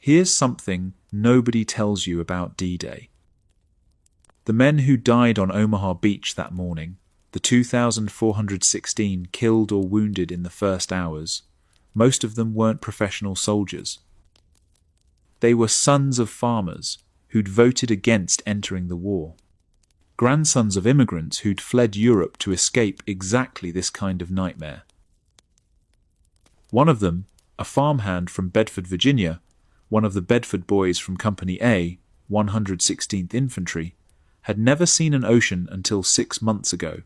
Here's something nobody tells you about D-Day. The men who died on Omaha Beach that morning, the 2,416 killed or wounded in the first hours, most of them weren't professional soldiers. They were sons of farmers who'd voted against entering the war, grandsons of immigrants who'd fled Europe to escape exactly this kind of nightmare. One of them, a farmhand from Bedford, Virginia, one of the Bedford boys from Company A, 116th Infantry, had never seen an ocean until 6 months ago.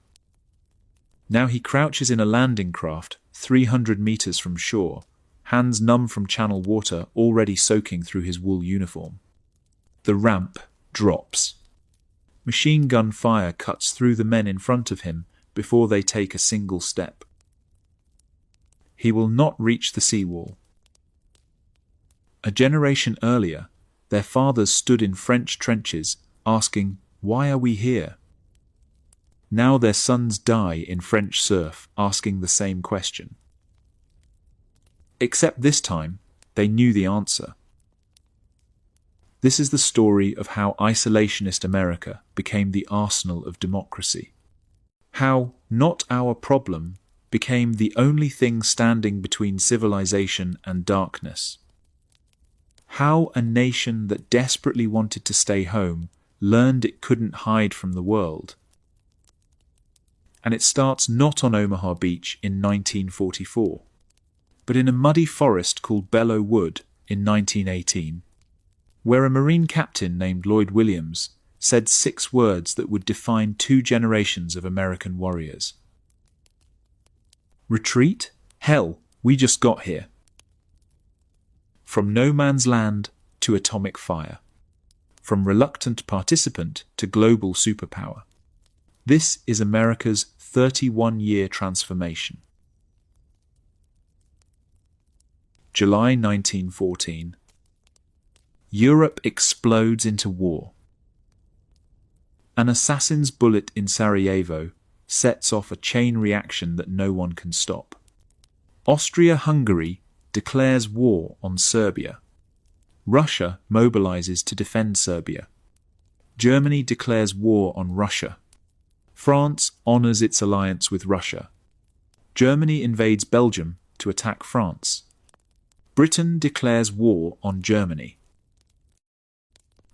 Now he crouches in a landing craft 300 meters from shore, hands numb from channel water already soaking through his wool uniform. The ramp drops. Machine gun fire cuts through the men in front of him before they take a single step. He will not reach the seawall. A generation earlier, their fathers stood in French trenches asking, "Why are we here?" Now their sons die in French surf asking the same question. Except this time, they knew the answer. This is the story of how isolationist America became the arsenal of democracy. How "not our problem" became the only thing standing between civilization and darkness. How a nation that desperately wanted to stay home learned it couldn't hide from the world. And it starts not on Omaha Beach in 1944, but in a muddy forest called Belleau Wood in 1918, where a Marine captain named Lloyd Williams said 6 words that would define 2 generations of American warriors. Retreat? Hell, we just got here. From no man's land to atomic fire. From reluctant participant to global superpower. This is America's 31-year transformation. July 1914. Europe explodes into war. An assassin's bullet in Sarajevo sets off a chain reaction that no one can stop. Austria-Hungary declares war on Serbia. Russia mobilizes to defend Serbia. Germany declares war on Russia. France honors its alliance with Russia. Germany invades Belgium to attack France. Britain declares war on Germany.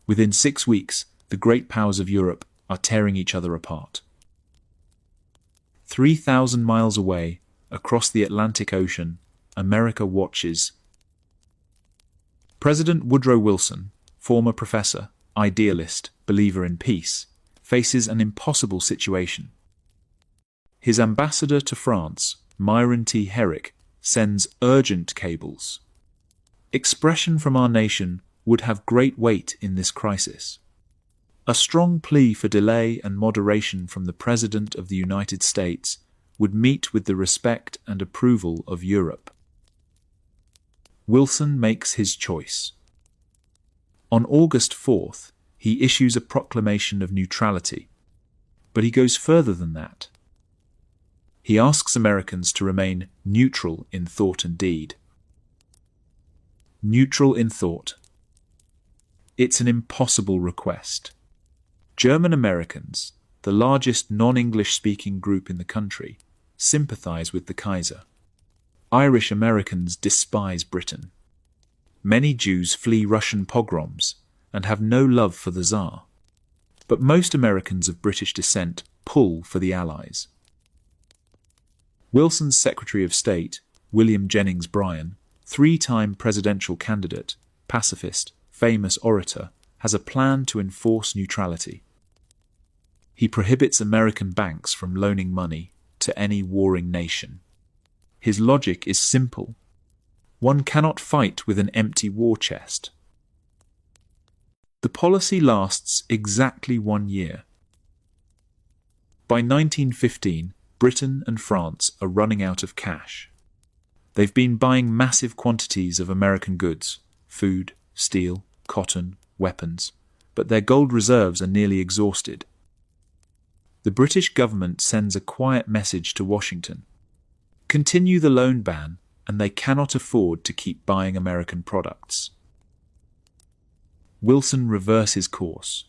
Within 6 weeks, the great powers of Europe are tearing each other apart. 3,000 miles away, across the Atlantic Ocean, America watches. President Woodrow Wilson, former professor, idealist, believer in peace, faces an impossible situation. His ambassador to France, Myron T. Herrick, sends urgent cables. Expression from our nation would have great weight in this crisis. A strong plea for delay and moderation from the President of the United States would meet with the respect and approval of Europe. Wilson makes his choice. On August 4th, he issues a proclamation of neutrality, but he goes further than that. He asks Americans to remain neutral in thought and deed. Neutral in thought. It's an impossible request. German Americans, the largest non-English speaking group in the country, sympathize with the Kaiser. Irish Americans despise Britain. Many Jews flee Russian pogroms and have no love for the Tsar. But most Americans of British descent pull for the Allies. Wilson's Secretary of State, William Jennings Bryan, 3-time presidential candidate, pacifist, famous orator, has a plan to enforce neutrality. He prohibits American banks from loaning money to any warring nation. His logic is simple. One cannot fight with an empty war chest. The policy lasts exactly 1 year. By 1915, Britain and France are running out of cash. They've been buying massive quantities of American goods, food, steel, cotton, weapons, but their gold reserves are nearly exhausted. The British government sends a quiet message to Washington. Continue the loan ban, and they cannot afford to keep buying American products. Wilson reverses course.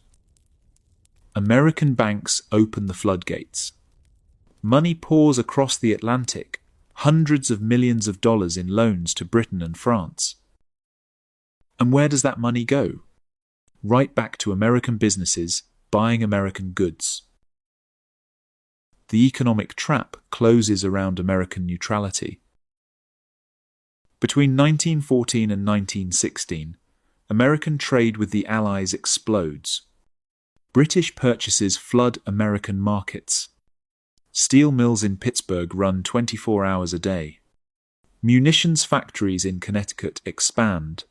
American banks open the floodgates. Money pours across the Atlantic, hundreds of millions of dollars in loans to Britain and France. And where does that money go? Right back to American businesses buying American goods. The economic trap closes around American neutrality. Between 1914 and 1916, American trade with the Allies explodes. British purchases flood American markets. Steel mills in Pittsburgh run 24 hours a day. Munitions factories in Connecticut expand.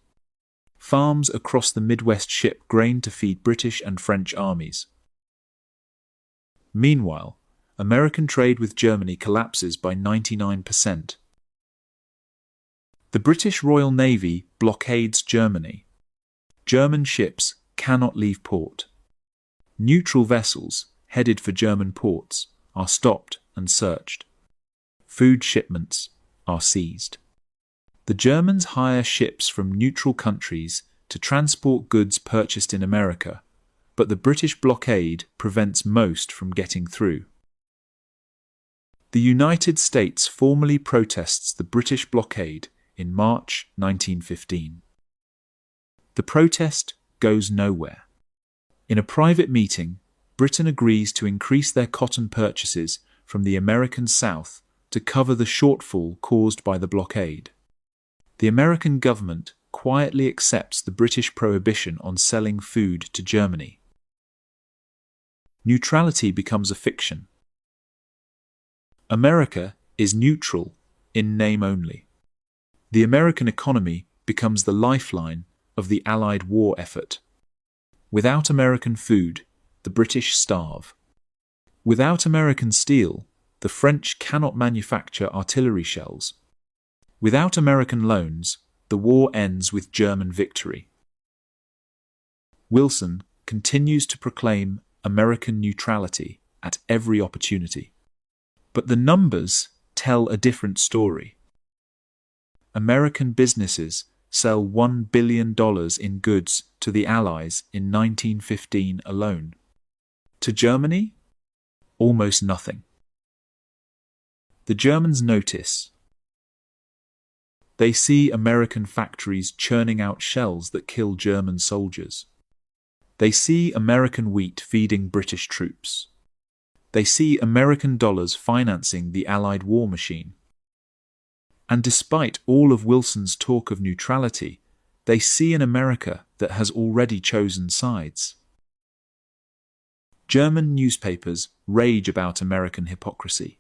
Farms across the Midwest ship grain to feed British and French armies. Meanwhile, American trade with Germany collapses by 99%. The British Royal Navy blockades Germany. German ships cannot leave port. Neutral vessels, headed for German ports, are stopped and searched. Food shipments are seized. The Germans hire ships from neutral countries to transport goods purchased in America, but the British blockade prevents most from getting through. The United States formally protests the British blockade in March 1915. The protest goes nowhere. In a private meeting, Britain agrees to increase their cotton purchases from the American South to cover the shortfall caused by the blockade. The American government quietly accepts the British prohibition on selling food to Germany. Neutrality becomes a fiction. America is neutral in name only. The American economy becomes the lifeline of the Allied war effort. Without American food, the British starve. Without American steel, the French cannot manufacture artillery shells. Without American loans, the war ends with German victory. Wilson continues to proclaim American neutrality at every opportunity. But the numbers tell a different story. American businesses sell $1 billion in goods to the Allies in 1915 alone. To Germany? Almost nothing. The Germans notice. They see American factories churning out shells that kill German soldiers. They see American wheat feeding British troops. They see American dollars financing the Allied war machine. And despite all of Wilson's talk of neutrality, they see an America that has already chosen sides. German newspapers rage about American hypocrisy.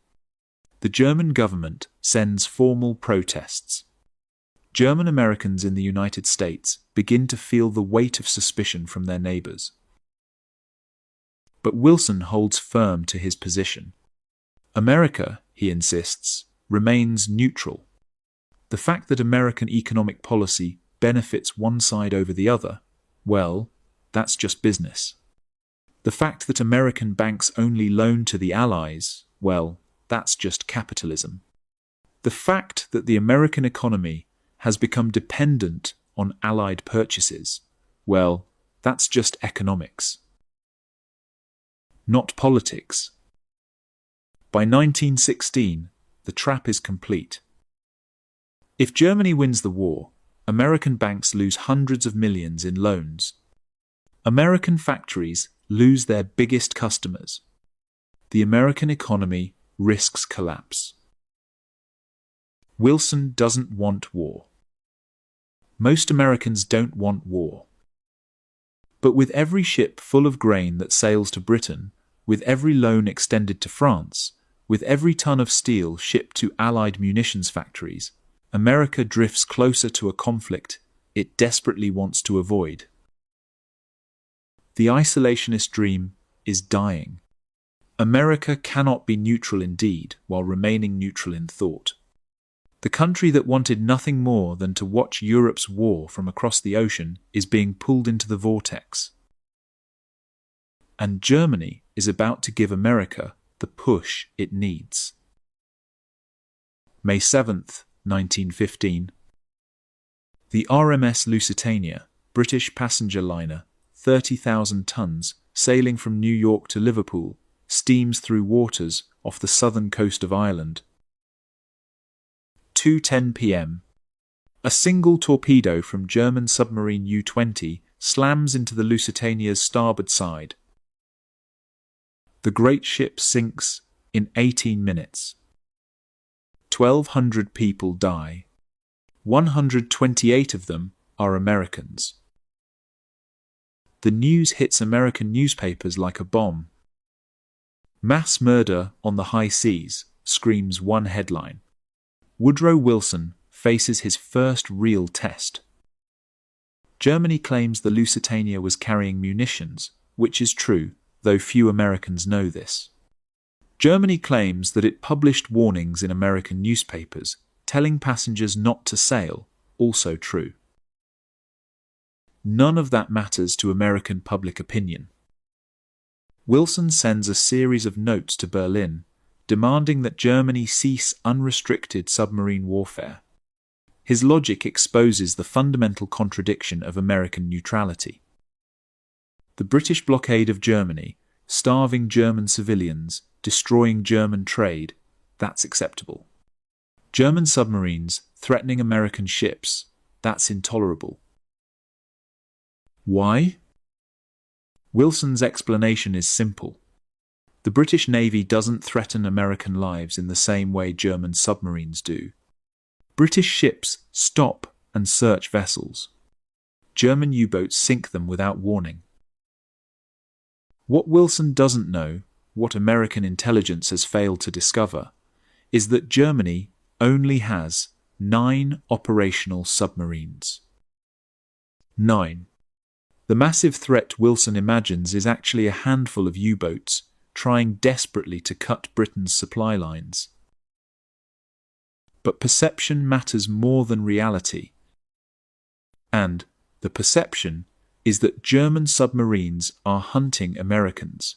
The German government sends formal protests. German Americans in the United States begin to feel the weight of suspicion from their neighbors. But Wilson holds firm to his position. America, he insists, remains neutral. The fact that American economic policy benefits one side over the other, well, that's just business. The fact that American banks only loan to the Allies, well, that's just capitalism. The fact that the American economy has become dependent on Allied purchases, well, that's just economics. Not politics. By 1916, the trap is complete. If Germany wins the war, American banks lose hundreds of millions in loans. American factories lose their biggest customers. The American economy risks collapse. Wilson doesn't want war. Most Americans don't want war. But with every ship full of grain that sails to Britain, with every loan extended to France, with every ton of steel shipped to Allied munitions factories, America drifts closer to a conflict it desperately wants to avoid. The isolationist dream is dying. America cannot be neutral in deed while remaining neutral in thought. The country that wanted nothing more than to watch Europe's war from across the ocean is being pulled into the vortex. And Germany is about to give America the push it needs. May 7th, 1915. The RMS Lusitania, British passenger liner, 30,000 tons, sailing from New York to Liverpool, steams through waters off the southern coast of Ireland. 2:10 p.m. A single torpedo from German submarine U-20 slams into the Lusitania's starboard side. The great ship sinks in 18 minutes. 1,200 people die. 128 of them are Americans. The news hits American newspapers like a bomb. Mass murder on the high seas, screams one headline. Woodrow Wilson faces his first real test. Germany claims the Lusitania was carrying munitions, which is true, though few Americans know this. Germany claims that it published warnings in American newspapers, telling passengers not to sail, also true. None of that matters to American public opinion. Wilson sends a series of notes to Berlin, demanding that Germany cease unrestricted submarine warfare. His logic exposes the fundamental contradiction of American neutrality. The British blockade of Germany, starving German civilians, destroying German trade, that's acceptable. German submarines threatening American ships, that's intolerable. Why? Wilson's explanation is simple. The British Navy doesn't threaten American lives in the same way German submarines do. British ships stop and search vessels. German U-boats sink them without warning. What Wilson doesn't know, what American intelligence has failed to discover, is that Germany only has 9 operational submarines. 9. The massive threat Wilson imagines is actually a handful of U-boats trying desperately to cut Britain's supply lines. But perception matters more than reality. And the perception is that German submarines are hunting Americans.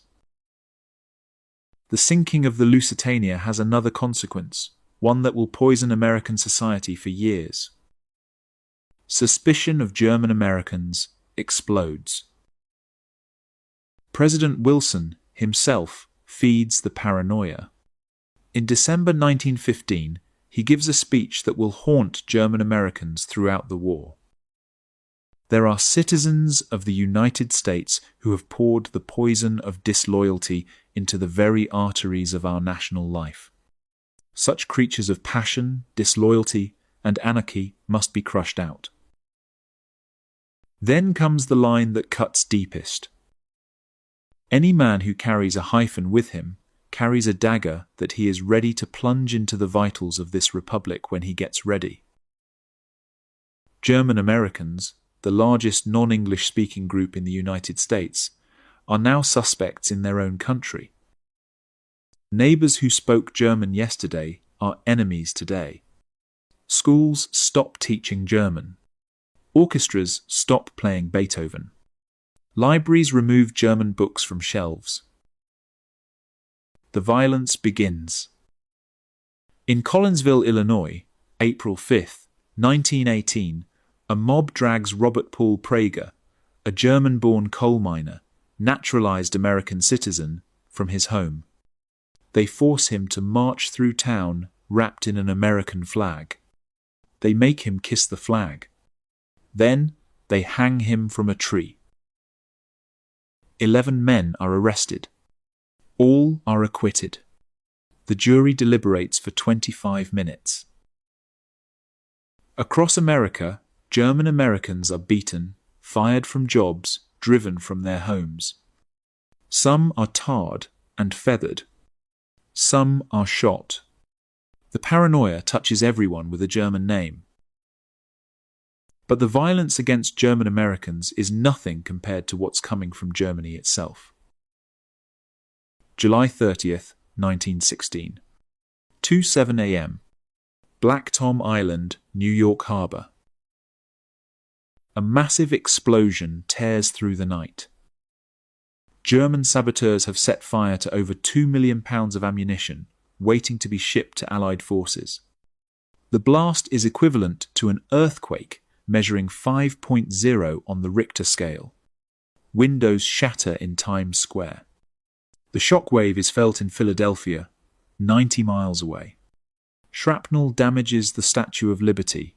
The sinking of the Lusitania has another consequence, one that will poison American society for years. Suspicion of German Americans explodes. President Wilson himself feeds the paranoia. In December 1915, he gives a speech that will haunt German Americans throughout the war. There are citizens of the United States who have poured the poison of disloyalty into the very arteries of our national life. Such creatures of passion, disloyalty, and anarchy must be crushed out. Then comes the line that cuts deepest. Any man who carries a hyphen with him carries a dagger that he is ready to plunge into the vitals of this republic when he gets ready. German Americans, the largest non-English speaking group in the United States, are now suspects in their own country. Neighbors who spoke German yesterday are enemies today. Schools stop teaching German. Orchestras stop playing Beethoven. Libraries remove German books from shelves. The violence begins. In Collinsville, Illinois, April 5, 1918, a mob drags Robert Paul Prager, a German-born coal miner, naturalized American citizen, from his home. They force him to march through town wrapped in an American flag. They make him kiss the flag. Then they hang him from a tree. 11 men are arrested. All are acquitted. The jury deliberates for 25 minutes. Across America, German Americans are beaten, fired from jobs, driven from their homes. Some are tarred and feathered. Some are shot. The paranoia touches everyone with a German name. But the violence against German Americans is nothing compared to what's coming from Germany itself. July 30th, 1916. 2:07 a.m. Black Tom Island, New York Harbor. A massive explosion tears through the night. German saboteurs have set fire to over 2 million pounds of ammunition, waiting to be shipped to Allied forces. The blast is equivalent to an earthquake measuring 5.0 on the Richter scale. Windows shatter in Times Square. The shockwave is felt in Philadelphia, 90 miles away. Shrapnel damages the Statue of Liberty.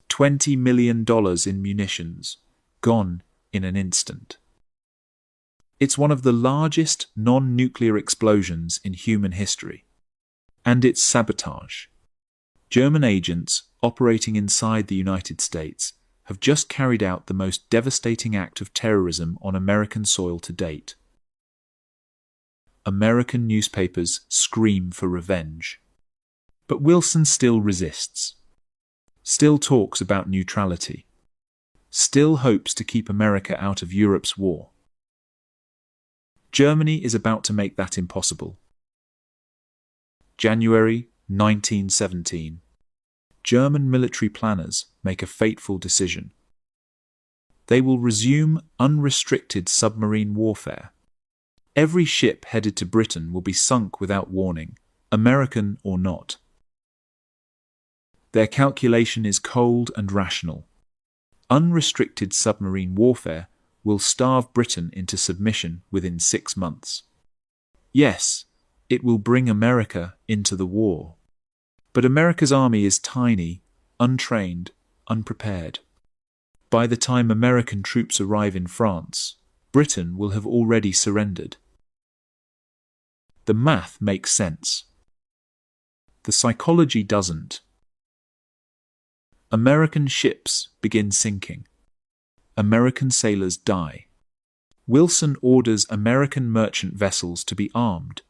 $20 million in munitions, gone in an instant. It's one of the largest non-nuclear explosions in human history. And it's sabotage. German agents operating inside the United States have just carried out the most devastating act of terrorism on American soil to date. American newspapers scream for revenge. But Wilson still resists. Still talks about neutrality. Still hopes to keep America out of Europe's war. Germany is about to make that impossible. January 1917. German military planners make a fateful decision. They will resume unrestricted submarine warfare. Every ship headed to Britain will be sunk without warning, American or not. Their calculation is cold and rational. Unrestricted submarine warfare will starve Britain into submission within 6 months. Yes, it will bring America into the war. But America's army is tiny, untrained, unprepared. By the time American troops arrive in France, Britain will have already surrendered. The math makes sense. The psychology doesn't. American ships begin sinking. American sailors die. Wilson orders American merchant vessels to be armed.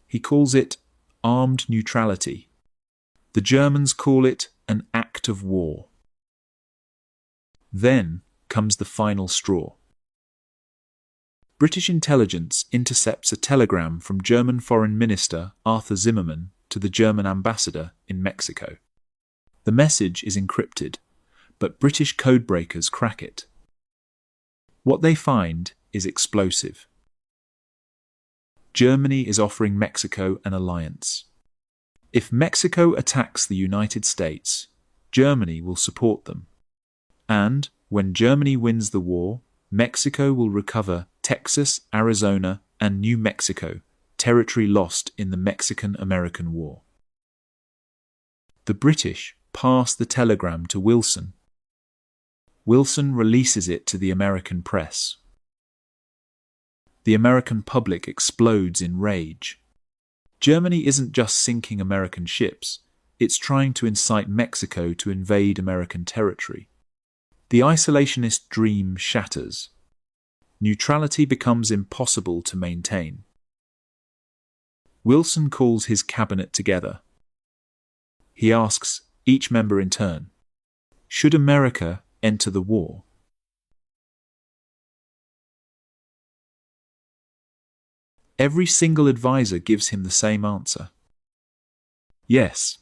He calls it armed neutrality. The Germans call it an act of war. Then comes the final straw. British intelligence intercepts a telegram from German Foreign Minister Arthur Zimmermann to the German ambassador in Mexico. The message is encrypted, but British codebreakers crack it. What they find is explosive. Germany is offering Mexico an alliance. If Mexico attacks the United States, Germany will support them. And when Germany wins the war, Mexico will recover Texas, Arizona, and New Mexico, territory lost in the Mexican-American War. The British pass the telegram to Wilson. Wilson releases it to the American press. The American public explodes in rage. Germany isn't just sinking American ships, it's trying to incite Mexico to invade American territory. The isolationist dream shatters. Neutrality becomes impossible to maintain. Wilson calls his cabinet together. He asks each member in turn, should America enter the war? Every single advisor gives him the same answer. Yes.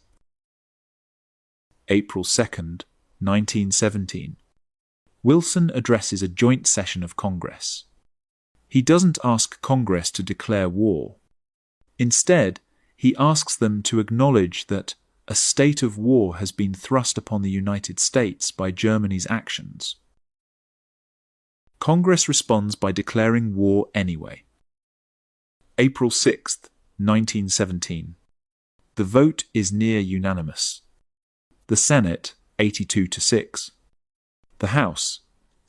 April 2nd, 1917. Wilson addresses a joint session of Congress. He doesn't ask Congress to declare war. Instead, he asks them to acknowledge that a state of war has been thrust upon the United States by Germany's actions. Congress responds by declaring war anyway. April 6th, 1917. The vote is near unanimous. The Senate, 82-6. The House,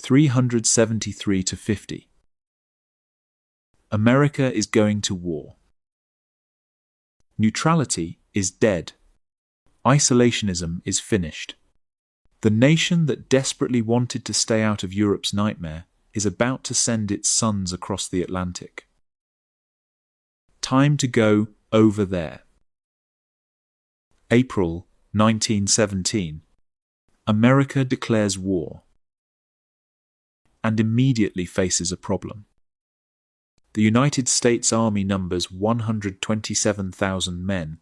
373-50. America is going to war. Neutrality is dead. Isolationism is finished. The nation that desperately wanted to stay out of Europe's nightmare is about to send its sons across the Atlantic. Time to go over there. April 1917. America declares war and immediately faces a problem. The United States Army numbers 127,000 men.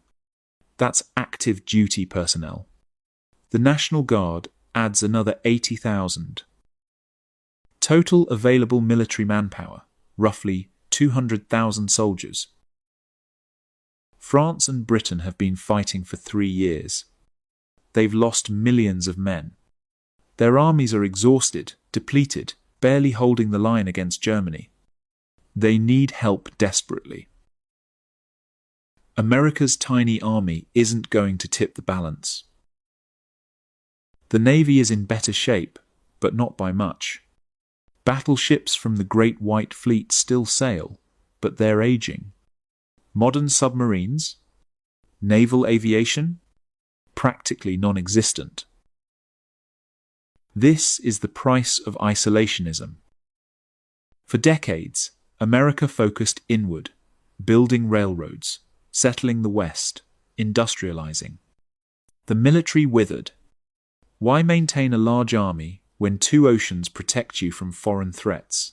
That's active duty personnel. The National Guard adds another 80,000. Total available military manpower, roughly 200,000 soldiers. France and Britain have been fighting for 3 years. They've lost millions of men. Their armies are exhausted, depleted, barely holding the line against Germany. They need help desperately. America's tiny army isn't going to tip the balance. The Navy is in better shape, but not by much. Battleships from the Great White Fleet still sail, but they're aging. Modern submarines? Naval aviation? Practically non-existent. This is the price of isolationism. For decades, America focused inward, building railroads, settling the West, industrializing. The military withered. Why maintain a large army when two oceans protect you from foreign threats?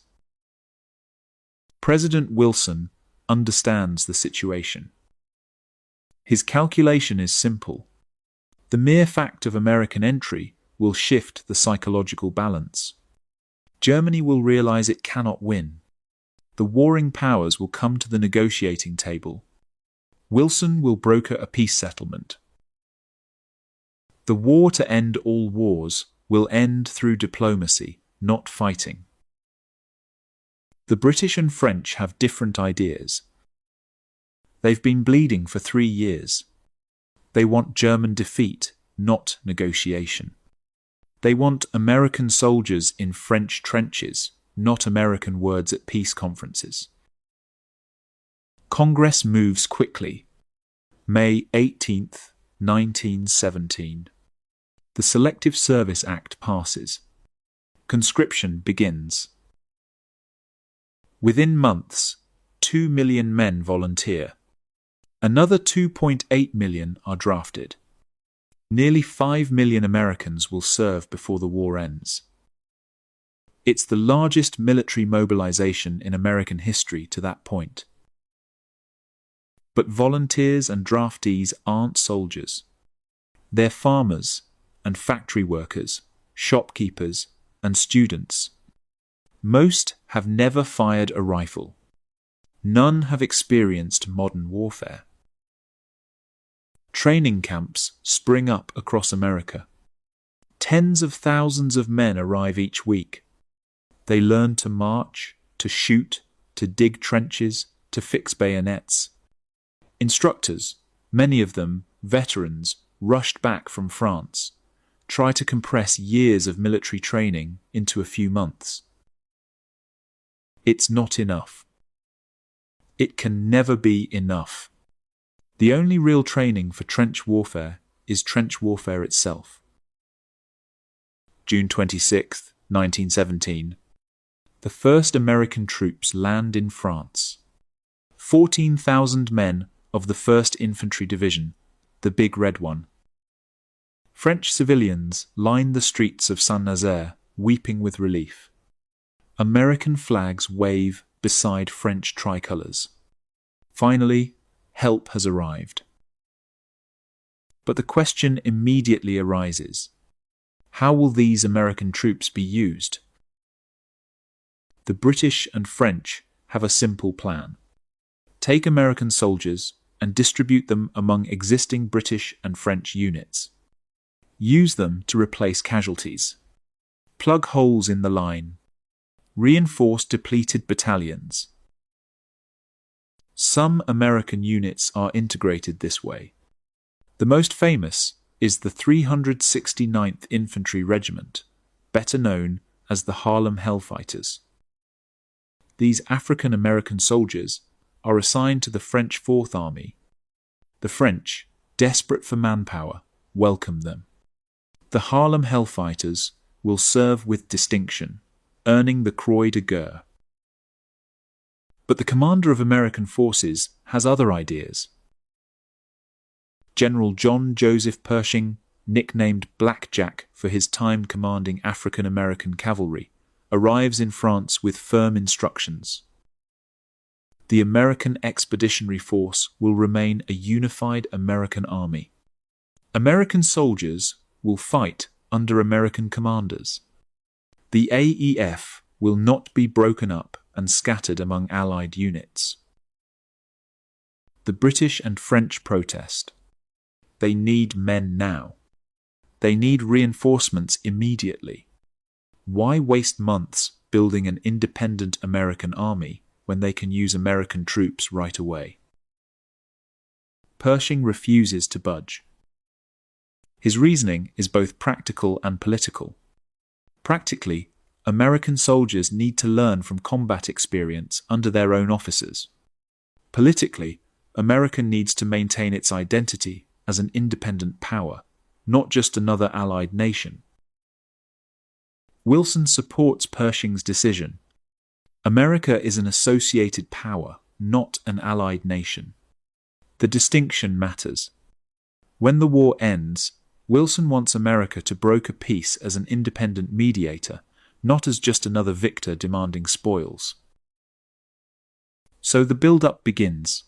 President Wilson understands the situation. His calculation is simple. The mere fact of American entry will shift the psychological balance. Germany will realize it cannot win. The warring powers will come to the negotiating table. Wilson will broker a peace settlement. The war to end all wars will end through diplomacy, not fighting. The British and French have different ideas. They've been bleeding for 3 years. They want German defeat, not negotiation. They want American soldiers in French trenches, not American words at peace conferences. Congress moves quickly. May 18, 1917. The Selective Service Act passes. Conscription begins. Within months, 2 million men volunteer. Another 2.8 million are drafted. Nearly 5 million Americans will serve before the war ends. It's the largest military mobilization in American history to that point. But volunteers and draftees aren't soldiers. They're farmers and factory workers, shopkeepers and students. Most have never fired a rifle. None have experienced modern warfare. Training camps spring up across America. Tens of thousands of men arrive each week. They learn to march, to shoot, to dig trenches, to fix bayonets. Instructors, many of them veterans, rushed back from France, try to compress years of military training into a few months. It's not enough. It can never be enough. The only real training for trench warfare is trench warfare itself. June 26, 1917. The first American troops land in France. 14,000 men of the 1st Infantry Division, the Big Red One. French civilians line the streets of Saint-Nazaire, weeping with relief. American flags wave beside French tricolours. Finally, help has arrived. But the question immediately arises: how will these American troops be used? The British and French have a simple plan. Take American soldiers and distribute them among existing British and French units. Use them to replace casualties. Plug holes in the line. Reinforce depleted battalions. Some American units are integrated this way. The most famous is the 369th Infantry Regiment, better known as the Harlem Hellfighters. These African American soldiers are assigned to the French 4th Army. The French, desperate for manpower, welcome them. The Harlem Hellfighters will serve with distinction, earning the Croix de Guerre. But the commander of American forces has other ideas. General John Joseph Pershing, nicknamed Blackjack for his time commanding African American cavalry, arrives in France with firm instructions. The American Expeditionary Force will remain a unified American army. American soldiers will fight under American commanders. The AEF will not be broken up and scattered among Allied units. The British and French protest. They need men now. They need reinforcements immediately. Why waste months building an independent American army when they can use American troops right away? Pershing refuses to budge. His reasoning is both practical and political. Practically, American soldiers need to learn from combat experience under their own officers. Politically, America needs to maintain its identity as an independent power, not just another allied nation. Wilson supports Pershing's decision. America is an associated power, not an allied nation. The distinction matters. When the war ends, Wilson wants America to broker peace as an independent mediator, not as just another victor demanding spoils. So the build-up begins.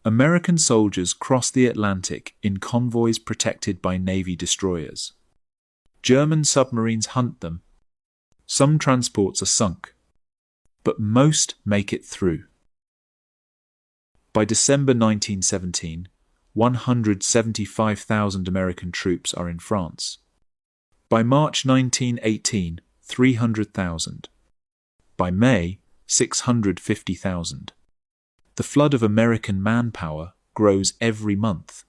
American soldiers cross the Atlantic in convoys protected by Navy destroyers. German submarines hunt them. Some transports are sunk, but most make it through. By December 1917, 175,000 American troops are in France. By March 1918, 300,000. By May, 650,000. The flood of American manpower grows every month.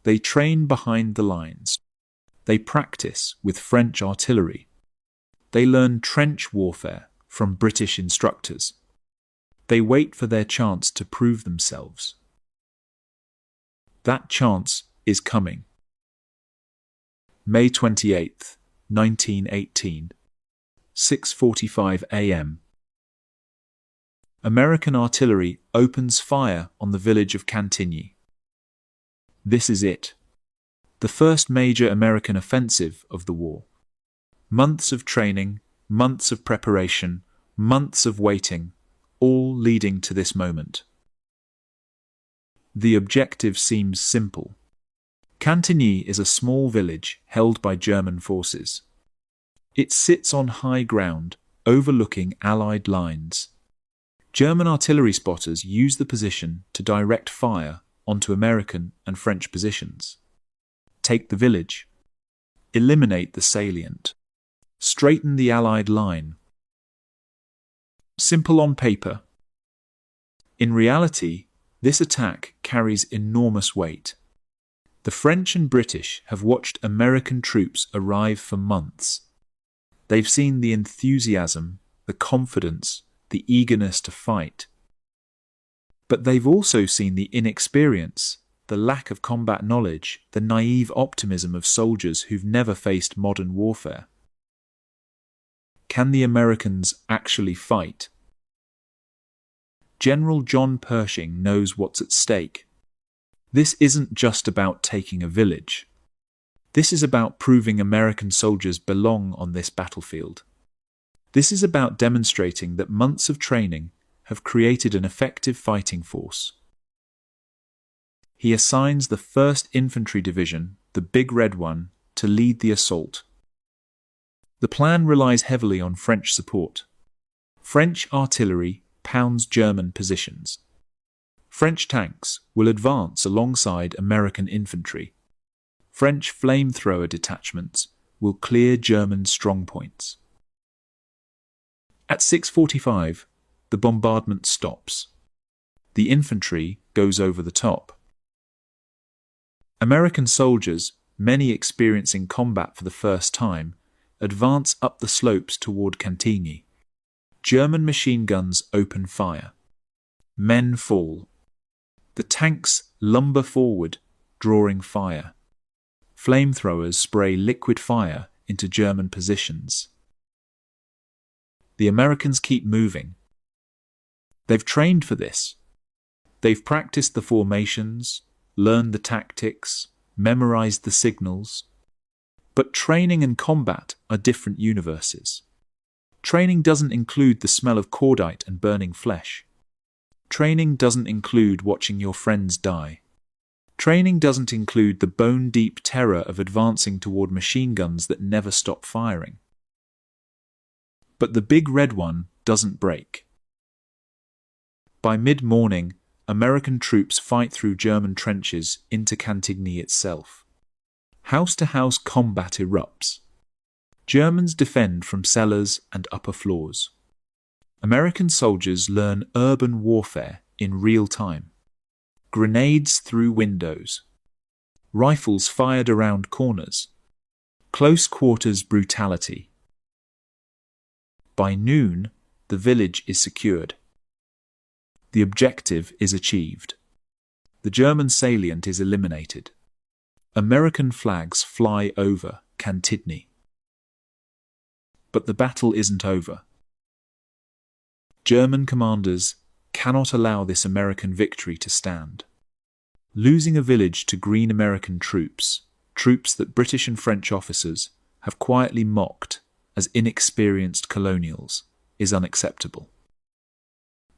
They train behind the lines. They practice with French artillery. They learn trench warfare from British instructors. They wait for their chance to prove themselves. That chance is coming. May 28, 1918, 6:45 a.m. American artillery opens fire on the village of Cantigny. This is it. The first major American offensive of the war. Months of training, months of preparation, months of waiting, all leading to this moment. The objective seems simple. Cantigny is a small village held by German forces. It sits on high ground, overlooking Allied lines. German artillery spotters use the position to direct fire onto American and French positions. Take the village. Eliminate the salient. Straighten the Allied line. Simple on paper. In reality, this attack carries enormous weight. The French and British have watched American troops arrive for months. They've seen the enthusiasm, the confidence, the eagerness to fight. But they've also seen the inexperience, the lack of combat knowledge, the naive optimism of soldiers who've never faced modern warfare. Can the Americans actually fight? General John Pershing knows what's at stake. This isn't just about taking a village. This is about proving American soldiers belong on this battlefield. This is about demonstrating that months of training have created an effective fighting force. He assigns the 1st Infantry Division, the Big Red One, to lead the assault. The plan relies heavily on French support. French artillery pounds German positions. French tanks will advance alongside American infantry. French flamethrower detachments will clear German strongpoints. At 6:45, the bombardment stops. The infantry goes over the top. American soldiers, many experiencing combat for the first time, advance up the slopes toward Cantigny. German machine guns open fire. Men fall. The tanks lumber forward, drawing fire. Flamethrowers spray liquid fire into German positions. The Americans keep moving. They've trained for this. They've practiced the formations, learned the tactics, memorized the signals. But training and combat are different universes. Training doesn't include the smell of cordite and burning flesh. Training doesn't include watching your friends die. Training doesn't include the bone-deep terror of advancing toward machine guns that never stop firing. But the Big Red One doesn't break. By mid-morning, American troops fight through German trenches into Cantigny itself. House-to-house combat erupts. Germans defend from cellars and upper floors. American soldiers learn urban warfare in real time. Grenades through windows. Rifles fired around corners. Close quarters brutality. By noon, the village is secured. The objective is achieved. The German salient is eliminated. American flags fly over Cantigny. But the battle isn't over. German commanders cannot allow this American victory to stand. Losing a village to green American troops, troops that British and French officers have quietly mocked as inexperienced colonials, is unacceptable.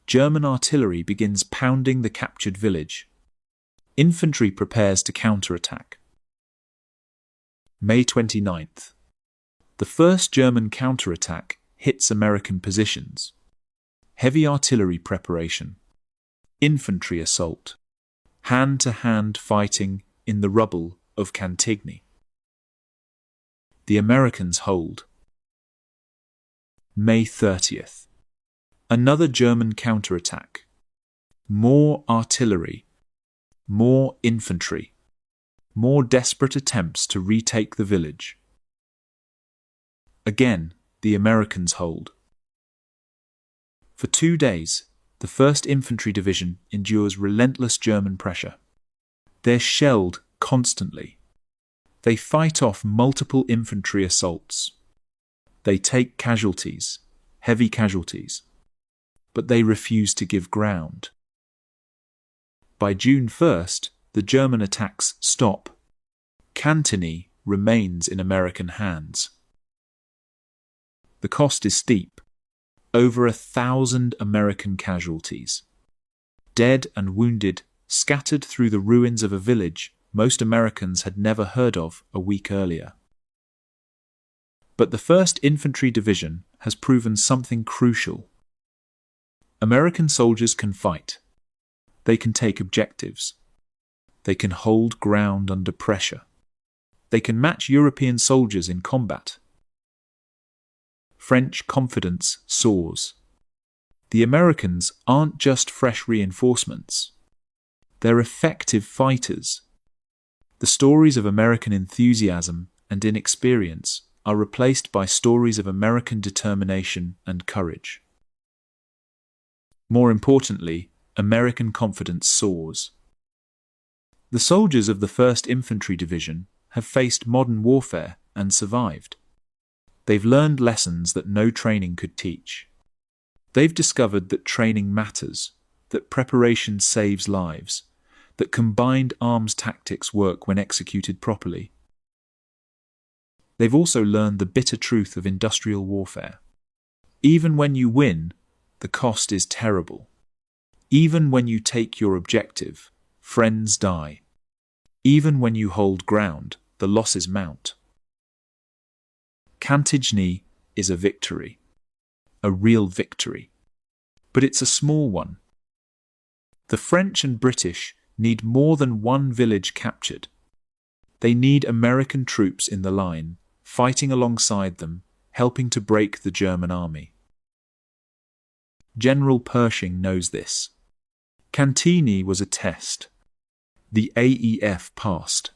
German artillery begins pounding the captured village. Infantry prepares to counterattack. May 29th. The first German counterattack hits American positions. Heavy artillery preparation. Infantry assault. Hand-to-hand fighting in the rubble of Cantigny. The Americans hold. May 30th. Another German counterattack. More artillery. More infantry. More desperate attempts to retake the village. Again, the Americans hold. For 2 days, the 1st Infantry Division endures relentless German pressure. They're shelled constantly. They fight off multiple infantry assaults. They take casualties, heavy casualties, but they refuse to give ground. By June 1st, the German attacks stop. Cantigny remains in American hands. The cost is steep. Over 1,000 American casualties. Dead and wounded, scattered through the ruins of a village most Americans had never heard of a week earlier. But the 1st Infantry Division has proven something crucial. American soldiers can fight. They can take objectives. They can hold ground under pressure. They can match European soldiers in combat. French confidence soars. The Americans aren't just fresh reinforcements. They're effective fighters. The stories of American enthusiasm and inexperience are replaced by stories of American determination and courage. More importantly, American confidence soars. The soldiers of the 1st Infantry Division have faced modern warfare and survived. They've learned lessons that no training could teach. They've discovered that training matters, that preparation saves lives, that combined arms tactics work when executed properly. They've also learned the bitter truth of industrial warfare. Even when you win, the cost is terrible. Even when you take your objective, friends die. Even when you hold ground, the losses mount. Cantigny is a victory, a real victory, but it's a small one. The French and British need more than one village captured. They need American troops in the line, fighting alongside them, helping to break the German army. General Pershing knows this. Cantigny was a test. The AEF passed.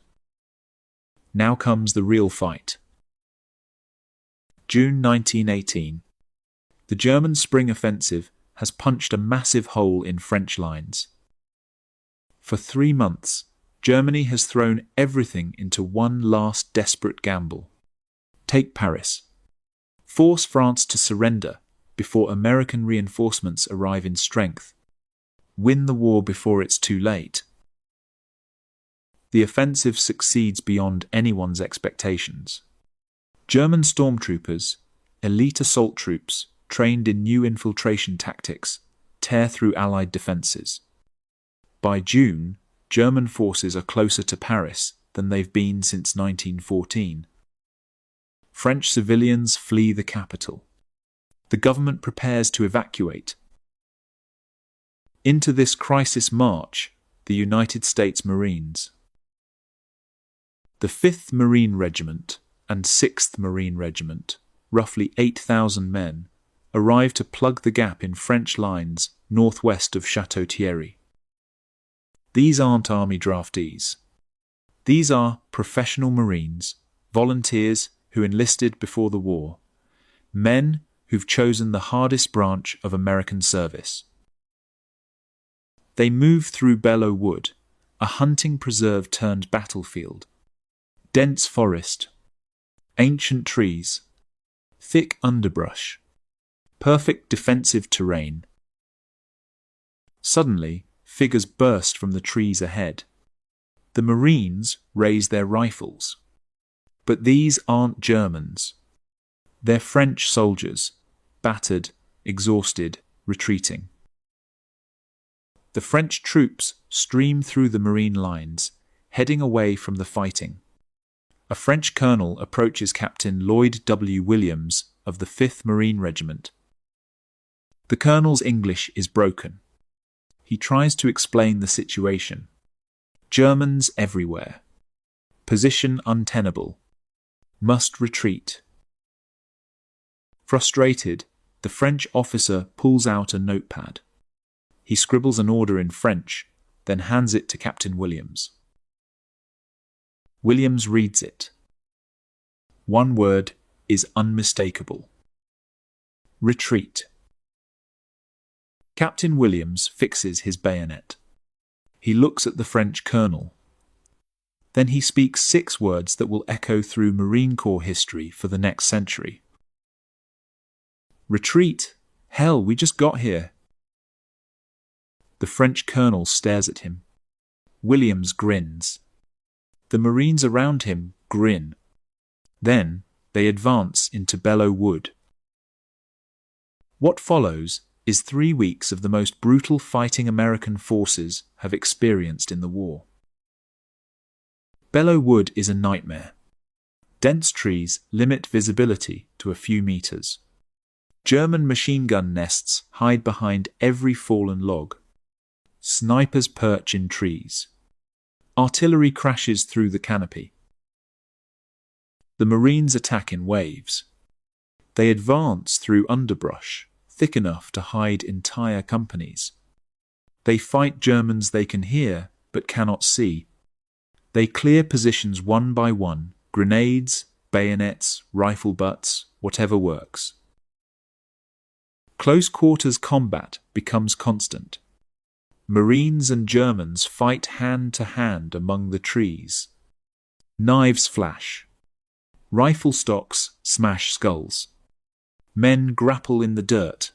Now comes the real fight. June 1918. The German spring offensive has punched a massive hole in French lines. For 3 months, Germany has thrown everything into one last desperate gamble. Take Paris. Force France to surrender before American reinforcements arrive in strength. Win the war before it's too late. The offensive succeeds beyond anyone's expectations. German stormtroopers, elite assault troops trained in new infiltration tactics, tear through Allied defences. By June, German forces are closer to Paris than they've been since 1914. French civilians flee the capital. The government prepares to evacuate. Into this crisis march the United States Marines. The 5th Marine Regiment and 6th Marine Regiment, roughly 8,000 men, arrived to plug the gap in French lines northwest of Château-Thierry. These aren't army draftees. These are professional Marines, volunteers who enlisted before the war, men who've chosen the hardest branch of American service. They move through Belleau Wood, a hunting preserve turned battlefield. Dense forest, ancient trees, thick underbrush, perfect defensive terrain. Suddenly, figures burst from the trees ahead. The Marines raise their rifles. But these aren't Germans. They're French soldiers, battered, exhausted, retreating. The French troops stream through the Marine lines, heading away from the fighting. A French colonel approaches Captain Lloyd W. Williams of the 5th Marine Regiment. The colonel's English is broken. He tries to explain the situation. Germans everywhere. Position untenable. Must retreat. Frustrated, the French officer pulls out a notepad. He scribbles an order in French, then hands it to Captain Williams. Williams reads it. One word is unmistakable. Retreat. Captain Williams fixes his bayonet. He looks at the French colonel. Then he speaks 6 words that will echo through Marine Corps history for the next century. Retreat? Hell, we just got here. The French colonel stares at him. Williams grins. The Marines around him grin. Then they advance into Belleau Wood. What follows is 3 weeks of the most brutal fighting American forces have experienced in the war. Belleau Wood is a nightmare. Dense trees limit visibility to a few meters. German machine gun nests hide behind every fallen log. Snipers perch in trees. Artillery crashes through the canopy. The Marines attack in waves. They advance through underbrush, thick enough to hide entire companies. They fight Germans they can hear but cannot see. They clear positions one by one, grenades, bayonets, rifle butts, whatever works. Close quarters combat becomes constant. Marines and Germans fight hand to hand among the trees. Knives flash. Rifle stocks smash skulls. Men grapple in the dirt.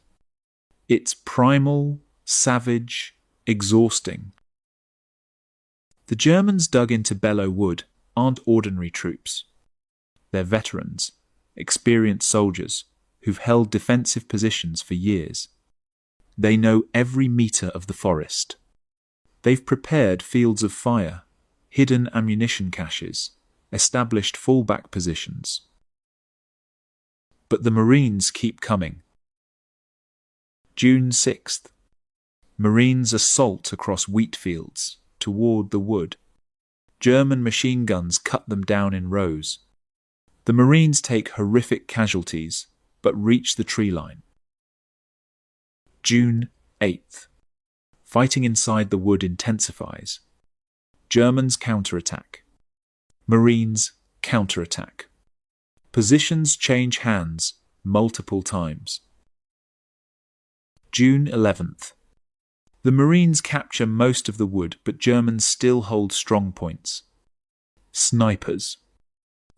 It's primal, savage, exhausting. The Germans dug into Belleau Wood aren't ordinary troops. They're veterans, experienced soldiers who've held defensive positions for years. They know every meter of the forest. They've prepared fields of fire, hidden ammunition caches, established fallback positions. But the Marines keep coming. June 6th. Marines assault across wheat fields toward the wood. German machine guns cut them down in rows. The Marines take horrific casualties, but reach the tree line. June 8th. Fighting inside the wood intensifies. Germans counterattack. Marines counterattack. Positions change hands multiple times. June 11th. The Marines capture most of the wood, but Germans still hold strong points. Snipers.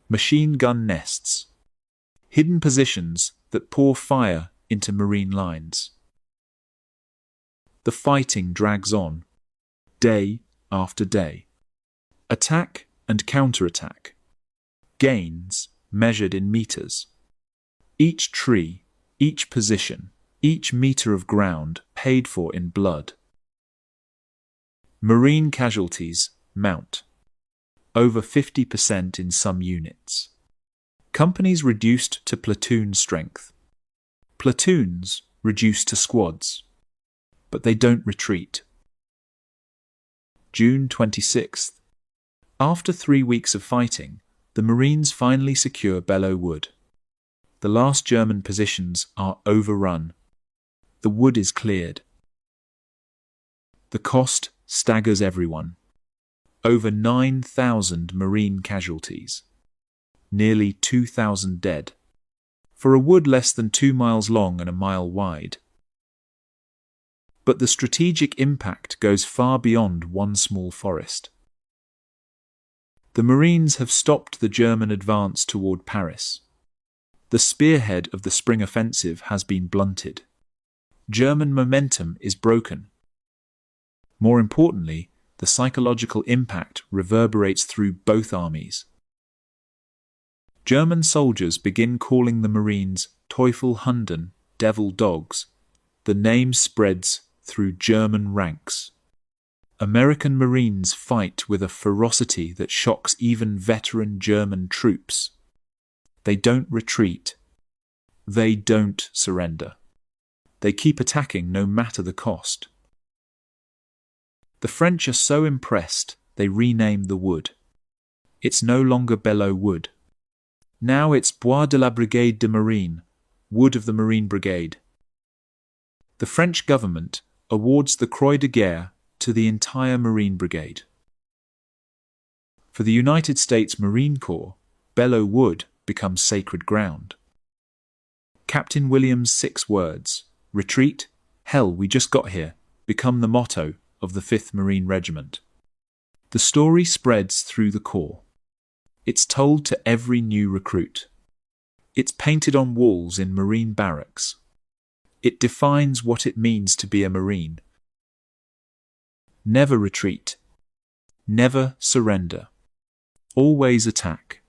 Machine gun nests. Hidden positions that pour fire into Marine lines. The fighting drags on, day after day. Attack and counterattack. Gains measured in meters. Each tree, each position, each meter of ground paid for in blood. Marine casualties mount. Over 50% in some units. Companies reduced to platoon strength. Platoons reduced to squads. But they don't retreat. June 26th. After 3 weeks of fighting, the Marines finally secure Belleau Wood. The last German positions are overrun. The wood is cleared. The cost staggers everyone. Over 9,000 Marine casualties. Nearly 2,000 dead. For a wood less than 2 miles long and a mile wide. But the strategic impact goes far beyond one small forest. The Marines have stopped the German advance toward Paris. The spearhead of the spring offensive has been blunted. German momentum is broken. More importantly, the psychological impact reverberates through both armies. German soldiers begin calling the Marines Teufelhunden, devil dogs. The name spreads through German ranks. American Marines fight with a ferocity that shocks even veteran German troops. They don't retreat. They don't surrender. They keep attacking no matter the cost. The French are so impressed, they rename the wood. It's no longer Belleau Wood. Now it's Bois de la Brigade de Marine, Wood of the Marine Brigade. The French government awards the Croix de Guerre to the entire Marine Brigade. For the United States Marine Corps, Belleau Wood becomes sacred ground. Captain Williams' 6 words, "Retreat, hell, we just got here," become the motto of the 5th Marine Regiment. The story spreads through the Corps. It's told to every new recruit. It's painted on walls in Marine barracks. It defines what it means to be a Marine. Never retreat. Never surrender. Always attack.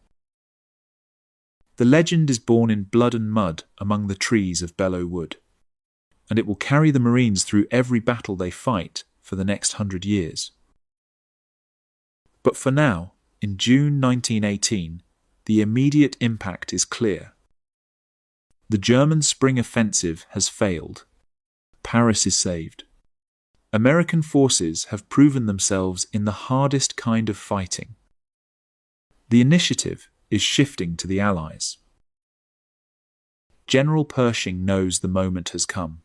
The legend is born in blood and mud among the trees of Belleau Wood, and it will carry the Marines through every battle they fight for the next 100 years. But for now, in June 1918, the immediate impact is clear. The German spring offensive has failed. Paris is saved. American forces have proven themselves in the hardest kind of fighting. The initiative is shifting to the Allies. General Pershing knows the moment has come.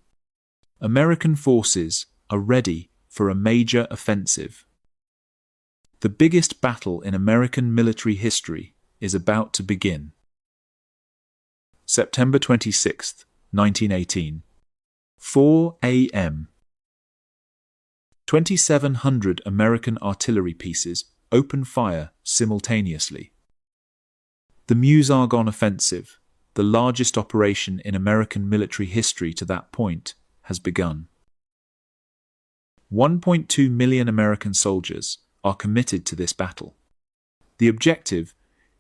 American forces are ready for a major offensive. The biggest battle in American military history is about to begin. September 26, 1918, 4 a.m. 2,700 American artillery pieces open fire simultaneously. The Meuse-Argonne offensive, the largest operation in American military history to that point, has begun. 1.2 million American soldiers are committed to this battle. The objective: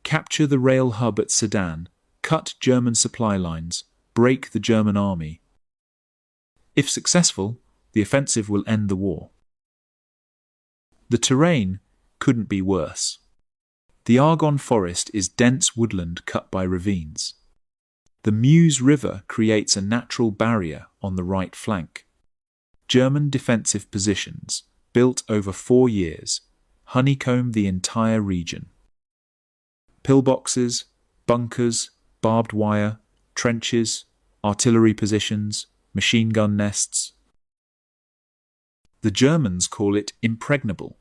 capture the rail hub at Sedan, cut German supply lines, break the German army. If successful, the offensive will end the war. The terrain couldn't be worse. The Argonne forest is dense woodland cut by ravines. The Meuse River creates a natural barrier on the right flank. German defensive positions, built over 4 years, honeycomb the entire region. Pillboxes, bunkers, barbed wire, trenches, artillery positions, machine gun nests. The Germans call it impregnable.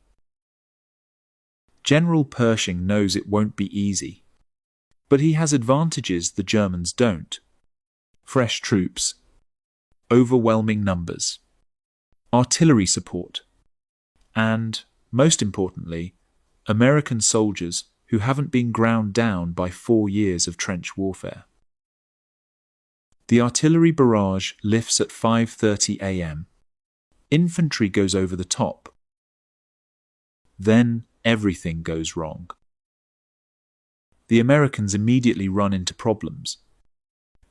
General Pershing knows it won't be easy, but he has advantages the Germans don't. Fresh troops, overwhelming numbers, artillery support, and, most importantly, American soldiers who haven't been ground down by 4 years of trench warfare. The artillery barrage lifts at 5:30 a.m. Infantry goes over the top. Then everything goes wrong. The Americans immediately run into problems.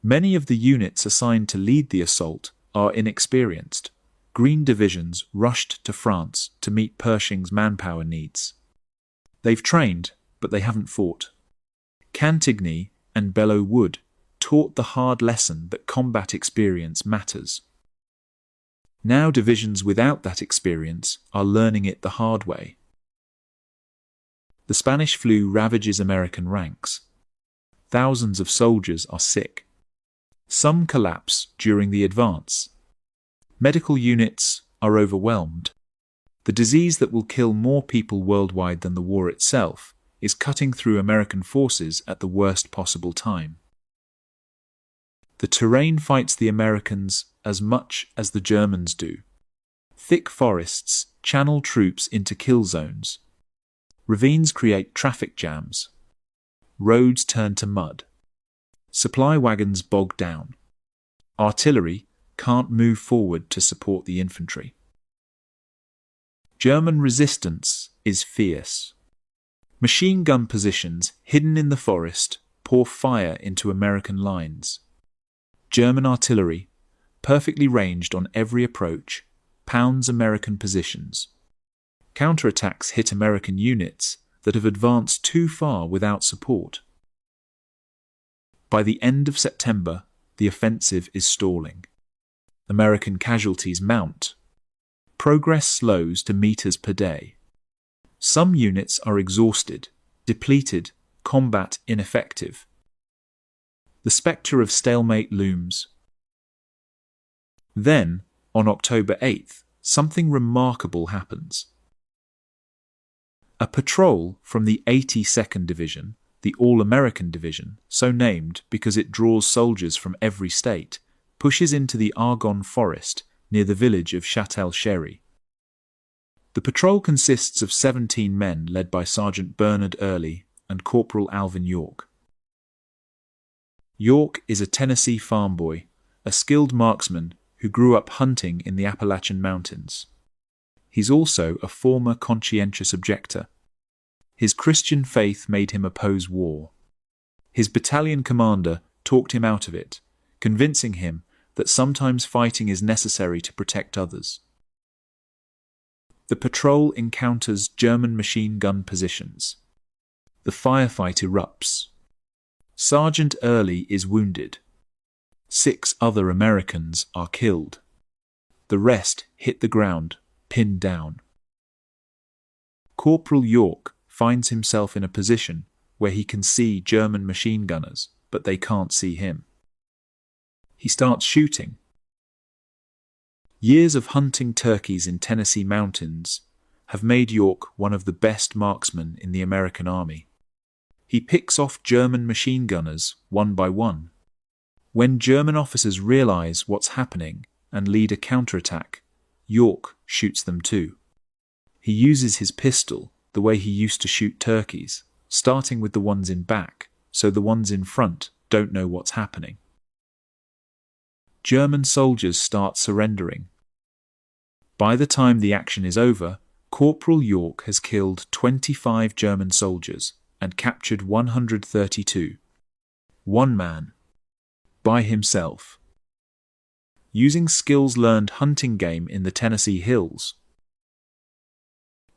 Many of the units assigned to lead the assault are inexperienced. Green divisions rushed to France to meet Pershing's manpower needs. They've trained, but they haven't fought. Cantigny and Belleau Wood taught the hard lesson that combat experience matters. Now divisions without that experience are learning it the hard way. The Spanish flu ravages American ranks. Thousands of soldiers are sick. Some collapse during the advance. Medical units are overwhelmed. The disease that will kill more people worldwide than the war itself is cutting through American forces at the worst possible time. The terrain fights the Americans as much as the Germans do. Thick forests channel troops into kill zones. Ravines create traffic jams. Roads turn to mud. Supply wagons bog down. Artillery can't move forward to support the infantry. German resistance is fierce. Machine gun positions hidden in the forest pour fire into American lines. German artillery, perfectly ranged on every approach, pounds American positions. Counterattacks hit American units that have advanced too far without support. By the end of September, the offensive is stalling. American casualties mount. Progress slows to meters per day. Some units are exhausted, depleted, combat ineffective. The spectre of stalemate looms. Then, on October 8th, something remarkable happens. A patrol from the 82nd Division, the All-American Division, so named because it draws soldiers from every state, pushes into the Argonne Forest near the village of Châtel-Chéry. The patrol consists of 17 men led by Sergeant Bernard Early and Corporal Alvin York. York is a Tennessee farm boy, a skilled marksman who grew up hunting in the Appalachian Mountains. He's also a former conscientious objector. His Christian faith made him oppose war. His battalion commander talked him out of it, convincing him that sometimes fighting is necessary to protect others. The patrol encounters German machine gun positions. The firefight erupts. Sergeant Early is wounded. 6 other Americans are killed. The rest hit the ground, pinned down. Corporal York finds himself in a position where he can see German machine gunners, but they can't see him. He starts shooting. Years of hunting turkeys in Tennessee mountains have made York one of the best marksmen in the American Army. He picks off German machine gunners one by one. When German officers realize what's happening and lead a counterattack, York shoots them too. He uses his pistol the way he used to shoot turkeys, starting with the ones in back, so the ones in front don't know what's happening. German soldiers start surrendering. By the time the action is over, Corporal York has killed 25 German soldiers and captured 132. One man. By himself. Using skills learned hunting game in the Tennessee hills.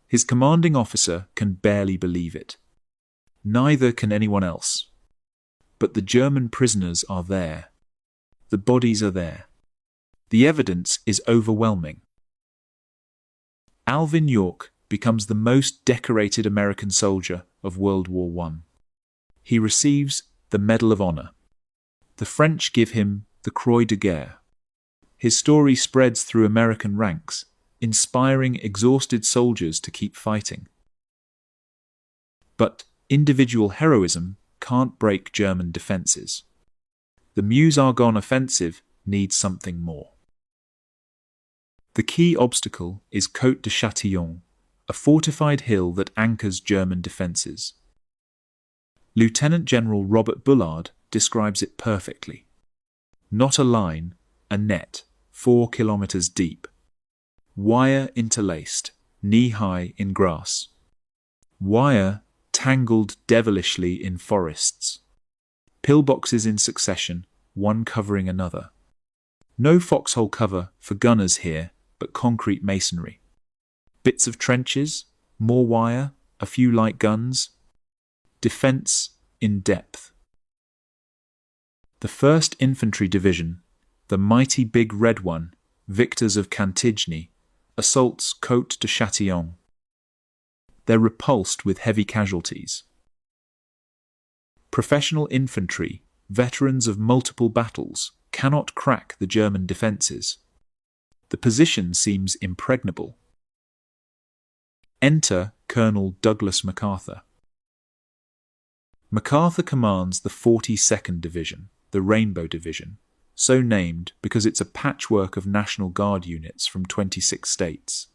His commanding officer can barely believe it. Neither can anyone else. But the German prisoners are there. The bodies are there. The evidence is overwhelming. Alvin York becomes the most decorated American soldier of World War I. He receives the Medal of Honor. The French give him the Croix de Guerre. His story spreads through American ranks, inspiring exhausted soldiers to keep fighting. But individual heroism can't break German defenses. The Meuse-Argonne offensive needs something more. The key obstacle is Côte de Châtillon, a fortified hill that anchors German defenses. Lieutenant General Robert Bullard describes it perfectly. Not a line, a net, 4 kilometers deep. Wire interlaced, knee-high in grass. Wire tangled devilishly in forests. Pillboxes in succession, one covering another. No foxhole cover for gunners here, but concrete masonry. Bits of trenches, more wire, a few light guns. Defense in depth. The 1st Infantry Division, the mighty big red one, victors of Cantigny, assaults Côte de Châtillon. They're repulsed with heavy casualties. Professional infantry, veterans of multiple battles, cannot crack the German defences. The position seems impregnable. Enter Colonel Douglas MacArthur. MacArthur commands the 42nd Division, the Rainbow Division, so named because it's a patchwork of National Guard units from 26 states.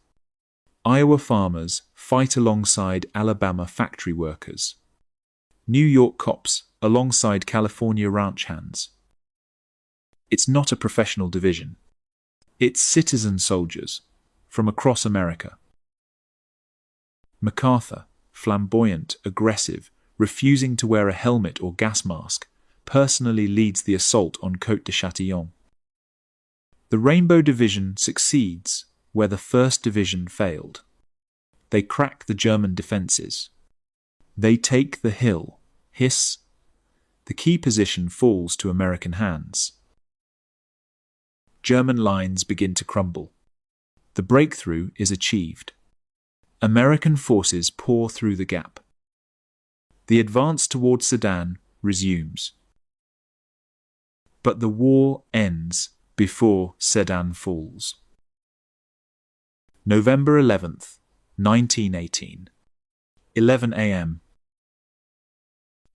Iowa farmers fight alongside Alabama factory workers. New York cops alongside California ranch hands. It's not a professional division. It's citizen soldiers from across America. MacArthur, flamboyant, aggressive, refusing to wear a helmet or gas mask, personally leads the assault on Côte de Châtillon. The Rainbow Division succeeds where the 1st Division failed. They crack the German defences. They take the hill. Hiss. The key position falls to American hands. German lines begin to crumble. The breakthrough is achieved. American forces pour through the gap. The advance towards Sedan resumes. But the war ends before Sedan falls. November 11th, 1918, 11 a.m.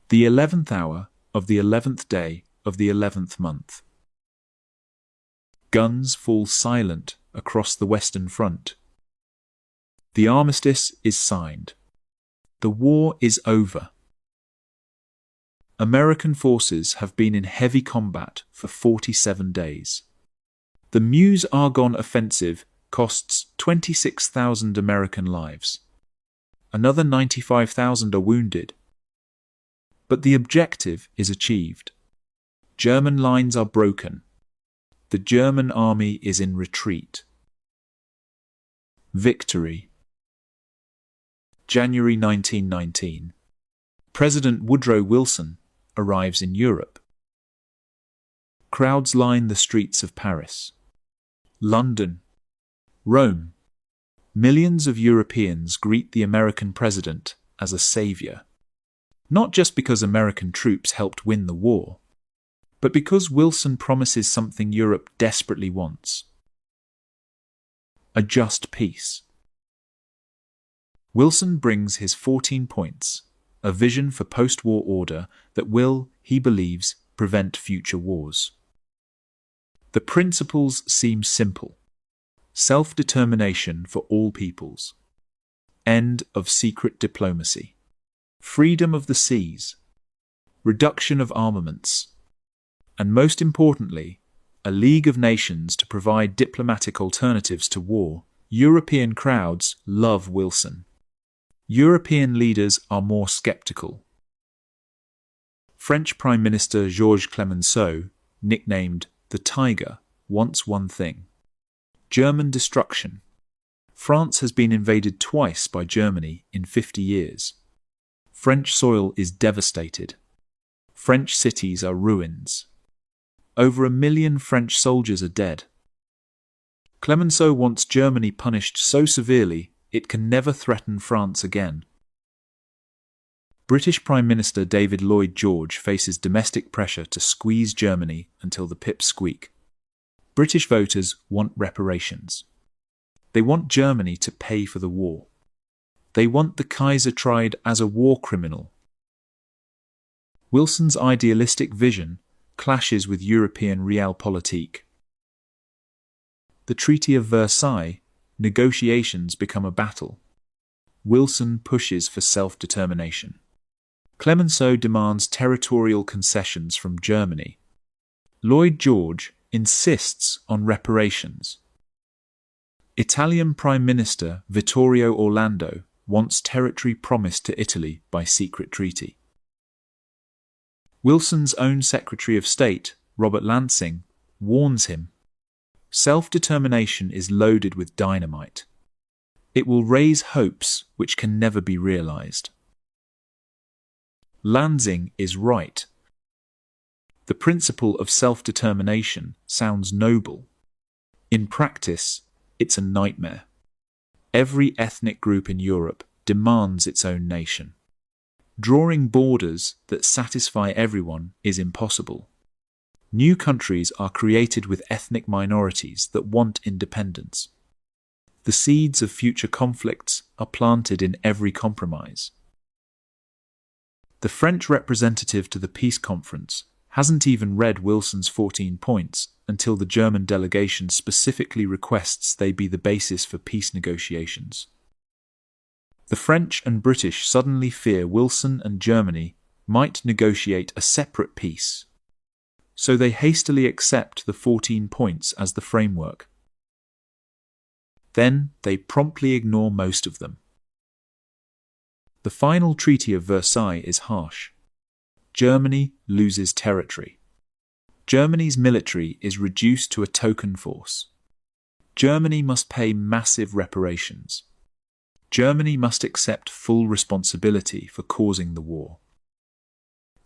The 11th hour of the 11th day of the 11th month. Guns fall silent across the Western Front. The armistice is signed. The war is over. American forces have been in heavy combat for 47 days. The Meuse-Argonne offensive costs 26,000 American lives. Another 95,000 are wounded. But the objective is achieved. German lines are broken. The German army is in retreat. Victory. January 1919. President Woodrow Wilson arrives in Europe. Crowds line the streets of Paris, London, Rome. Millions of Europeans greet the American president as a savior, not just because American troops helped win the war, but because Wilson promises something Europe desperately wants: a just peace. Wilson brings his 14 points, a vision for post-war order that will, he believes, prevent future wars. The principles seem simple: self-determination for all peoples, end of secret diplomacy, freedom of the seas, reduction of armaments, and most importantly, a League of Nations to provide diplomatic alternatives to war. European crowds love Wilson. European leaders are more skeptical. French Prime Minister Georges Clemenceau, nicknamed the Tiger, wants one thing: German destruction. France has been invaded twice by Germany in 50 years. French soil is devastated. French cities are ruins. Over 1 million French soldiers are dead. Clemenceau wants Germany punished so severely it can never threaten France again. British Prime Minister David Lloyd George faces domestic pressure to squeeze Germany until the pips squeak. British voters want reparations. They want Germany to pay for the war. They want the Kaiser tried as a war criminal. Wilson's idealistic vision clashes with European realpolitik. The Treaty of Versailles, negotiations become a battle. Wilson pushes for self-determination. Clemenceau demands territorial concessions from Germany. Lloyd George insists on reparations. Italian Prime Minister Vittorio Orlando wants territory promised to Italy by secret treaty. Wilson's own Secretary of State, Robert Lansing, warns him: self-determination is loaded with dynamite. It will raise hopes which can never be realized. Lansing is right. The principle of self-determination sounds noble. In practice, it's a nightmare. Every ethnic group in Europe demands its own nation. Drawing borders that satisfy everyone is impossible. New countries are created with ethnic minorities that want independence. The seeds of future conflicts are planted in every compromise. The French representative to the peace conference hasn't even read Wilson's 14 points until the German delegation specifically requests they be the basis for peace negotiations. The French and British suddenly fear Wilson and Germany might negotiate a separate peace, so they hastily accept the 14 points as the framework. Then they promptly ignore most of them. The final Treaty of Versailles is harsh. Germany loses territory. Germany's military is reduced to a token force. Germany must pay massive reparations. Germany must accept full responsibility for causing the war.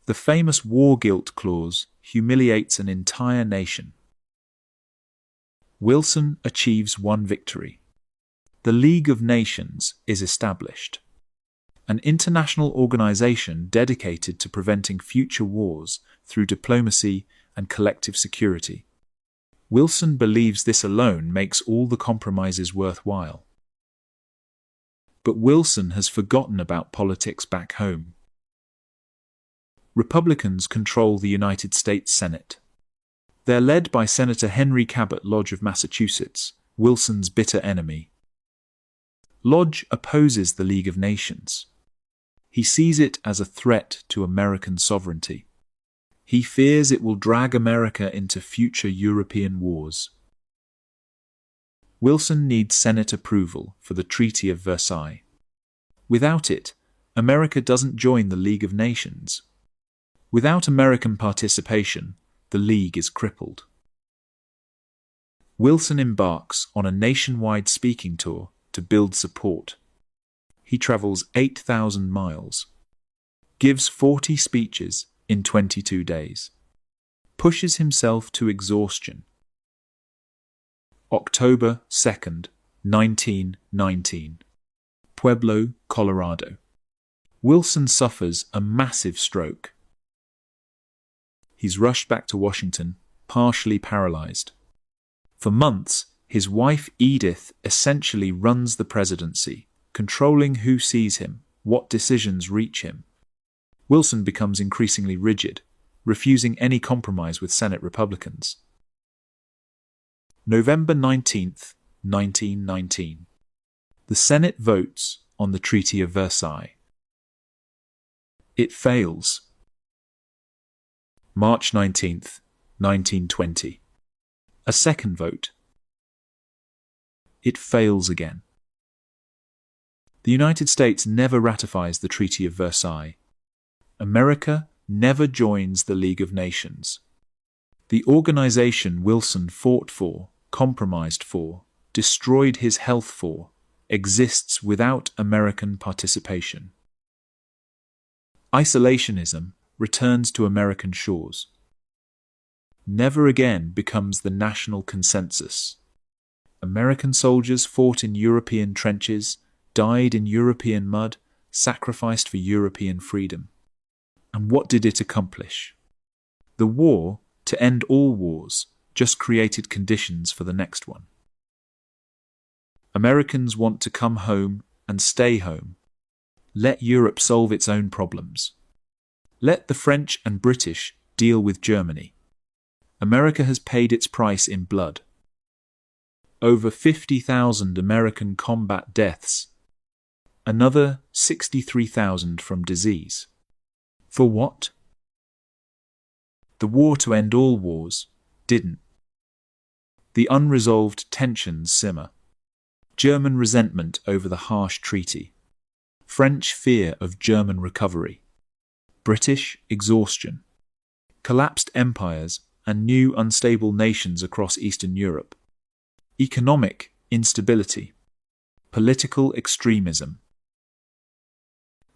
The famous war guilt clause humiliates an entire nation. Wilson achieves one victory. The League of Nations is established, an international organization dedicated to preventing future wars through diplomacy and collective security. Wilson believes this alone makes all the compromises worthwhile. But Wilson has forgotten about politics back home. Republicans control the United States Senate. They're led by Senator Henry Cabot Lodge of Massachusetts, Wilson's bitter enemy. Lodge opposes the League of Nations. He sees it as a threat to American sovereignty. He fears it will drag America into future European wars. Wilson needs Senate approval for the Treaty of Versailles. Without it, America doesn't join the League of Nations. Without American participation, the League is crippled. Wilson embarks on a nationwide speaking tour to build support. He travels 8,000 miles, gives 40 speeches in 22 days, pushes himself to exhaustion. October 2nd, 1919. Pueblo, Colorado. Wilson suffers a massive stroke. He's rushed back to Washington, partially paralyzed. For months, his wife Edith essentially runs the presidency, controlling who sees him, what decisions reach him. Wilson becomes increasingly rigid, refusing any compromise with Senate Republicans. November 19th, 1919. The Senate votes on the Treaty of Versailles. It fails. March 19th, 1920. A second vote. It fails again. The United States never ratifies the Treaty of Versailles. America never joins the League of Nations. The organization Wilson fought for, compromised for, destroyed his health for, exists without American participation. Isolationism returns to American shores. Never again becomes the national consensus. American soldiers fought in European trenches, died in European mud, sacrificed for European freedom. And what did it accomplish? The war, to end all wars, just created conditions for the next one. Americans want to come home and stay home. Let Europe solve its own problems. Let the French and British deal with Germany. America has paid its price in blood. Over 50,000 American combat deaths. Another 63,000 from disease. For what? The war to end all wars didn't. The unresolved tensions simmer. German resentment over the harsh treaty. French fear of German recovery. British exhaustion. Collapsed empires and new unstable nations across Eastern Europe. Economic instability. Political extremism.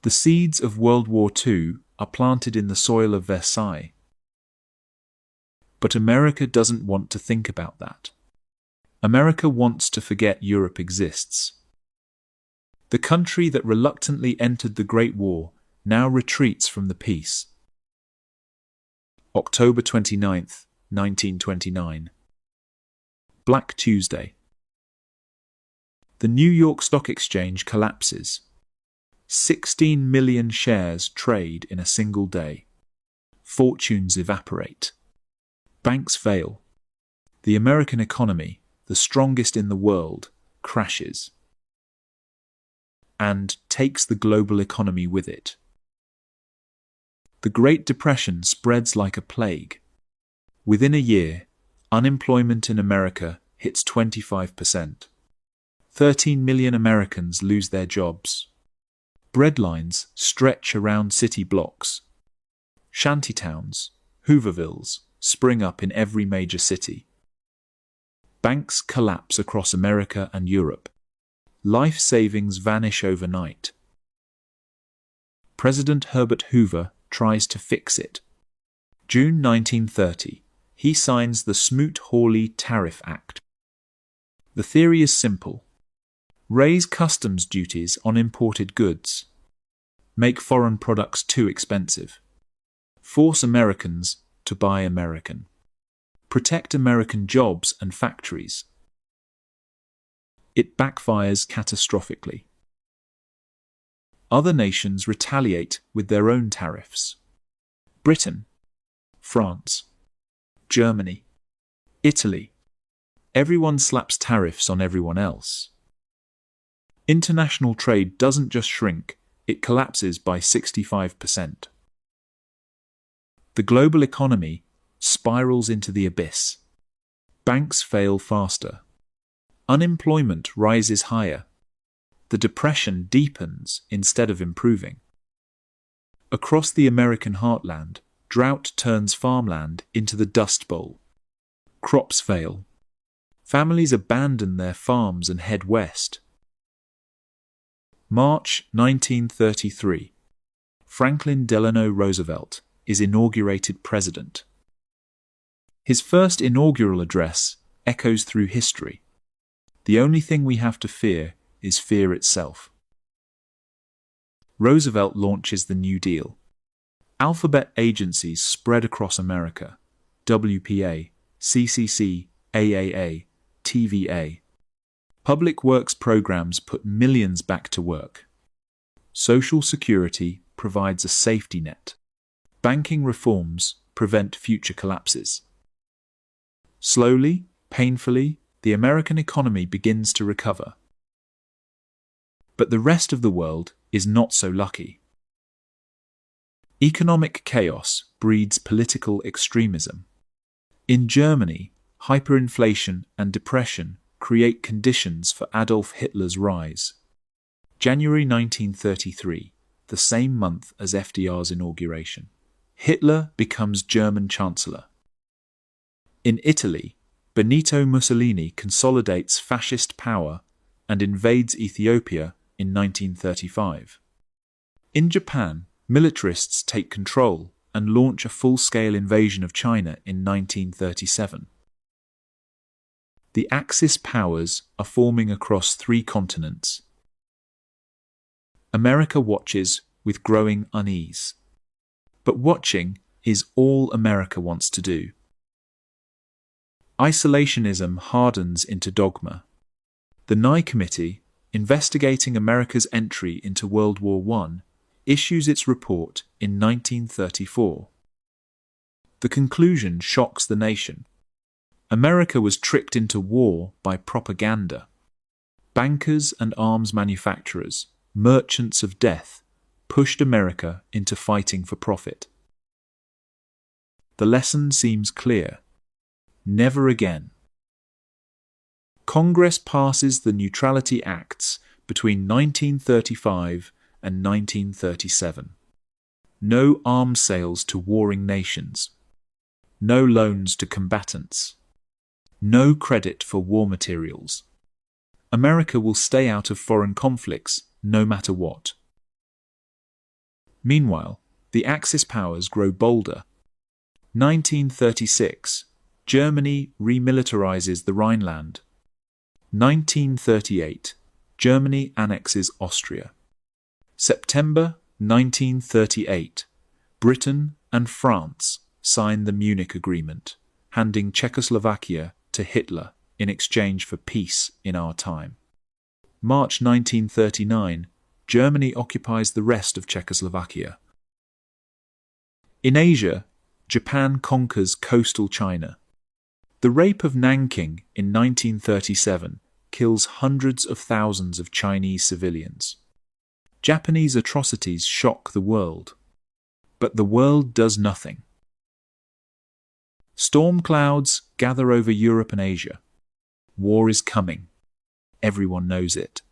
The seeds of World War II are planted in the soil of Versailles. But America doesn't want to think about that. America wants to forget Europe exists. The country that reluctantly entered the Great War now retreats from the peace. October 29th, 1929. Black Tuesday. The New York Stock Exchange collapses. 16 million shares trade in a single day. Fortunes evaporate. Banks fail. The American economy, the strongest in the world, crashes and takes the global economy with it. The Great Depression spreads like a plague. Within a year, unemployment in America hits 25%. 13 million Americans lose their jobs. Breadlines stretch around city blocks. Shantytowns, Hoovervilles, spring up in every major city. Banks collapse across America and Europe. Life savings vanish overnight. President Herbert Hoover tries to fix it. June 1930, he signs the Smoot-Hawley Tariff Act. The theory is simple. Raise customs duties on imported goods. Make foreign products too expensive. Force Americans to buy American. Protect American jobs and factories. It backfires catastrophically. Other nations retaliate with their own tariffs. Britain, France, Germany, Italy. Everyone slaps tariffs on everyone else. International trade doesn't just shrink, it collapses by 65%. The global economy spirals into the abyss. Banks fail faster. Unemployment rises higher. The depression deepens instead of improving. Across the American heartland, drought turns farmland into the Dust Bowl. Crops fail. Families abandon their farms and head west. March 1933. Franklin Delano Roosevelt is inaugurated president. His first inaugural address echoes through history. The only thing we have to fear is fear itself. Roosevelt launches the New Deal. Alphabet agencies spread across America. WPA, CCC, AAA, TVA. Public works programs put millions back to work. Social Security provides a safety net. Banking reforms prevent future collapses. Slowly, painfully, the American economy begins to recover. But the rest of the world is not so lucky. Economic chaos breeds political extremism. In Germany, hyperinflation and depression create conditions for Adolf Hitler's rise. January 1933, the same month as FDR's inauguration. Hitler becomes German Chancellor. In Italy, Benito Mussolini consolidates fascist power and invades Ethiopia in 1935. In Japan, militarists take control and launch a full-scale invasion of China in 1937. The Axis powers are forming across 3 continents. America watches with growing unease. But watching is all America wants to do. Isolationism hardens into dogma. The Nye Committee, investigating America's entry into World War I, issues its report in 1934. The conclusion shocks the nation. America was tricked into war by propaganda. Bankers and arms manufacturers, merchants of death, pushed America into fighting for profit. The lesson seems clear. Never again. Congress passes the Neutrality Acts between 1935 and 1937. No arms sales to warring nations. No loans to combatants. No credit for war materials. America will stay out of foreign conflicts no matter what. Meanwhile, the Axis powers grow bolder. 1936. Germany remilitarizes the Rhineland. 1938. Germany annexes Austria. September 1938. Britain and France sign the Munich Agreement, handing Czechoslovakia to Hitler in exchange for peace in our time. March 1939. Germany occupies the rest of Czechoslovakia. In Asia, Japan conquers coastal China. The rape of Nanking in 1937 kills hundreds of thousands of Chinese civilians. Japanese atrocities shock the world, but the world does nothing. Storm clouds gather over Europe and Asia. War is coming. Everyone knows it.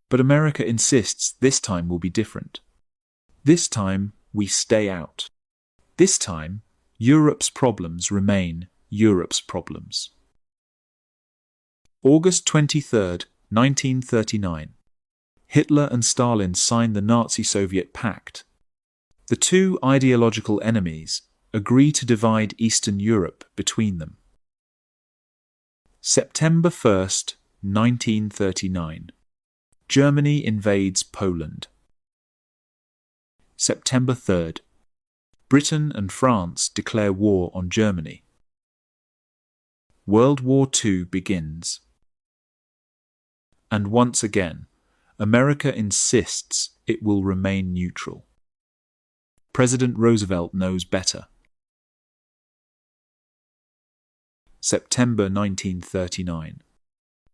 But America insists this time will be different. This time we stay out. This time, Europe's problems remain Europe's problems. August 23, 1939. Hitler and Stalin sign the Nazi-Soviet pact. The two ideological enemies agree to divide Eastern Europe between them. September 1, 1939. Germany invades Poland. September 3. Britain and France declare war on Germany. World War II begins. And once again, America insists it will remain neutral. President Roosevelt knows better. September 1939.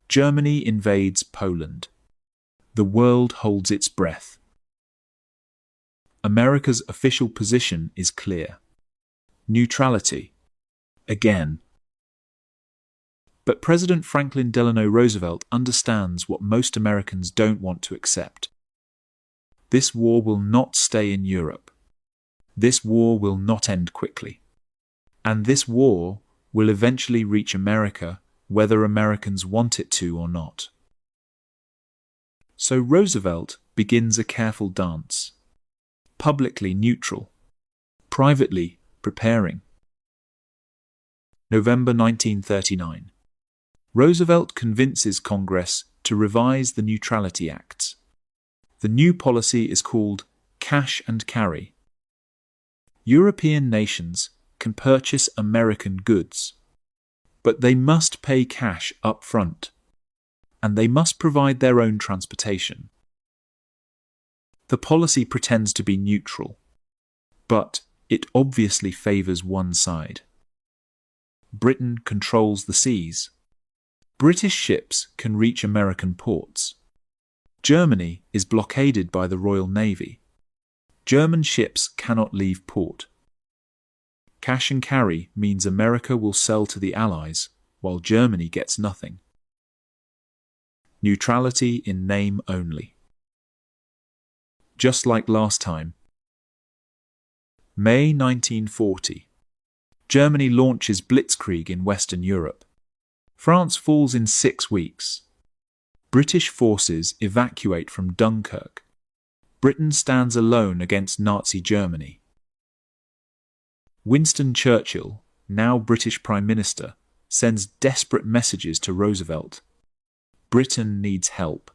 Germany invades Poland. The world holds its breath. America's official position is clear. Neutrality. Again. But President Franklin Delano Roosevelt understands what most Americans don't want to accept. This war will not stay in Europe. This war will not end quickly. And this war will eventually reach America, whether Americans want it to or not. So Roosevelt begins a careful dance. Publicly neutral. Privately preparing. November 1939. Roosevelt convinces Congress to revise the Neutrality Acts. The new policy is called cash and carry. European nations can purchase American goods, but they must pay cash up front, and they must provide their own transportation. The policy pretends to be neutral, but it obviously favours one side. Britain controls the seas. British ships can reach American ports. Germany is blockaded by the Royal Navy. German ships cannot leave port. Cash and carry means America will sell to the Allies, while Germany gets nothing. Neutrality in name only. Just like last time. May 1940. Germany launches blitzkrieg in Western Europe. France falls in 6 weeks. British forces evacuate from Dunkirk. Britain stands alone against Nazi Germany. Winston Churchill, now British Prime Minister, sends desperate messages to Roosevelt. Britain needs help.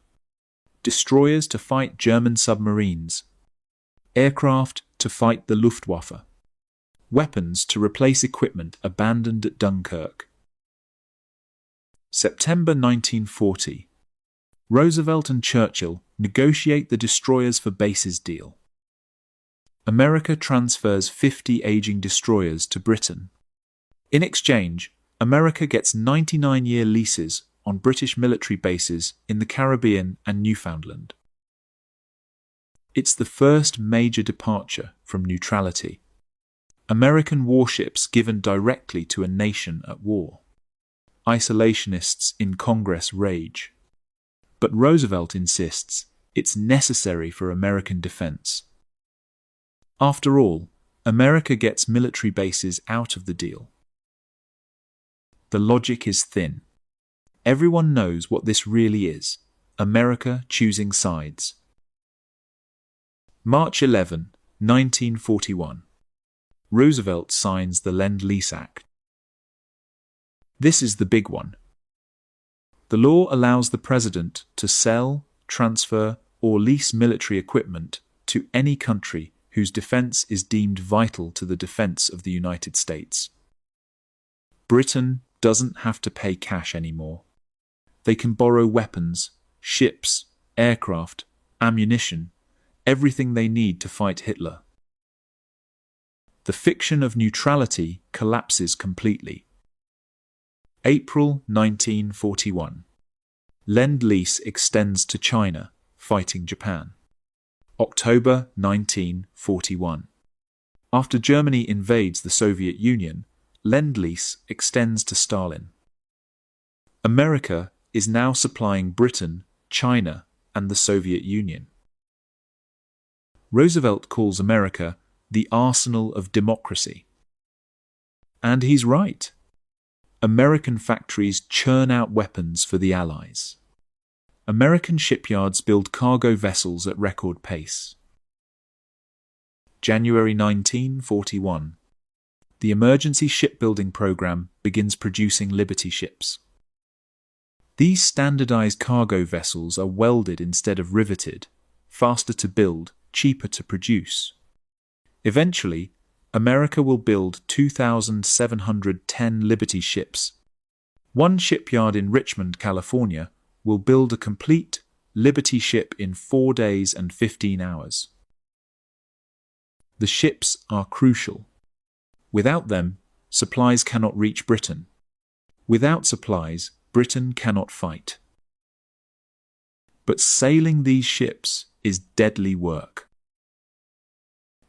Destroyers to fight German submarines. Aircraft to fight the Luftwaffe. Weapons to replace equipment abandoned at Dunkirk. September 1940. Roosevelt and Churchill negotiate the destroyers for bases deal. America transfers 50 aging destroyers to Britain. In exchange, America gets 99-year leases on British military bases in the Caribbean and Newfoundland. It's the first major departure from neutrality. American warships given directly to a nation at war. Isolationists in Congress rage. But Roosevelt insists it's necessary for American defense. After all, America gets military bases out of the deal. The logic is thin. Everyone knows what this really is. America choosing sides. March 11, 1941. Roosevelt signs the Lend-Lease Act. This is the big one. The law allows the president to sell, transfer, or lease military equipment to any country whose defense is deemed vital to the defense of the United States. Britain doesn't have to pay cash anymore. They can borrow weapons, ships, aircraft, ammunition, everything they need to fight Hitler. The fiction of neutrality collapses completely. April 1941. Lend-Lease extends to China, fighting Japan. October 1941. After Germany invades the Soviet Union, Lend-Lease extends to Stalin. America is now supplying Britain, China, and the Soviet Union. Roosevelt calls America the arsenal of democracy. And he's right. American factories churn out weapons for the Allies. American shipyards build cargo vessels at record pace. January 1941. The emergency shipbuilding program begins producing Liberty ships. These standardized cargo vessels are welded instead of riveted, faster to build, cheaper to produce. Eventually, America will build 2,710 Liberty ships. One shipyard in Richmond, California, will build a complete Liberty ship in 4 days and 15 hours. The ships are crucial. Without them, supplies cannot reach Britain. Without supplies, Britain cannot fight. But sailing these ships is deadly work.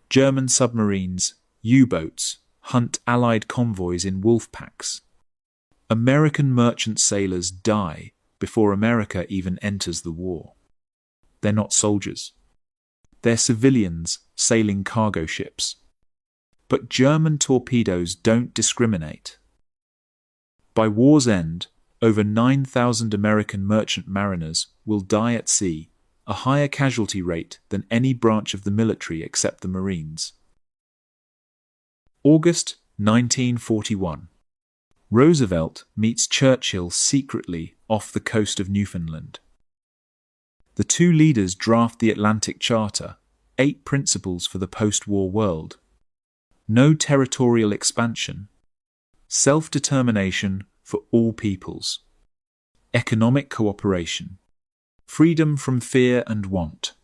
German submarines, U-boats, hunt Allied convoys in wolf packs. American merchant sailors die before America even enters the war. They're not soldiers. They're civilians sailing cargo ships. But German torpedoes don't discriminate. By war's end, over 9,000 American merchant mariners will die at sea, a higher casualty rate than any branch of the military except the Marines. August 1941. Roosevelt meets Churchill secretly off the coast of Newfoundland. The two leaders draft the Atlantic Charter, 8 principles for the post-war world. No territorial expansion. Self-determination for all peoples. Economic cooperation. Freedom from fear and want.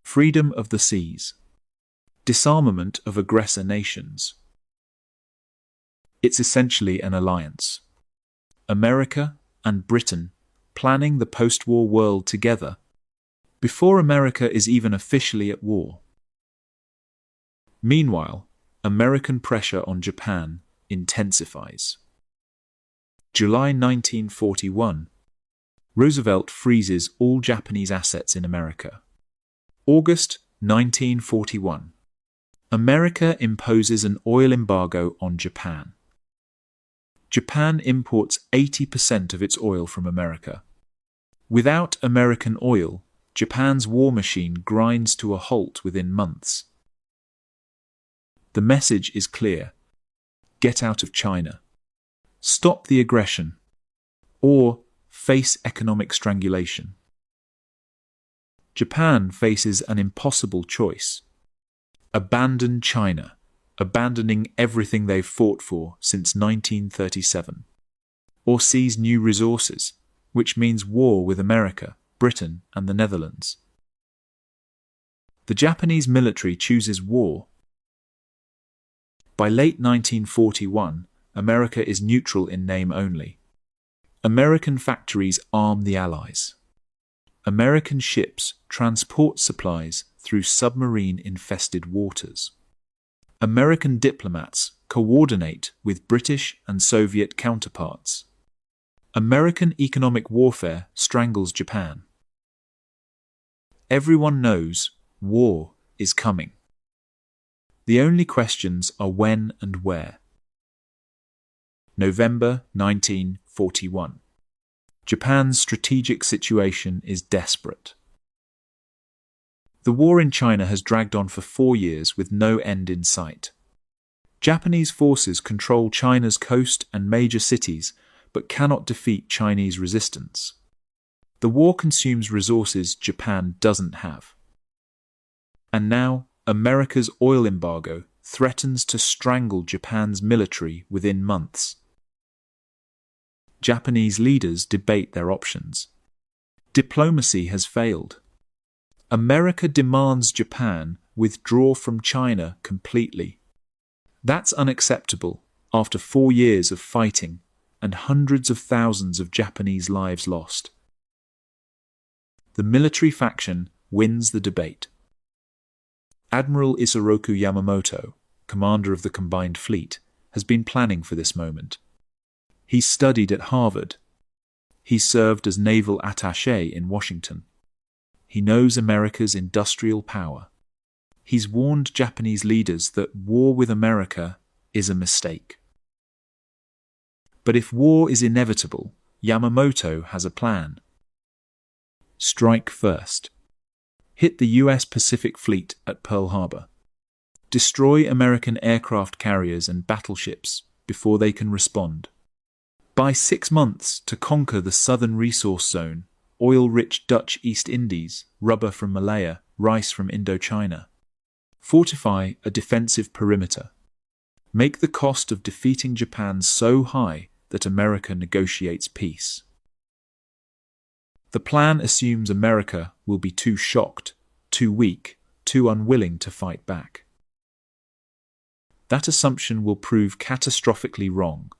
Freedom of the seas. Disarmament of aggressor nations. It's essentially an alliance. America and Britain planning the post-war world together before America is even officially at war. Meanwhile, American pressure on Japan intensifies. July 1941. Roosevelt freezes all Japanese assets in America. August 1941. America imposes an oil embargo on Japan. Japan imports 80% of its oil from America. Without American oil, Japan's war machine grinds to a halt within months. The message is clear. Get out of China. Stop the aggression. Or face economic strangulation. Japan faces an impossible choice. Abandon China, abandoning everything they've fought for since 1937. Or seize new resources, which means war with America, Britain, and the Netherlands. The Japanese military chooses war. By late 1941, America is neutral in name only. American factories arm the Allies. American ships transport supplies through submarine-infested waters. American diplomats coordinate with British and Soviet counterparts. American economic warfare strangles Japan. Everyone knows war is coming. The only questions are when and where. November 1941. Japan's strategic situation is desperate. The war in China has dragged on for 4 years with no end in sight. Japanese forces control China's coast and major cities, but cannot defeat Chinese resistance. The war consumes resources Japan doesn't have. And now, America's oil embargo threatens to strangle Japan's military within months. Japanese leaders debate their options. Diplomacy has failed. America demands Japan withdraw from China completely. That's unacceptable after 4 years of fighting and hundreds of thousands of Japanese lives lost. The military faction wins the debate. Admiral Isoroku Yamamoto, commander of the Combined Fleet, has been planning for this moment. He studied at Harvard. He served as naval attaché in Washington. He knows America's industrial power. He's warned Japanese leaders that war with America is a mistake. But if war is inevitable, Yamamoto has a plan. Strike first. Hit the US Pacific Fleet at Pearl Harbor. Destroy American aircraft carriers and battleships before they can respond. Buy 6 months to conquer the southern resource zone, oil-rich Dutch East Indies, rubber from Malaya, rice from Indochina. Fortify a defensive perimeter. Make the cost of defeating Japan so high that America negotiates peace. The plan assumes America will be too shocked, too weak, too unwilling to fight back. That assumption will prove catastrophically wrong.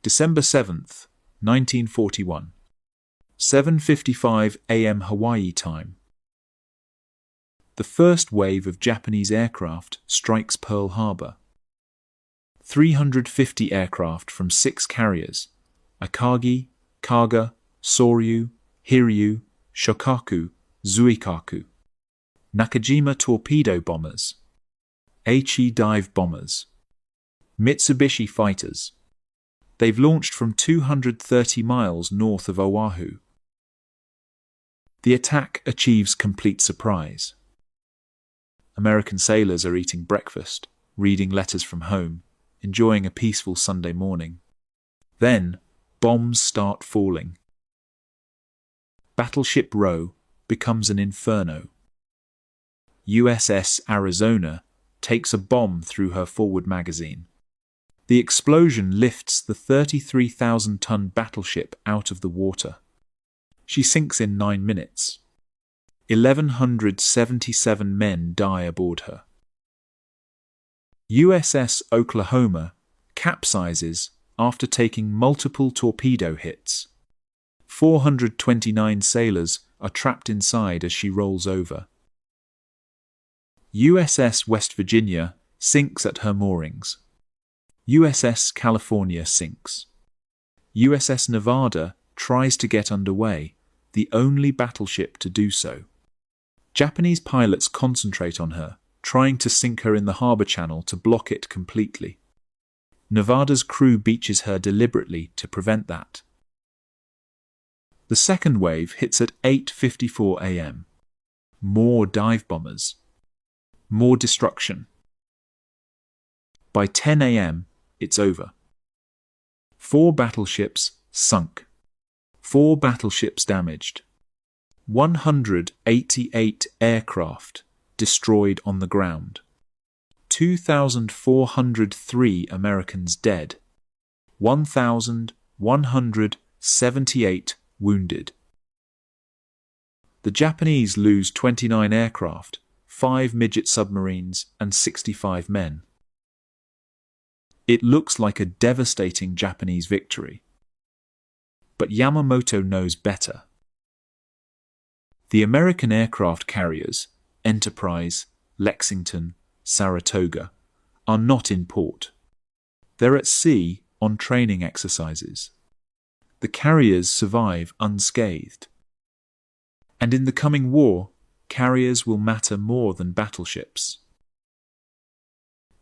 December 7th, 1941. 7:55 a.m. Hawaii time. The first wave of Japanese aircraft strikes Pearl Harbor. 350 aircraft from 6 carriers, Akagi, Kaga, Soryu, Hiryu, Shokaku, Zuikaku, Nakajima torpedo bombers, Aichi dive bombers, Mitsubishi fighters. They've launched from 230 miles north of Oahu. The attack achieves complete surprise. American sailors are eating breakfast, reading letters from home, enjoying a peaceful Sunday morning. Then, bombs start falling. Battleship Row becomes an inferno. USS Arizona takes a bomb through her forward magazine. The explosion lifts the 33,000-ton battleship out of the water. She sinks in 9 minutes. 1,177 men die aboard her. USS Oklahoma capsizes after taking multiple torpedo hits. 429 sailors are trapped inside as she rolls over. USS West Virginia sinks at her moorings. USS California sinks. USS Nevada tries to get underway, the only battleship to do so. Japanese pilots concentrate on her, trying to sink her in the harbor channel to block it completely. Nevada's crew beaches her deliberately to prevent that. The second wave hits at 8:54 a.m. More dive bombers. More destruction. By 10 a.m., it's over. 4 battleships sunk. 4 battleships damaged. 188 aircraft destroyed on the ground. 2,403 Americans dead. 1,178 wounded. The Japanese lose 29 aircraft, 5 midget submarines, and 65 men. It looks like a devastating Japanese victory. But Yamamoto knows better. The American aircraft carriers, Enterprise, Lexington, Saratoga, are not in port. They're at sea on training exercises. The carriers survive unscathed. And in the coming war, carriers will matter more than battleships.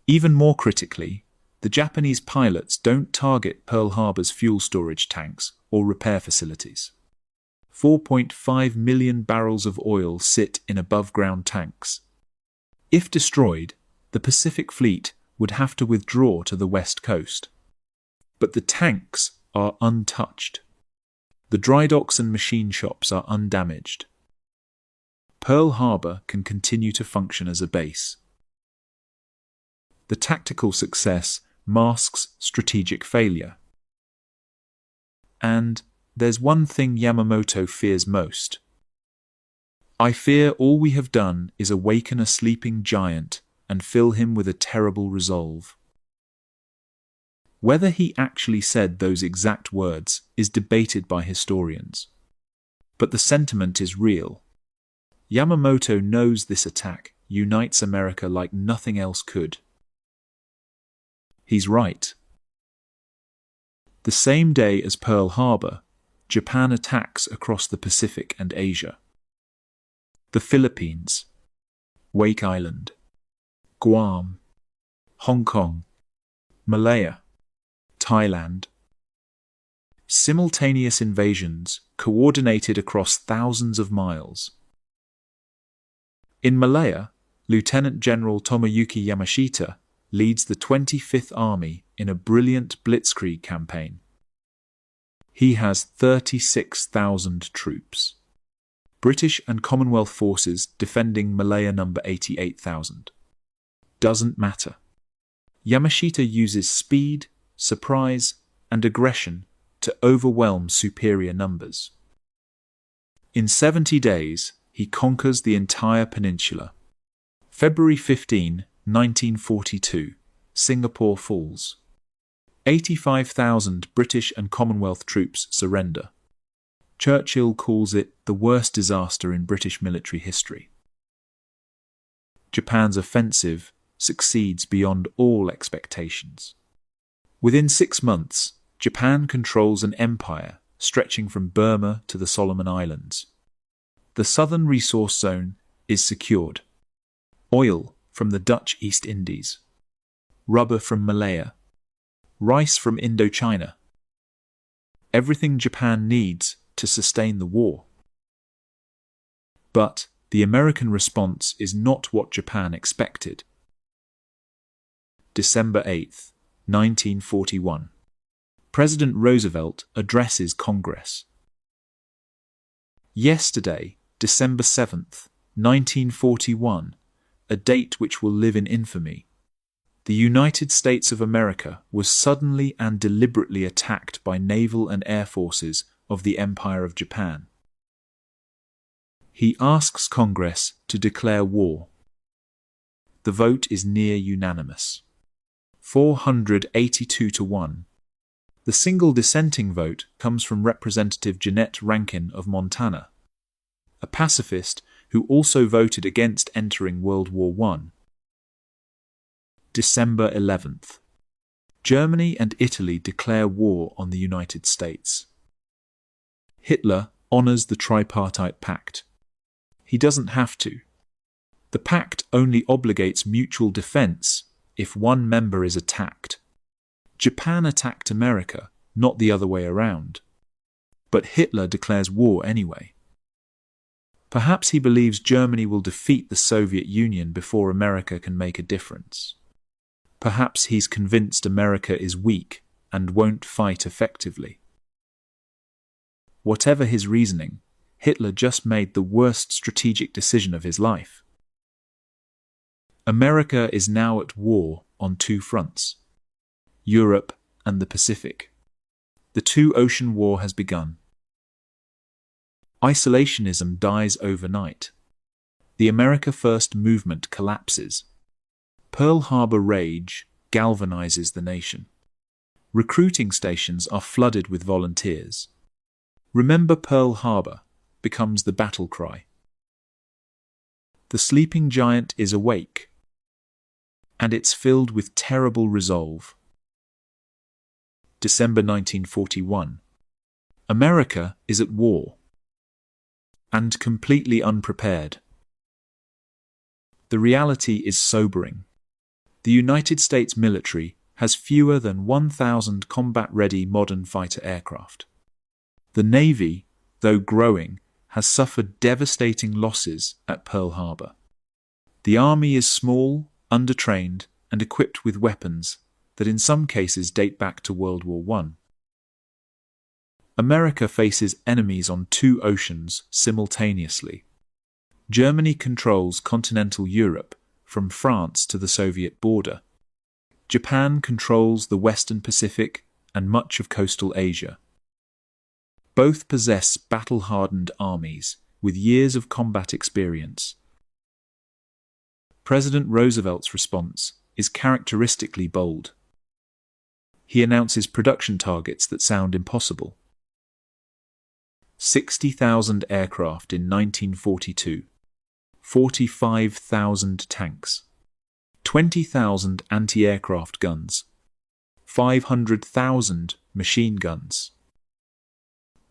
Even more critically, the Japanese pilots don't target Pearl Harbor's fuel storage tanks or repair facilities. 4.5 million barrels of oil sit in above-ground tanks. If destroyed, the Pacific Fleet would have to withdraw to the west coast. But the tanks are untouched. The dry docks and machine shops are undamaged. Pearl Harbor can continue to function as a base. The tactical success masks strategic failure. And there's one thing Yamamoto fears most. I fear all we have done is awaken a sleeping giant and fill him with a terrible resolve. Whether he actually said those exact words is debated by historians. But the sentiment is real. Yamamoto knows this attack unites America like nothing else could. He's right. The same day as Pearl Harbor, Japan attacks across the Pacific and Asia. The Philippines, Wake Island, Guam, Hong Kong, Malaya, Thailand. Simultaneous invasions coordinated across thousands of miles. In Malaya, Lieutenant General Tomoyuki Yamashita leads the 25th Army in a brilliant blitzkrieg campaign. He has 36,000 troops. British and Commonwealth forces defending Malaya number 88,000. Doesn't matter. Yamashita uses speed, surprise, and aggression to overwhelm superior numbers. In 70 days, he conquers the entire peninsula. February 15, 1942, Singapore falls. 85,000 British and Commonwealth troops surrender. Churchill calls it the worst disaster in British military history. Japan's offensive succeeds beyond all expectations. Within 6 months, Japan controls an empire stretching from Burma to the Solomon Islands. The southern resource zone is secured. Oil from the Dutch East Indies, rubber from Malaya, rice from Indochina. Everything Japan needs to sustain the war. But the American response is not what Japan expected. December 8, 1941. President Roosevelt addresses Congress. Yesterday, December 7th, 1941, a date which will live in infamy, the United States of America was suddenly and deliberately attacked by naval and air forces of the Empire of Japan. He asks Congress to declare war. The vote is near unanimous. 482 to 1. The single dissenting vote comes from Representative Jeanette Rankin of Montana, a pacifist who also voted against entering World War I. December 11th. Germany and Italy declare war on the United States. Hitler honors the tripartite pact. He doesn't have to. The pact only obligates mutual defense if one member is attacked. Japan attacked America, not the other way around. But Hitler declares war anyway. Perhaps he believes Germany will defeat the Soviet Union before America can make a difference. Perhaps he's convinced America is weak and won't fight effectively. Whatever his reasoning, Hitler just made the worst strategic decision of his life. America is now at war on 2 fronts, Europe and the Pacific. The two-ocean war has begun. Isolationism dies overnight. The America First movement collapses. Pearl Harbor rage galvanizes the nation. Recruiting stations are flooded with volunteers. Remember Pearl Harbor becomes the battle cry. The sleeping giant is awake, and it's filled with terrible resolve. December 1941. America is at war, and completely unprepared. The reality is sobering. The United States military has fewer than 1,000 combat-ready modern fighter aircraft. The Navy, though growing, has suffered devastating losses at Pearl Harbor. The Army is small, undertrained, and equipped with weapons that in some cases date back to World War I. America faces enemies on two oceans simultaneously. Germany controls continental Europe, from France to the Soviet border. Japan controls the Western Pacific and much of coastal Asia. Both possess battle-hardened armies with years of combat experience. President Roosevelt's response is characteristically bold. He announces production targets that sound impossible. 60,000 aircraft in 1942, 45,000 tanks, 20,000 anti-aircraft guns, 500,000 machine guns.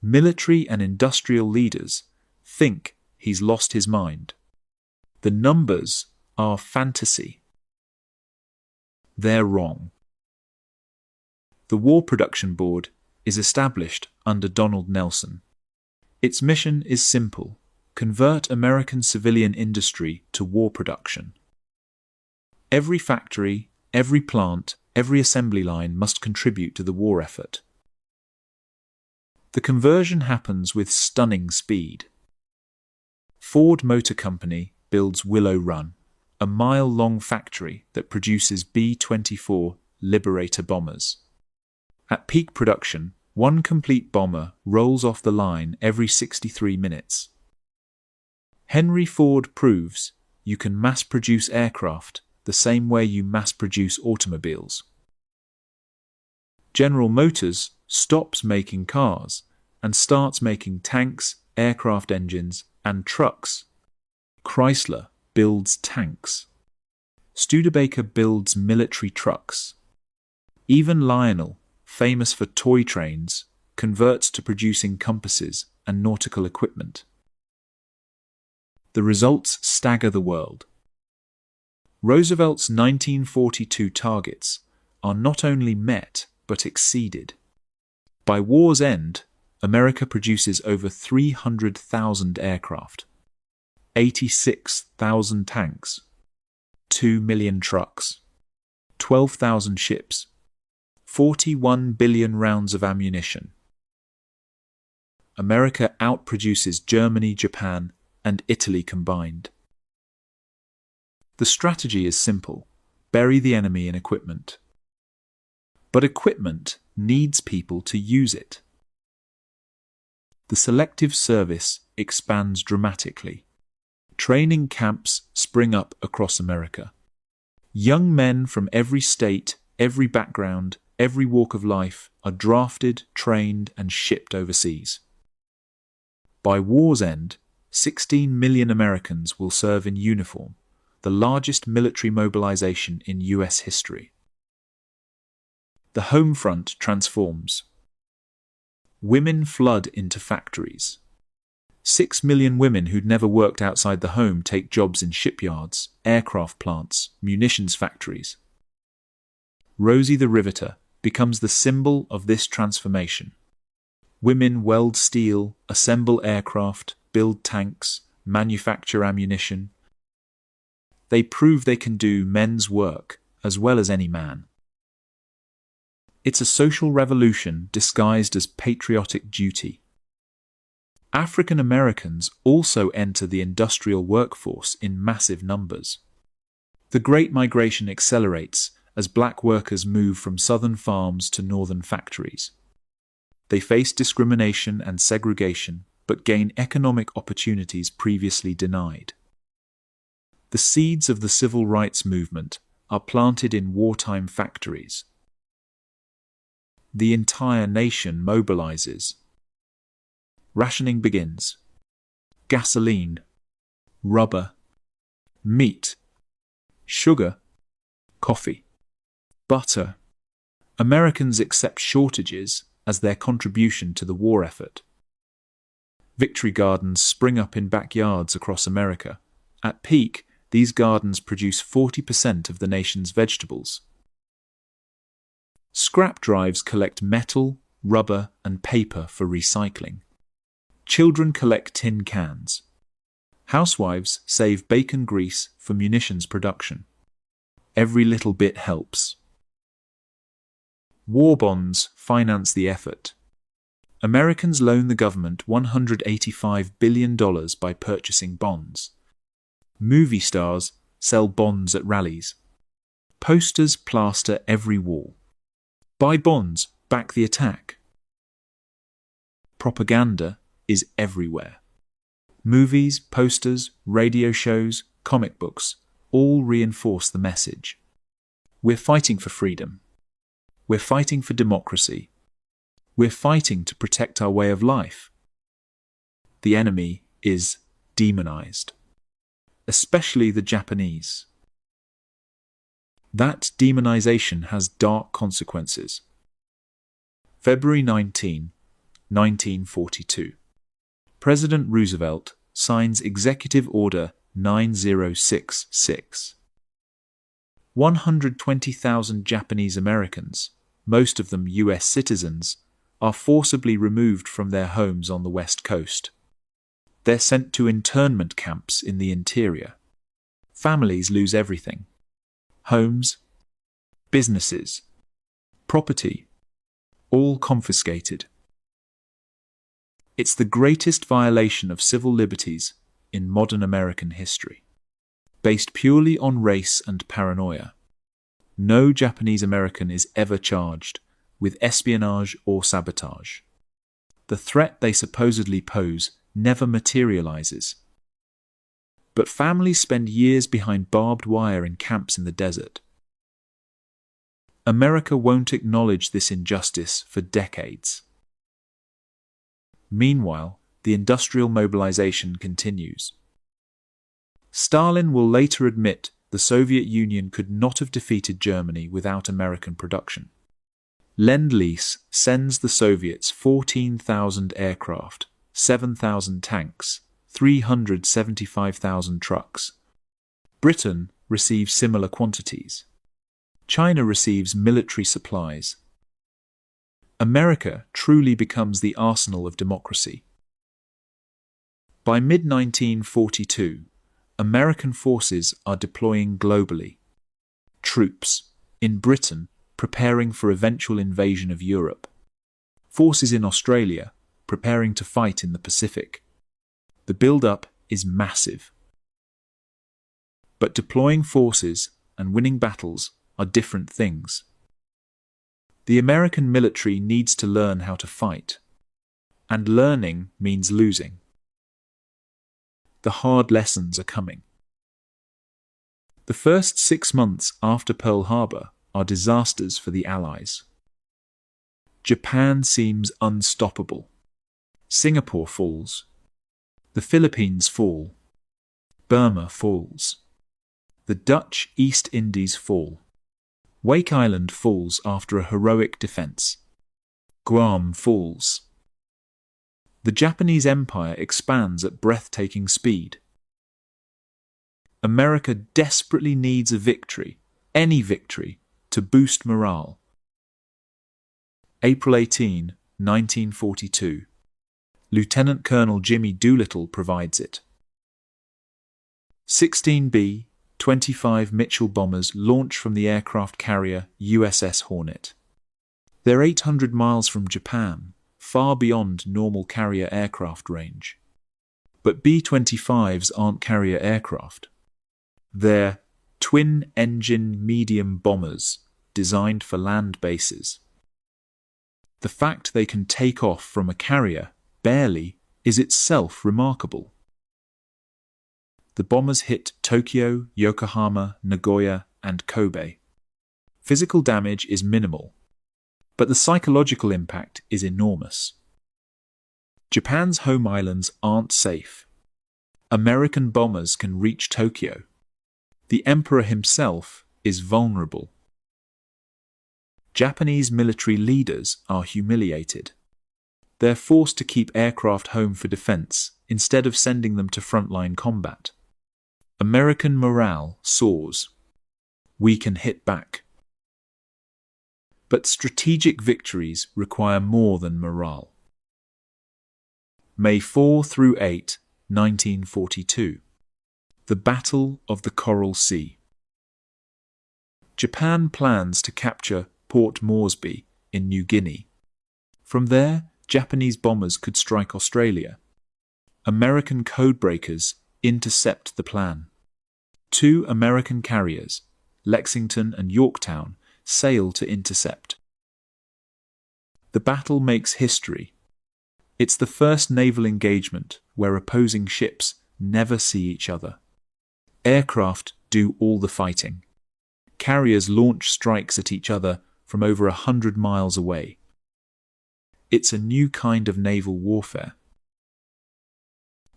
Military and industrial leaders think he's lost his mind. The numbers are fantasy. They're wrong. The War Production Board is established under Donald Nelson. Its mission is simple: convert American civilian industry to war production. Every factory, every plant, every assembly line must contribute to the war effort. The conversion happens with stunning speed. Ford Motor Company builds Willow Run, a mile-long factory that produces B-24 Liberator bombers. At peak production, one complete bomber rolls off the line every 63 minutes. Henry Ford proves you can mass-produce aircraft the same way you mass-produce automobiles. General Motors stops making cars and starts making tanks, aircraft engines, and trucks. Chrysler builds tanks. Studebaker builds military trucks. Even Lionel, famous for toy trains, converts to producing compasses and nautical equipment. The results stagger the world. Roosevelt's 1942 targets are not only met but exceeded. By war's end, America produces over 300,000 aircraft, 86,000 tanks, 2 million trucks, 12,000 ships, 41 billion rounds of ammunition. America outproduces Germany, Japan, and Italy combined. The strategy is simple: bury the enemy in equipment. But equipment needs people to use it. The selective service expands dramatically. Training camps spring up across America. Young men from every state, every background, every walk of life are drafted, trained, and shipped overseas. By war's end, 16 million Americans will serve in uniform, the largest military mobilization in US history. The home front transforms. Women flood into factories. 6 million women who'd never worked outside the home take jobs in shipyards, aircraft plants, munitions factories. Rosie the Riveter becomes the symbol of this transformation. Women weld steel, assemble aircraft, build tanks, manufacture ammunition. They prove they can do men's work as well as any man. It's a social revolution disguised as patriotic duty. African Americans also enter the industrial workforce in massive numbers. The Great Migration accelerates as black workers move from southern farms to northern factories. They face discrimination and segregation, but gain economic opportunities previously denied. The seeds of the civil rights movement are planted in wartime factories. The entire nation mobilizes. Rationing begins. Gasoline, rubber, meat, sugar, coffee, butter. Americans accept shortages as their contribution to the war effort. Victory gardens spring up in backyards across America. At peak, these gardens produce 40% of the nation's vegetables. Scrap drives collect metal, rubber, and paper for recycling. Children collect tin cans. Housewives save bacon grease for munitions production. Every little bit helps. War bonds finance the effort. Americans loan the government $185 billion by purchasing bonds. Movie stars sell bonds at rallies. Posters plaster every wall. Buy bonds, back the attack. Propaganda is everywhere. Movies, posters, radio shows, comic books all reinforce the message. We're fighting for freedom. We're fighting for democracy. We're fighting to protect our way of life. The enemy is demonized, especially the Japanese. That demonization has dark consequences. February 19, 1942. President Roosevelt signs Executive Order 9066. 120,000 Japanese Americans, most of them U.S. citizens, are forcibly removed from their homes on the West Coast. They're sent to internment camps in the interior. Families lose everything: homes, businesses, property, all confiscated. It's the greatest violation of civil liberties in modern American history. Based purely on race and paranoia, no Japanese American is ever charged with espionage or sabotage. The threat they supposedly pose never materializes. But families spend years behind barbed wire in camps in the desert. America won't acknowledge this injustice for decades. Meanwhile, the industrial mobilization continues. Stalin will later admit the Soviet Union could not have defeated Germany without American production. Lend-Lease sends the Soviets 14,000 aircraft, 7,000 tanks, 375,000 trucks. Britain receives similar quantities. China receives military supplies. America truly becomes the arsenal of democracy. By mid-1942, American forces are deploying globally. Troops in Britain preparing for eventual invasion of Europe. Forces in Australia preparing to fight in the Pacific. The build-up is massive. But deploying forces and winning battles are different things. The American military needs to learn how to fight, and learning means losing. The hard lessons are coming. The first 6 months after Pearl Harbor are disasters for the Allies. Japan seems unstoppable. Singapore falls. The Philippines fall. Burma falls. The Dutch East Indies fall. Wake Island falls after a heroic defense. Guam falls. The Japanese Empire expands at breathtaking speed. America desperately needs a victory, any victory, to boost morale. April 18, 1942. Lieutenant Colonel Jimmy Doolittle provides it. 16 B-25 Mitchell bombers launch from the aircraft carrier USS Hornet. They're 800 miles from Japan, far beyond normal carrier aircraft range. But B-25s aren't carrier aircraft. They're twin-engine medium bombers designed for land bases. The fact they can take off from a carrier, barely, is itself remarkable. The bombers hit Tokyo, Yokohama, Nagoya, and Kobe. Physical damage is minimal, but the psychological impact is enormous. Japan's home islands aren't safe. American bombers can reach Tokyo. The emperor himself is vulnerable. Japanese military leaders are humiliated. They're forced to keep aircraft home for defense instead of sending them to frontline combat. American morale soars. We can hit back. But strategic victories require more than morale. May 4 through 8, 1942. The Battle of the Coral Sea. Japan plans to capture Port Moresby in New Guinea. From there, Japanese bombers could strike Australia. American codebreakers intercept the plan. 2 American carriers, Lexington and Yorktown, sail to intercept. The battle makes history. It's the first naval engagement where opposing ships never see each other. Aircraft do all the fighting. Carriers launch strikes at each other from over 100 miles away. It's a new kind of naval warfare.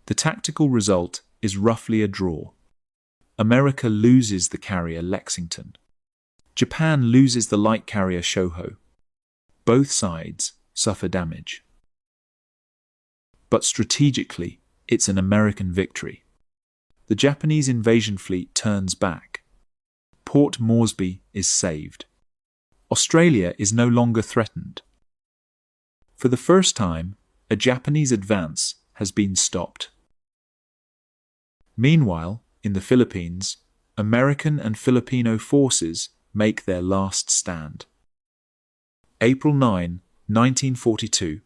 The tactical result is roughly a draw. America loses the carrier Lexington. Japan loses the light carrier Shoho. Both sides suffer damage. But strategically, it's an American victory. The Japanese invasion fleet turns back. Port Moresby is saved. Australia is no longer threatened. For the first time, a Japanese advance has been stopped. Meanwhile, in the Philippines, American and Filipino forces make their last stand. April 9, 1942.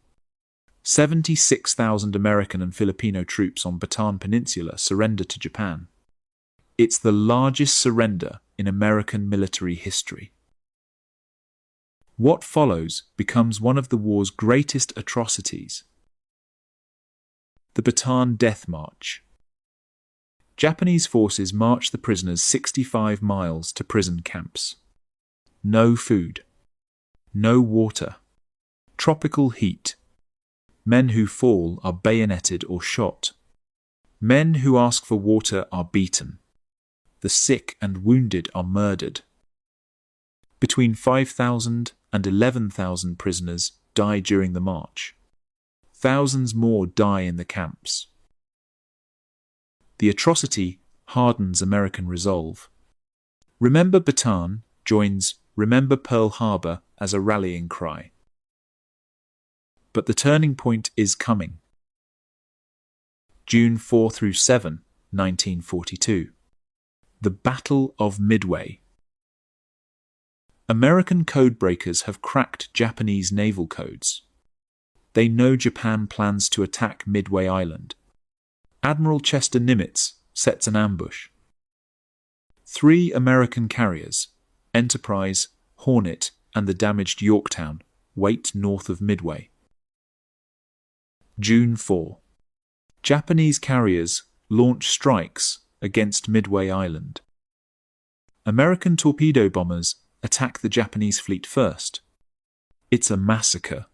76,000 American and Filipino troops on Bataan Peninsula surrender to Japan. It's the largest surrender in American military history. What follows becomes one of the war's greatest atrocities. The Bataan Death March. Japanese forces march the prisoners 65 miles to prison camps. No food. No water. Tropical heat. Men who fall are bayoneted or shot. Men who ask for water are beaten. The sick and wounded are murdered. Between 5,000 and 11,000 prisoners die during the march. Thousands more die in the camps. The atrocity hardens American resolve. Remember Bataan joins Remember Pearl Harbor as a rallying cry. But the turning point is coming. June 4 through 7, 1942. The Battle of Midway. American codebreakers have cracked Japanese naval codes. They know Japan plans to attack Midway Island. Admiral Chester Nimitz sets an ambush. 3 American carriers, Enterprise, Hornet, and the damaged Yorktown, wait north of Midway. June 4. Japanese carriers launch strikes against Midway Island. American torpedo bombers attack the Japanese fleet first. It's a massacre.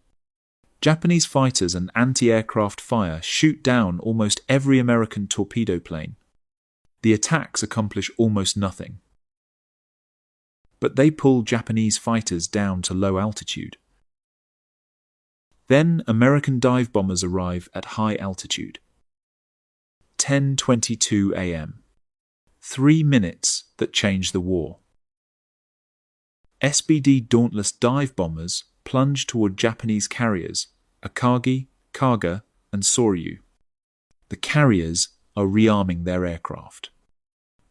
Japanese fighters and anti-aircraft fire shoot down almost every American torpedo plane. The attacks accomplish almost nothing. But they pull Japanese fighters down to low altitude. Then American dive bombers arrive at high altitude. 10:22 a.m. 3 minutes that change the war. SBD Dauntless dive bombers plunge toward Japanese carriers Akagi, Kaga, and Soryu. The carriers are rearming their aircraft.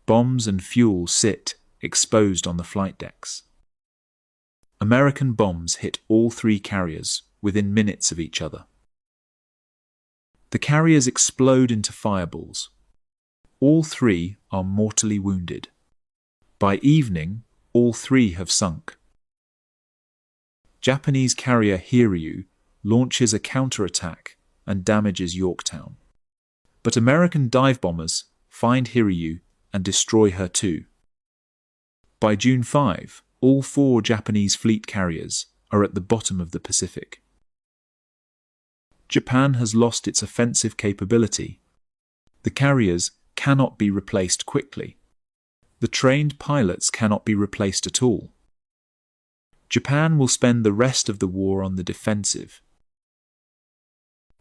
Bombs and fuel sit exposed on the flight decks. American bombs hit all 3 carriers within minutes of each other. The carriers explode into fireballs. All 3 are mortally wounded. By evening, all 3 have sunk. Japanese carrier Hiryu launches a counterattack and damages Yorktown. But American dive bombers find Hiryu and destroy her too. By June 5, all 4 Japanese fleet carriers are at the bottom of the Pacific. Japan has lost its offensive capability. The carriers cannot be replaced quickly. The trained pilots cannot be replaced at all. Japan will spend the rest of the war on the defensive.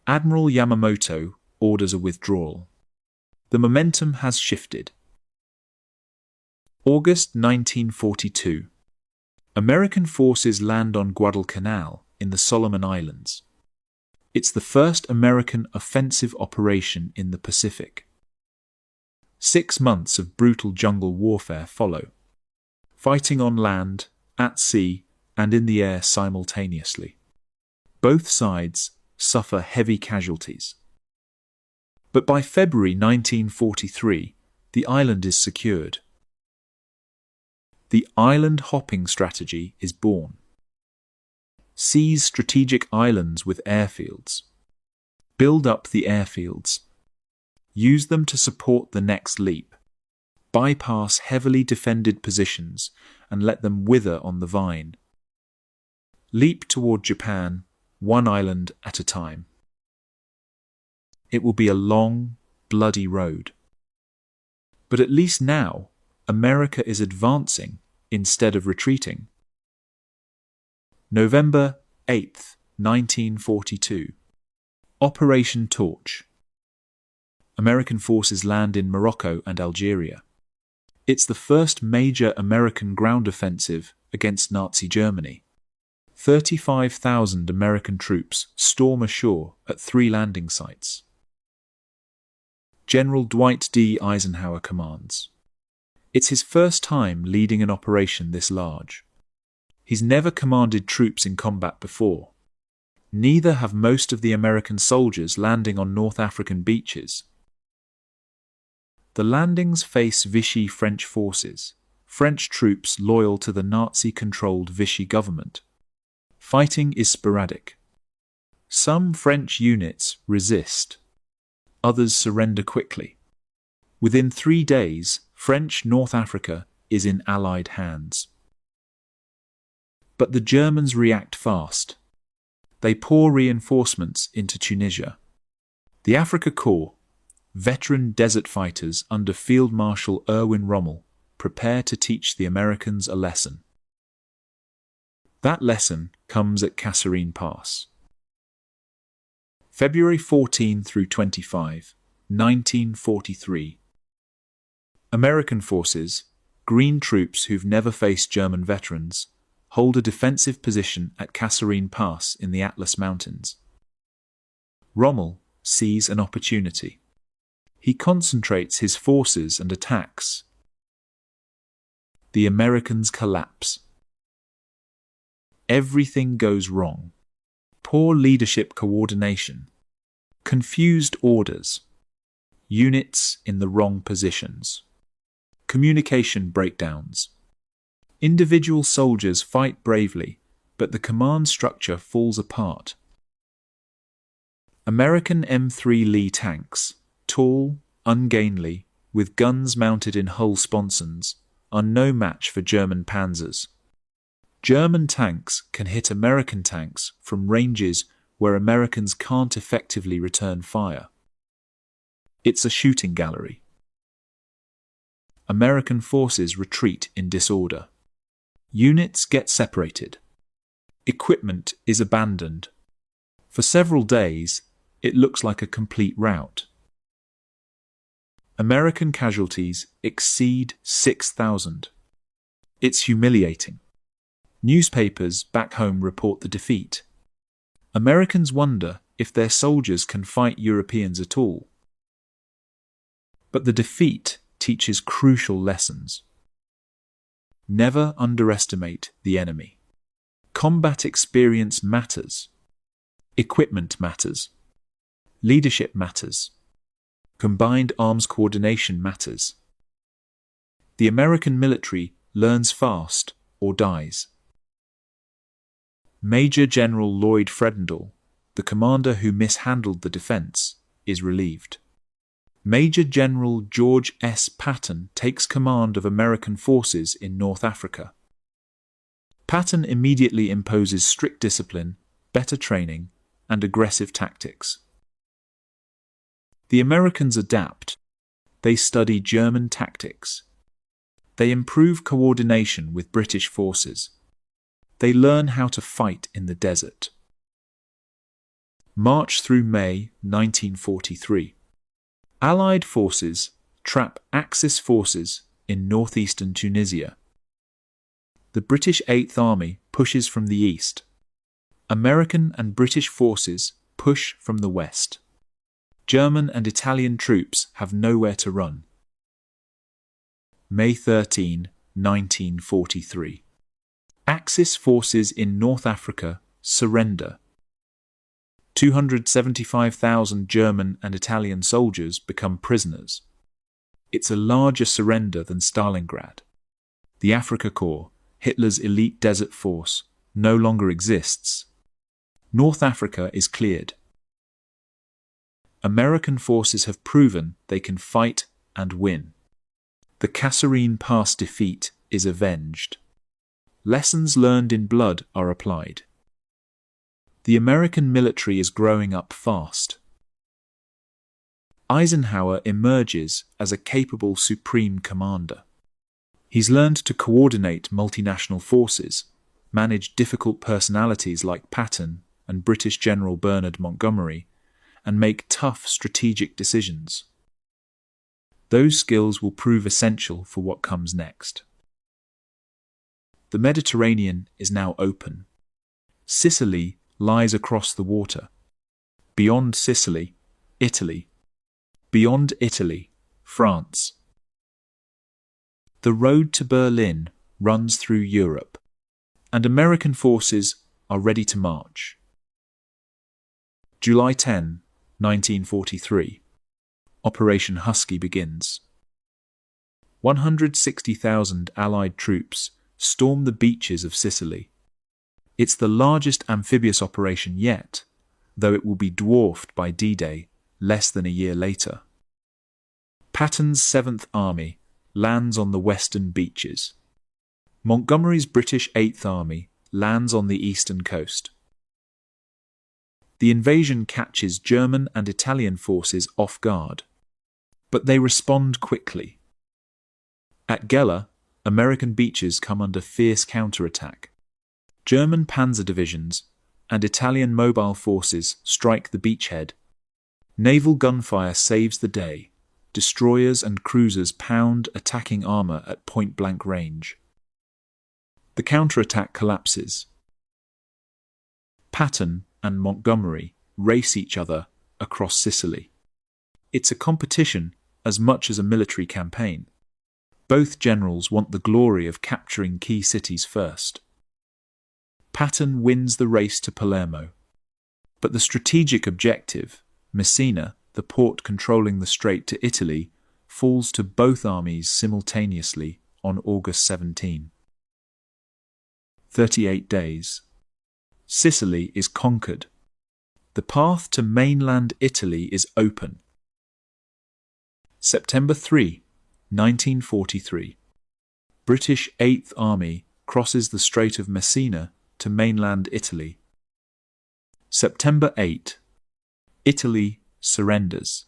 Admiral Yamamoto orders a withdrawal. The momentum has shifted. August 1942. American forces land on Guadalcanal in the Solomon Islands. It's the first American offensive operation in the Pacific. 6 months of brutal jungle warfare follow. Fighting on land, at sea, and in the air simultaneously. Both sides suffer heavy casualties. But by February 1943, the island is secured. The island hopping strategy is born. Seize strategic islands with airfields. Build up the airfields. Use them to support the next leap. Bypass heavily defended positions and let them wither on the vine. Leap toward Japan, one island at a time. It will be a long, bloody road. But at least now, America is advancing instead of retreating. November 8, 1942. Operation Torch. American forces land in Morocco and Algeria. It's the first major American ground offensive against Nazi Germany. 35,000 American troops storm ashore at 3 landing sites. General Dwight D. Eisenhower commands. It's his first time leading an operation this large. He's never commanded troops in combat before. Neither have most of the American soldiers landing on North African beaches. The landings face Vichy French forces, French troops loyal to the Nazi-controlled Vichy government. Fighting is sporadic. Some French units resist. Others surrender quickly. Within 3 days, French North Africa is in Allied hands. But the Germans react fast. They pour reinforcements into Tunisia. The Afrika Korps, veteran desert fighters under Field Marshal Erwin Rommel, prepare to teach the Americans a lesson. That lesson comes at Kasserine Pass. February 14 through 25, 1943. American forces, green troops who've never faced German veterans, hold a defensive position at Kasserine Pass in the Atlas Mountains. Rommel sees an opportunity. He concentrates his forces and attacks. The Americans collapse. Everything goes wrong. Poor leadership coordination. Confused orders. Units in the wrong positions. Communication breakdowns. Individual soldiers fight bravely, but the command structure falls apart. American M3 Lee tanks, tall, ungainly, with guns mounted in hull sponsons, are no match for German panzers. German tanks can hit American tanks from ranges where Americans can't effectively return fire. It's a shooting gallery. American forces retreat in disorder. Units get separated. Equipment is abandoned. For several days, it looks like a complete rout. American casualties exceed 6,000. It's humiliating. Newspapers back home report the defeat. Americans wonder if their soldiers can fight Europeans at all. But the defeat teaches crucial lessons. Never underestimate the enemy. Combat experience matters. Equipment matters. Leadership matters. Combined arms coordination matters. The American military learns fast or dies. Major General Lloyd Fredendall, the commander who mishandled the defense, is relieved. Major General George S. Patton takes command of American forces in North Africa. Patton immediately imposes strict discipline, better training, and aggressive tactics. The Americans adapt. They study German tactics. They improve coordination with British forces. They learn how to fight in the desert. March through May 1943. Allied forces trap Axis forces in northeastern Tunisia. The British 8th Army pushes from the east. American and British forces push from the west. German and Italian troops have nowhere to run. May 13, 1943. Axis forces in North Africa surrender. 275,000 German and Italian soldiers become prisoners. It's a larger surrender than Stalingrad. The Afrika Korps, Hitler's elite desert force, no longer exists. North Africa is cleared. American forces have proven they can fight and win. The Kasserine Pass defeat is avenged. Lessons learned in blood are applied. The American military is growing up fast. Eisenhower emerges as a capable supreme commander. He's learned to coordinate multinational forces, manage difficult personalities like Patton and British General Bernard Montgomery, and make tough strategic decisions. Those skills will prove essential for what comes next. The Mediterranean is now open. Sicily lies across the water. Beyond Sicily, Italy. Beyond Italy, France. The road to Berlin runs through Europe, and American forces are ready to march. July 10, 1943. Operation Husky begins. 160,000 Allied troops storm the beaches of Sicily. It's the largest amphibious operation yet, though it will be dwarfed by D-Day less than a year later. Patton's 7th Army lands on the western beaches. Montgomery's British 8th Army lands on the eastern coast. The invasion catches German and Italian forces off guard, but they respond quickly. At Gela, American beaches come under fierce counterattack. German panzer divisions and Italian mobile forces strike the beachhead. Naval gunfire saves the day. Destroyers and cruisers pound attacking armor at point-blank range. The counterattack collapses. Patton and Montgomery race each other across Sicily. It's a competition as much as a military campaign. Both generals want the glory of capturing key cities first. Patton wins the race to Palermo. But the strategic objective, Messina, the port controlling the strait to Italy, falls to both armies simultaneously on August 17. 38 days. Sicily is conquered. The path to mainland Italy is open. September 3, 1943. British 8th Army crosses the Strait of Messina to mainland Italy. September 8. Italy surrenders.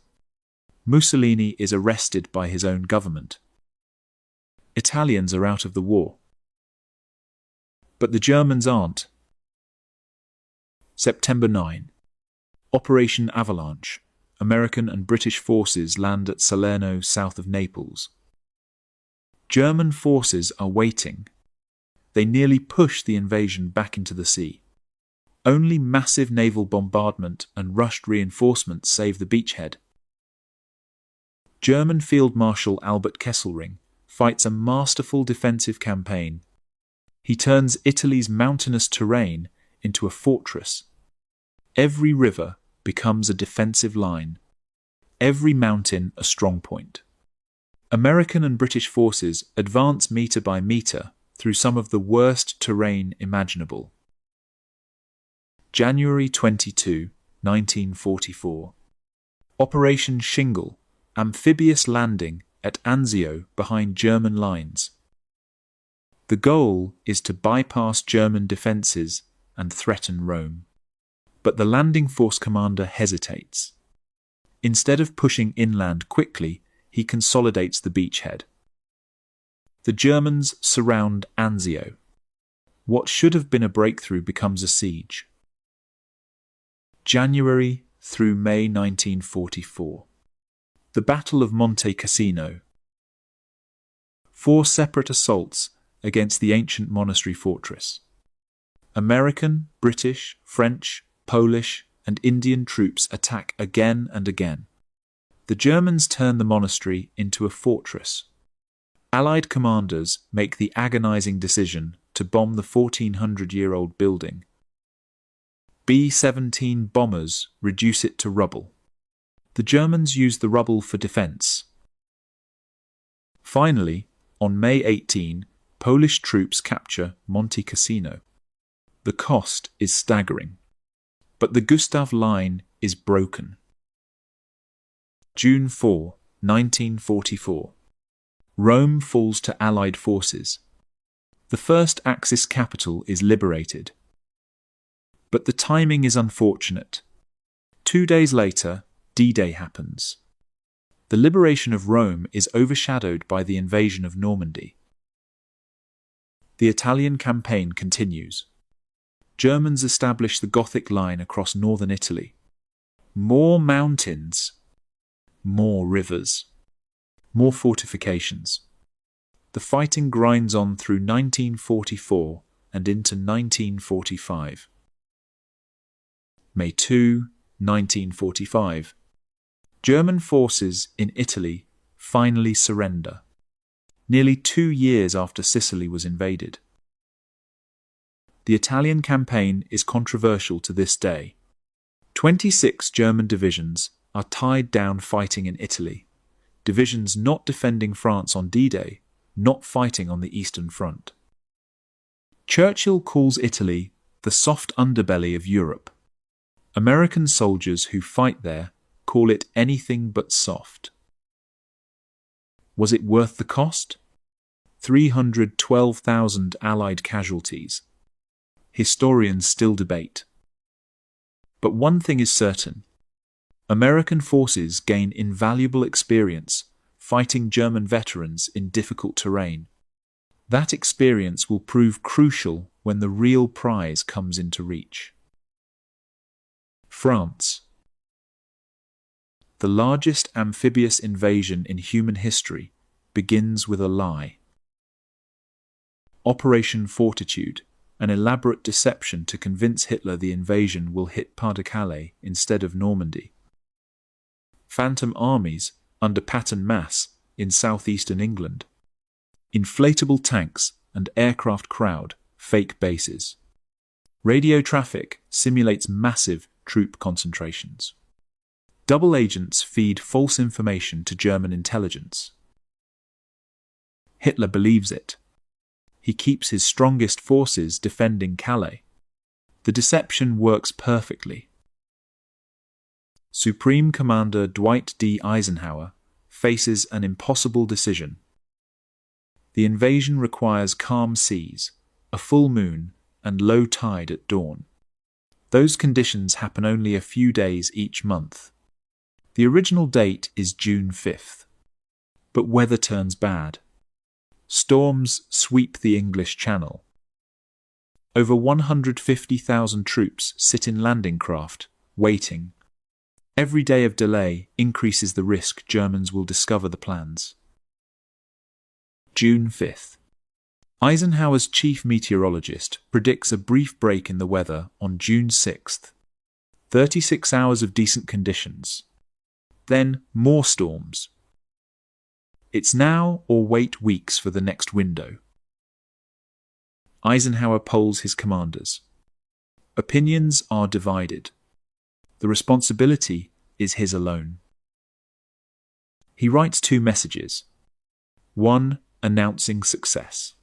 Mussolini is arrested by his own government. Italians are out of the war. But the Germans aren't. September 9. Operation Avalanche. American and British forces land at Salerno south of Naples. German forces are waiting. They nearly push the invasion back into the sea. Only massive naval bombardment and rushed reinforcements save the beachhead. German Field Marshal Albert Kesselring fights a masterful defensive campaign. He turns Italy's mountainous terrain into a fortress. Every river becomes a defensive line. Every mountain a strong point. American and British forces advance meter by meter through some of the worst terrain imaginable. January 22, 1944. Operation Shingle, amphibious landing at Anzio behind German lines. The goal is to bypass German defences and threaten Rome. But the landing force commander hesitates. Instead of pushing inland quickly, he consolidates the beachhead. The Germans surround Anzio. What should have been a breakthrough becomes a siege. January through May 1944. The Battle of Monte Cassino. 4 separate assaults against the ancient monastery fortress. American, British, French, Polish, and Indian troops attack again and again. The Germans turn the monastery into a fortress. Allied commanders make the agonizing decision to bomb the 1,400-year-old building. B-17 bombers reduce it to rubble. The Germans use the rubble for defense. Finally, on May 18, Polish troops capture Monte Cassino. The cost is staggering, but the Gustav Line is broken. June 4, 1944. Rome falls to Allied forces. The first Axis capital is liberated. But the timing is unfortunate. 2 days later, D-Day happens. The liberation of Rome is overshadowed by the invasion of Normandy. The Italian campaign continues. Germans establish the Gothic line across northern Italy. More mountains, more rivers, more fortifications. The fighting grinds on through 1944 and into 1945. May 2, 1945. German forces in Italy finally surrender, nearly 2 years after Sicily was invaded. The Italian campaign is controversial to this day. 26 German divisions are tied down fighting in Italy, divisions not defending France on D-Day, not fighting on the Eastern Front. Churchill calls Italy the soft underbelly of Europe. American soldiers who fight there call it anything but soft. Was it worth the cost? 312,000 Allied casualties. Historians still debate. But one thing is certain. American forces gain invaluable experience fighting German veterans in difficult terrain. That experience will prove crucial when the real prize comes into reach. France. The largest amphibious invasion in human history begins with a lie. Operation Fortitude, an elaborate deception to convince Hitler the invasion will hit Pas-de-Calais instead of Normandy. Phantom armies under Patton Mass in southeastern England. Inflatable tanks and aircraft crowd fake bases. Radio traffic simulates massive troop concentrations. Double agents feed false information to German intelligence. Hitler believes it. He keeps his strongest forces defending Calais. The deception works perfectly. Supreme Commander Dwight D. Eisenhower faces an impossible decision. The invasion requires calm seas, a full moon, and low tide at dawn. Those conditions happen only a few days each month. The original date is June 5th. But weather turns bad. Storms sweep the English Channel. Over 150,000 troops sit in landing craft, waiting. Every day of delay increases the risk Germans will discover the plans. June 5th. Eisenhower's chief meteorologist predicts a brief break in the weather on June 6th. 36 hours of decent conditions. Then more storms. It's now or wait weeks for the next window. Eisenhower polls his commanders. Opinions are divided. The responsibility is his alone. He writes 2 messages. One announcing success.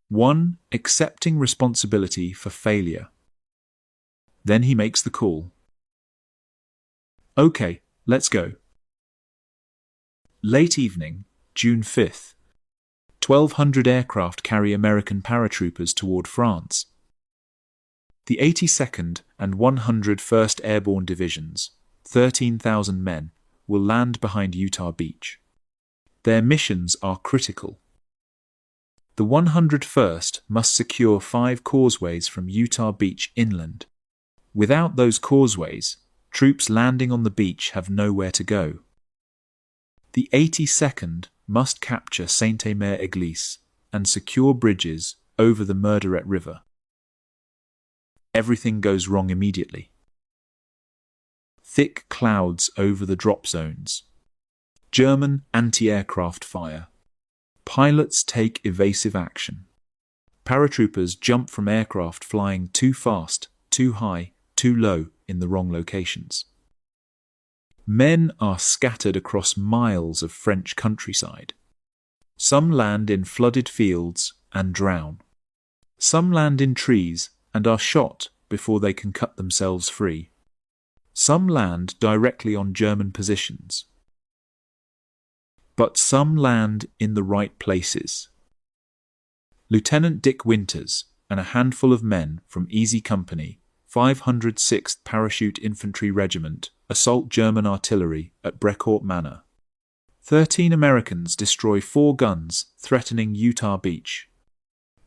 One accepting responsibility for failure. Then he makes the call. Okay, let's go. Late evening, June 5th. 1,200 aircraft carry American paratroopers toward France. The 82nd and 101st Airborne Divisions, 13,000 men, will land behind Utah Beach. Their missions are critical. The 101st must secure 5 causeways from Utah Beach inland. Without those causeways, troops landing on the beach have nowhere to go. The 82nd must capture Saint-Amer-Église and secure bridges over the Murderet River. Everything goes wrong immediately. Thick clouds over the drop zones. German anti-aircraft fire. Pilots take evasive action. Paratroopers jump from aircraft flying too fast, too high, too low in the wrong locations. Men are scattered across miles of French countryside. Some land in flooded fields and drown. Some land in trees and are shot before they can cut themselves free. Some land directly on German positions. But some land in the right places. Lieutenant Dick Winters and a handful of men from Easy Company, 506th Parachute Infantry Regiment, assault German artillery at Brecourt Manor. 13 Americans destroy 4 guns threatening Utah Beach.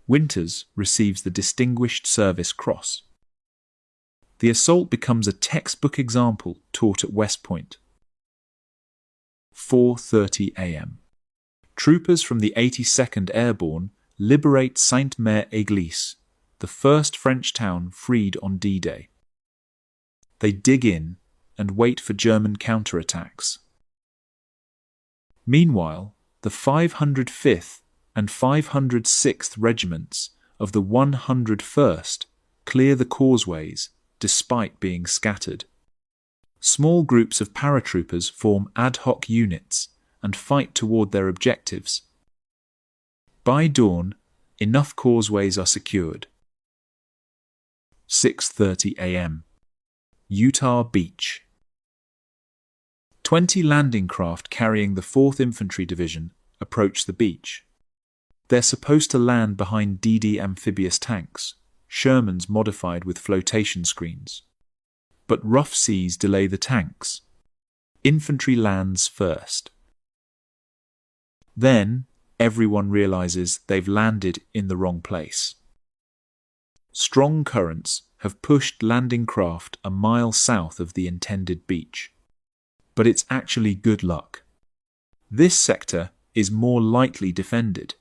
Winters receives the Distinguished Service Cross. The assault becomes a textbook example taught at West Point. 4:30 a.m. Troopers from the 82nd Airborne liberate Sainte-Mère-Église, the first French town freed on D-Day. They dig in and wait for German counterattacks. Meanwhile, the 505th and 506th Regiments of the 101st clear the causeways despite being scattered. Small groups of paratroopers form ad hoc units and fight toward their objectives. By dawn, enough causeways are secured. 6:30 a.m. Utah Beach. 20 landing craft carrying the 4th Infantry Division approach the beach. They're supposed to land behind DD amphibious tanks, Shermans modified with flotation screens. But rough seas delay the tanks. Infantry lands first. Then, everyone realizes they've landed in the wrong place. Strong currents have pushed landing craft a mile south of the intended beach. But it's actually good luck. This sector is more lightly defended.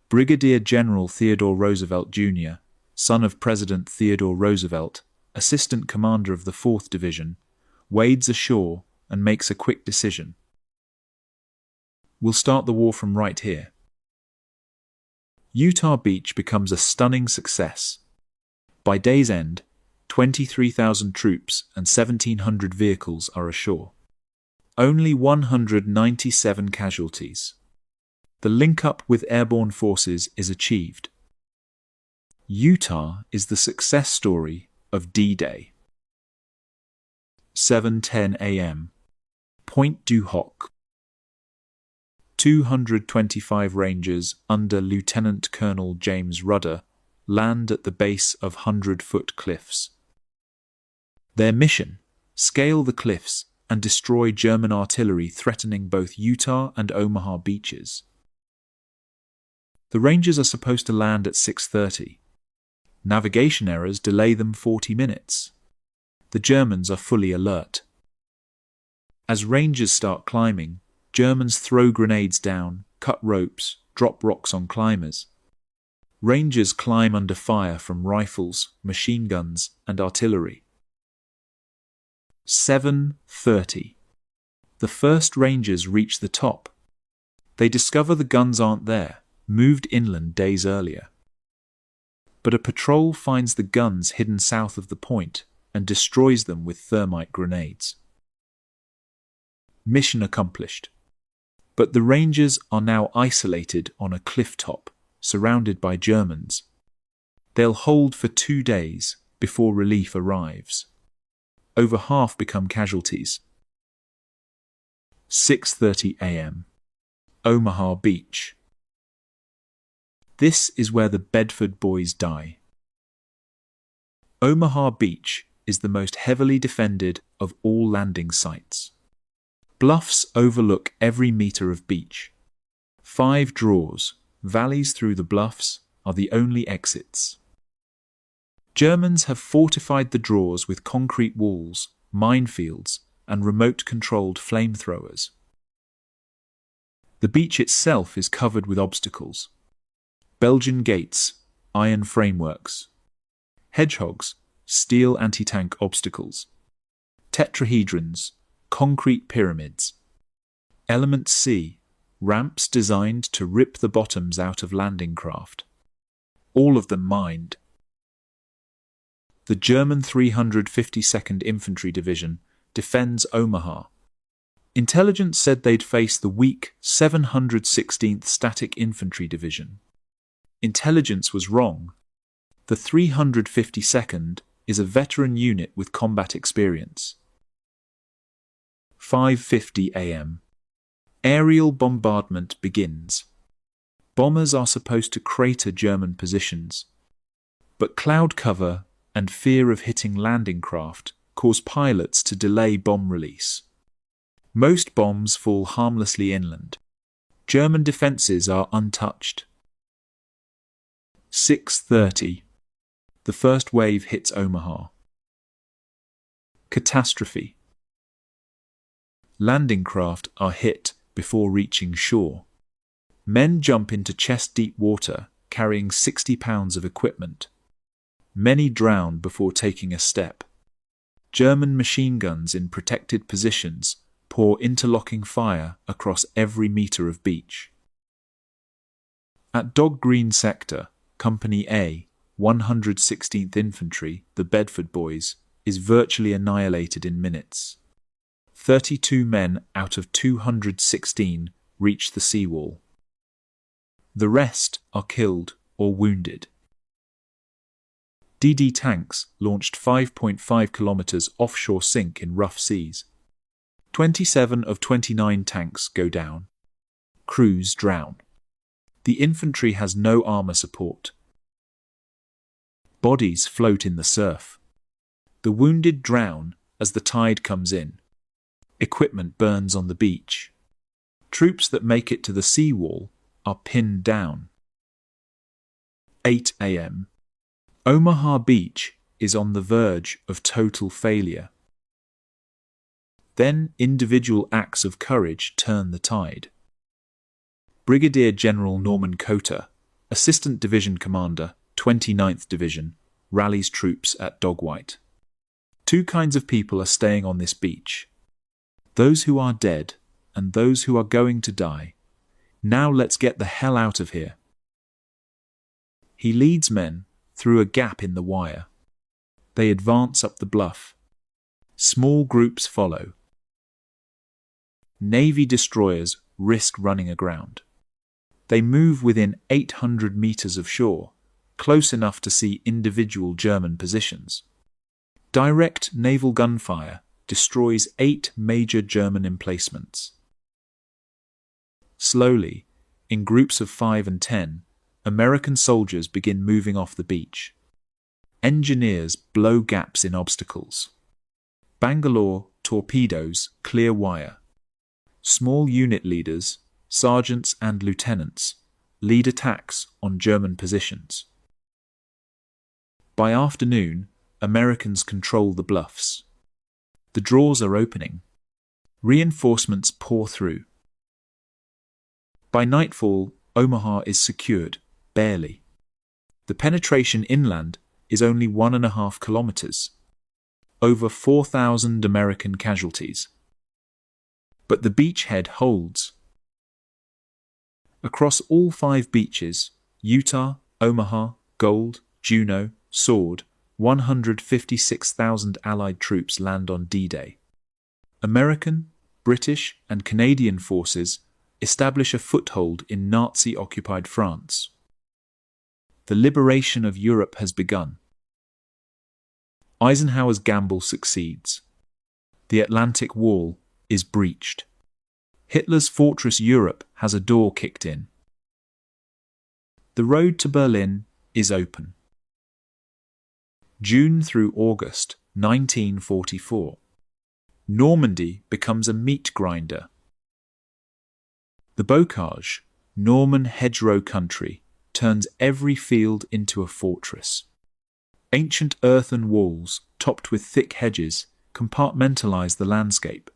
Brigadier General Theodore Roosevelt Jr., son of President Theodore Roosevelt, assistant commander of the 4th Division, wades ashore and makes a quick decision. We'll start the war from right here. Utah Beach becomes a stunning success. By day's end, 23,000 troops and 1,700 vehicles are ashore. Only 197 casualties. The link-up with airborne forces is achieved. Utah is the success story of D-Day. 7:10 a.m. Pointe du Hoc. 225 Rangers under Lieutenant Colonel James Rudder land at the base of 100-foot cliffs. Their mission: scale the cliffs and destroy German artillery threatening both Utah and Omaha beaches. The Rangers are supposed to land at 6:30. Navigation errors delay them 40 minutes. The Germans are fully alert. As Rangers start climbing, Germans throw grenades down, cut ropes, drop rocks on climbers. Rangers climb under fire from rifles, machine guns, and artillery. 7:30. The first Rangers reach the top. They discover the guns aren't there, moved inland days earlier. But a patrol finds the guns hidden south of the point and destroys them with thermite grenades. Mission accomplished. But the Rangers are now isolated on a cliff top, surrounded by Germans. They'll hold for 2 days before relief arrives. Over half become casualties. 6:30 a.m. Omaha Beach. This is where the Bedford boys die. Omaha Beach is the most heavily defended of all landing sites. Bluffs overlook every meter of beach. 5 draws, valleys through the bluffs, are the only exits. Germans have fortified the draws with concrete walls, minefields, and remote-controlled flamethrowers. The beach itself is covered with obstacles. Belgian gates, iron frameworks. Hedgehogs, steel anti-tank obstacles. Tetrahedrons, concrete pyramids. Element C, ramps designed to rip the bottoms out of landing craft. all of them mined. The German 352nd Infantry Division defends Omaha. Intelligence said they'd face the weak 716th Static Infantry Division. Intelligence was wrong. The 352nd is a veteran unit with combat experience. 5:50 a.m. Aerial bombardment begins. Bombers are supposed to crater German positions, but cloud cover and fear of hitting landing craft cause pilots to delay bomb release. Most bombs fall harmlessly inland. German defenses are untouched. 6:30. The first wave hits Omaha. Catastrophe. Landing craft are hit before reaching shore. Men jump into chest-deep water carrying 60 pounds of equipment. Many drown before taking a step. German machine guns in protected positions pour interlocking fire across every meter of beach. At Dog Green Sector, Company A, 116th Infantry, the Bedford Boys, is virtually annihilated in minutes. 32 men out of 216 reach the seawall. The rest are killed or wounded. DD tanks launched 5.5 kilometers offshore sink in rough seas. 27 of 29 tanks go down. Crews drown. The infantry has no armor support. Bodies float in the surf. The wounded drown as the tide comes in. Equipment burns on the beach. Troops that make it to the seawall are pinned down. 8 a.m. Omaha Beach is on the verge of total failure. Then individual acts of courage turn the tide. Brigadier General Norman Cotter, Assistant Division Commander, 29th Division, rallies troops at Dogwhite. Two kinds of people are staying on this beach. Those who are dead and those who are going to die. Now let's get the hell out of here. He leads men through a gap in the wire. They advance up the bluff. Small groups follow. Navy destroyers risk running aground. They move within 800 meters of shore, close enough to see individual German positions. Direct naval gunfire destroys 8 major German emplacements. Slowly, in groups of 5 and 10, American soldiers begin moving off the beach. Engineers blow gaps in obstacles. Bangalore torpedoes clear wire. Small unit leaders, sergeants and lieutenants, lead attacks on German positions. By afternoon, Americans control the bluffs. The draws are opening. Reinforcements pour through. By nightfall, Omaha is secured, barely. The penetration inland is only 1.5 kilometers. Over 4,000 American casualties. But the beachhead holds. Across all 5 beaches, Utah, Omaha, Gold, Juneau, Sword, 156,000 Allied troops land on D-Day. American, British, and Canadian forces establish a foothold in Nazi-occupied France. The liberation of Europe has begun. Eisenhower's gamble succeeds. The Atlantic Wall is breached. Hitler's fortress Europe has a door kicked in. The road to Berlin is open. June through August 1944. Normandy becomes a meat grinder. The bocage, Norman hedgerow country, turns every field into a fortress. Ancient earthen walls, topped with thick hedges, compartmentalize the landscape.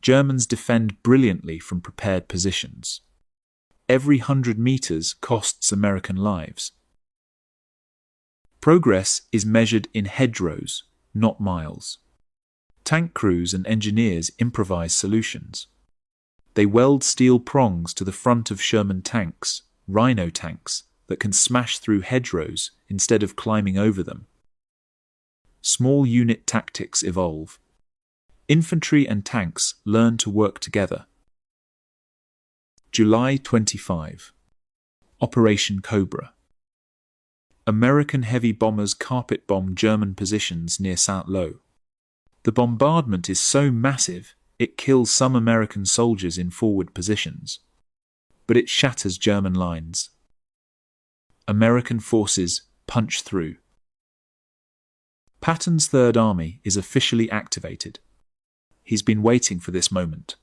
Germans defend brilliantly from prepared positions. Every 100 meters costs American lives. Progress is measured in hedgerows, not miles. Tank crews and engineers improvise solutions. They weld steel prongs to the front of Sherman tanks, Rhino tanks, that can smash through hedgerows instead of climbing over them. Small unit tactics evolve. Infantry and tanks learn to work together. July 25. Operation Cobra. American heavy bombers carpet bomb German positions near Saint-Lô. The bombardment is so massive it kills some American soldiers in forward positions, but it shatters German lines. American forces punch through. Patton's Third Army is officially activated. He's been waiting for this moment.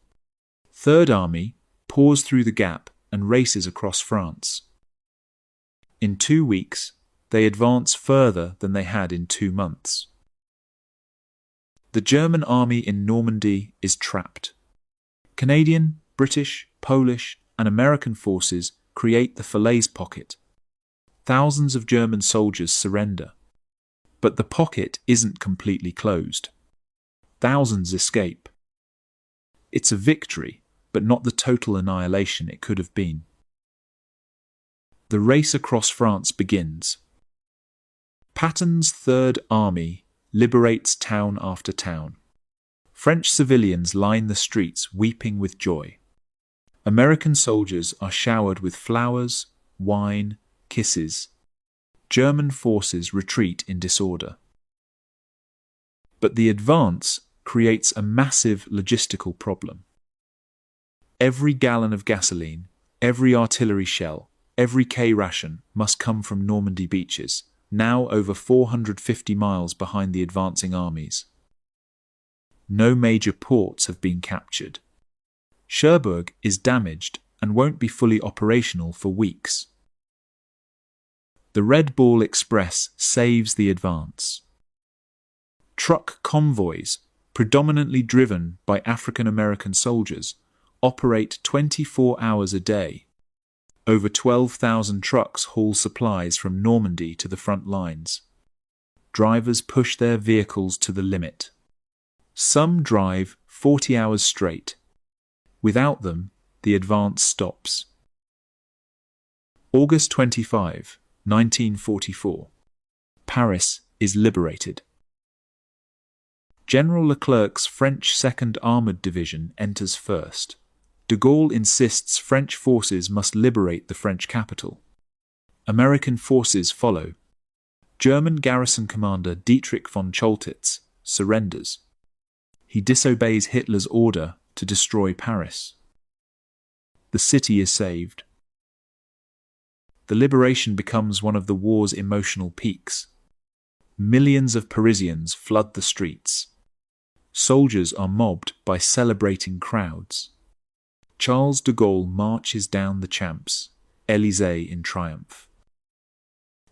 Third Army pours through the gap and races across France. In 2 weeks, they advance further than they had in 2 months. The German army in Normandy is trapped. Canadian, British, Polish, and American forces create the Falaise Pocket. Thousands of German soldiers surrender. But the pocket isn't completely closed. Thousands escape. It's a victory, but not the total annihilation it could have been. The race across France begins. Patton's Third Army liberates town after town. French civilians line the streets weeping with joy. American soldiers are showered with flowers, wine, kisses. German forces retreat in disorder. But the advance creates a massive logistical problem. Every gallon of gasoline, every artillery shell, every K-ration must come from Normandy beaches, now over 450 miles behind the advancing armies. No major ports have been captured. Cherbourg is damaged and won't be fully operational for weeks. The Red Ball Express saves the advance. Truck convoys, predominantly driven by African American soldiers, operate 24 hours a day. Over 12,000 trucks haul supplies from Normandy to the front lines. Drivers push their vehicles to the limit. Some drive 40 hours straight. Without them, the advance stops. August 25, 1944. Paris is liberated. General Leclerc's French 2nd Armoured Division enters first. De Gaulle insists French forces must liberate the French capital. American forces follow. German garrison commander Dietrich von Choltitz surrenders. He disobeys Hitler's order to destroy Paris. The city is saved. The liberation becomes one of the war's emotional peaks. Millions of Parisians flood the streets. Soldiers are mobbed by celebrating crowds. Charles de Gaulle marches down the Champs, Élysée in triumph.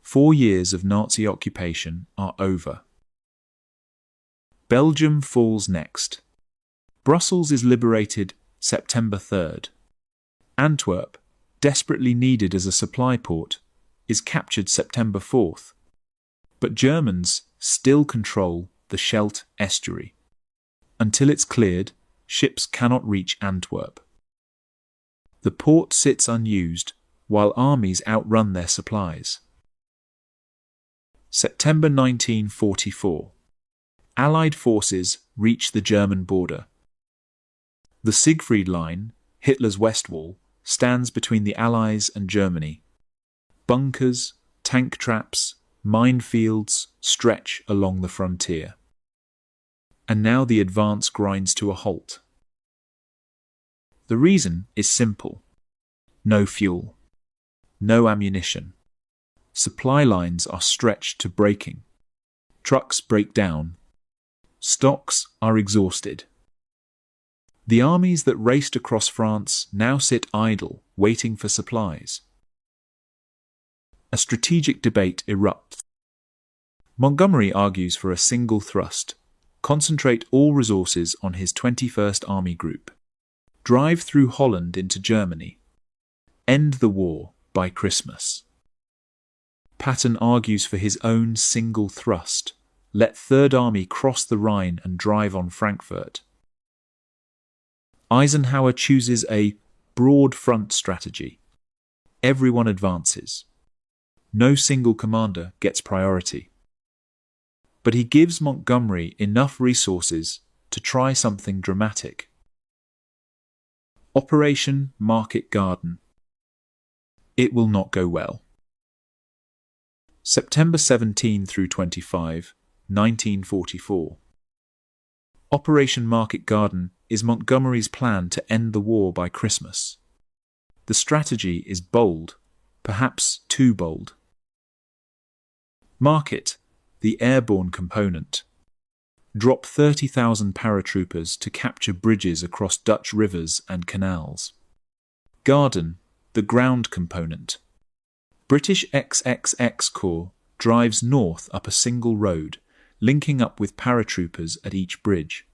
4 years of Nazi occupation are over. Belgium falls next. Brussels is liberated September 3rd. Antwerp, desperately needed as a supply port, is captured September 4th. But Germans still control the Scheldt estuary. Until it's cleared, ships cannot reach Antwerp. The port sits unused while armies outrun their supplies. September 1944. Allied forces reach the German border. The Siegfried Line, Hitler's West Wall, stands between the Allies and Germany. Bunkers, tank traps, minefields stretch along the frontier. And now the advance grinds to a halt. The reason is simple. No fuel. No ammunition. Supply lines are stretched to breaking. Trucks break down. Stocks are exhausted. The armies that raced across France now sit idle, waiting for supplies. A strategic debate erupts. Montgomery argues for a single thrust. Concentrate all resources on his 21st Army Group. Drive through Holland into Germany. End the war by Christmas. Patton argues for his own single thrust. Let Third Army cross the Rhine and drive on Frankfurt. Eisenhower chooses a broad front strategy. Everyone advances. No single commander gets priority. But he gives Montgomery enough resources to try something dramatic. Operation Market Garden. It will not go well. September 17 through 25, 1944. Operation Market Garden is Montgomery's plan to end the war by Christmas. The strategy is bold, perhaps too bold. Market, the airborne component. Drop 30,000 paratroopers to capture bridges across Dutch rivers and canals. Garden, the ground component. British XXX Corps drives north up a single road, linking up with paratroopers at each bridge.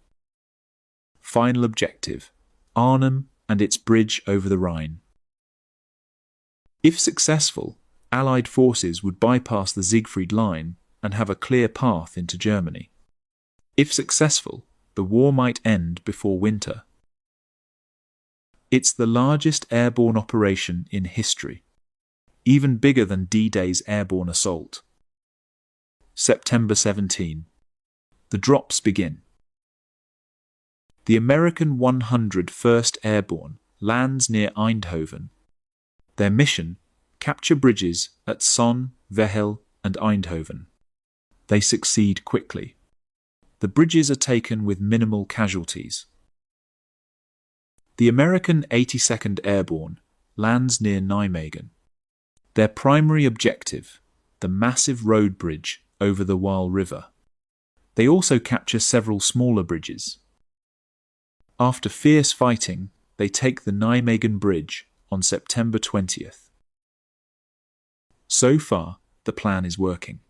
Final objective, Arnhem and its bridge over the Rhine. If successful, Allied forces would bypass the Siegfried Line and have a clear path into Germany. If successful, the war might end before winter. It's the largest airborne operation in history, even bigger than D-Day's airborne assault. September 17. The drops begin. The American 101st Airborne lands near Eindhoven. Their mission: capture bridges at Sonn, Wehel, and Eindhoven. They succeed quickly. The bridges are taken with minimal casualties. The American 82nd Airborne lands near Nijmegen. Their primary objective: the massive road bridge over the Waal River. They also capture several smaller bridges. After fierce fighting, they take the Nijmegen Bridge on September 20th. So far, the plan is working.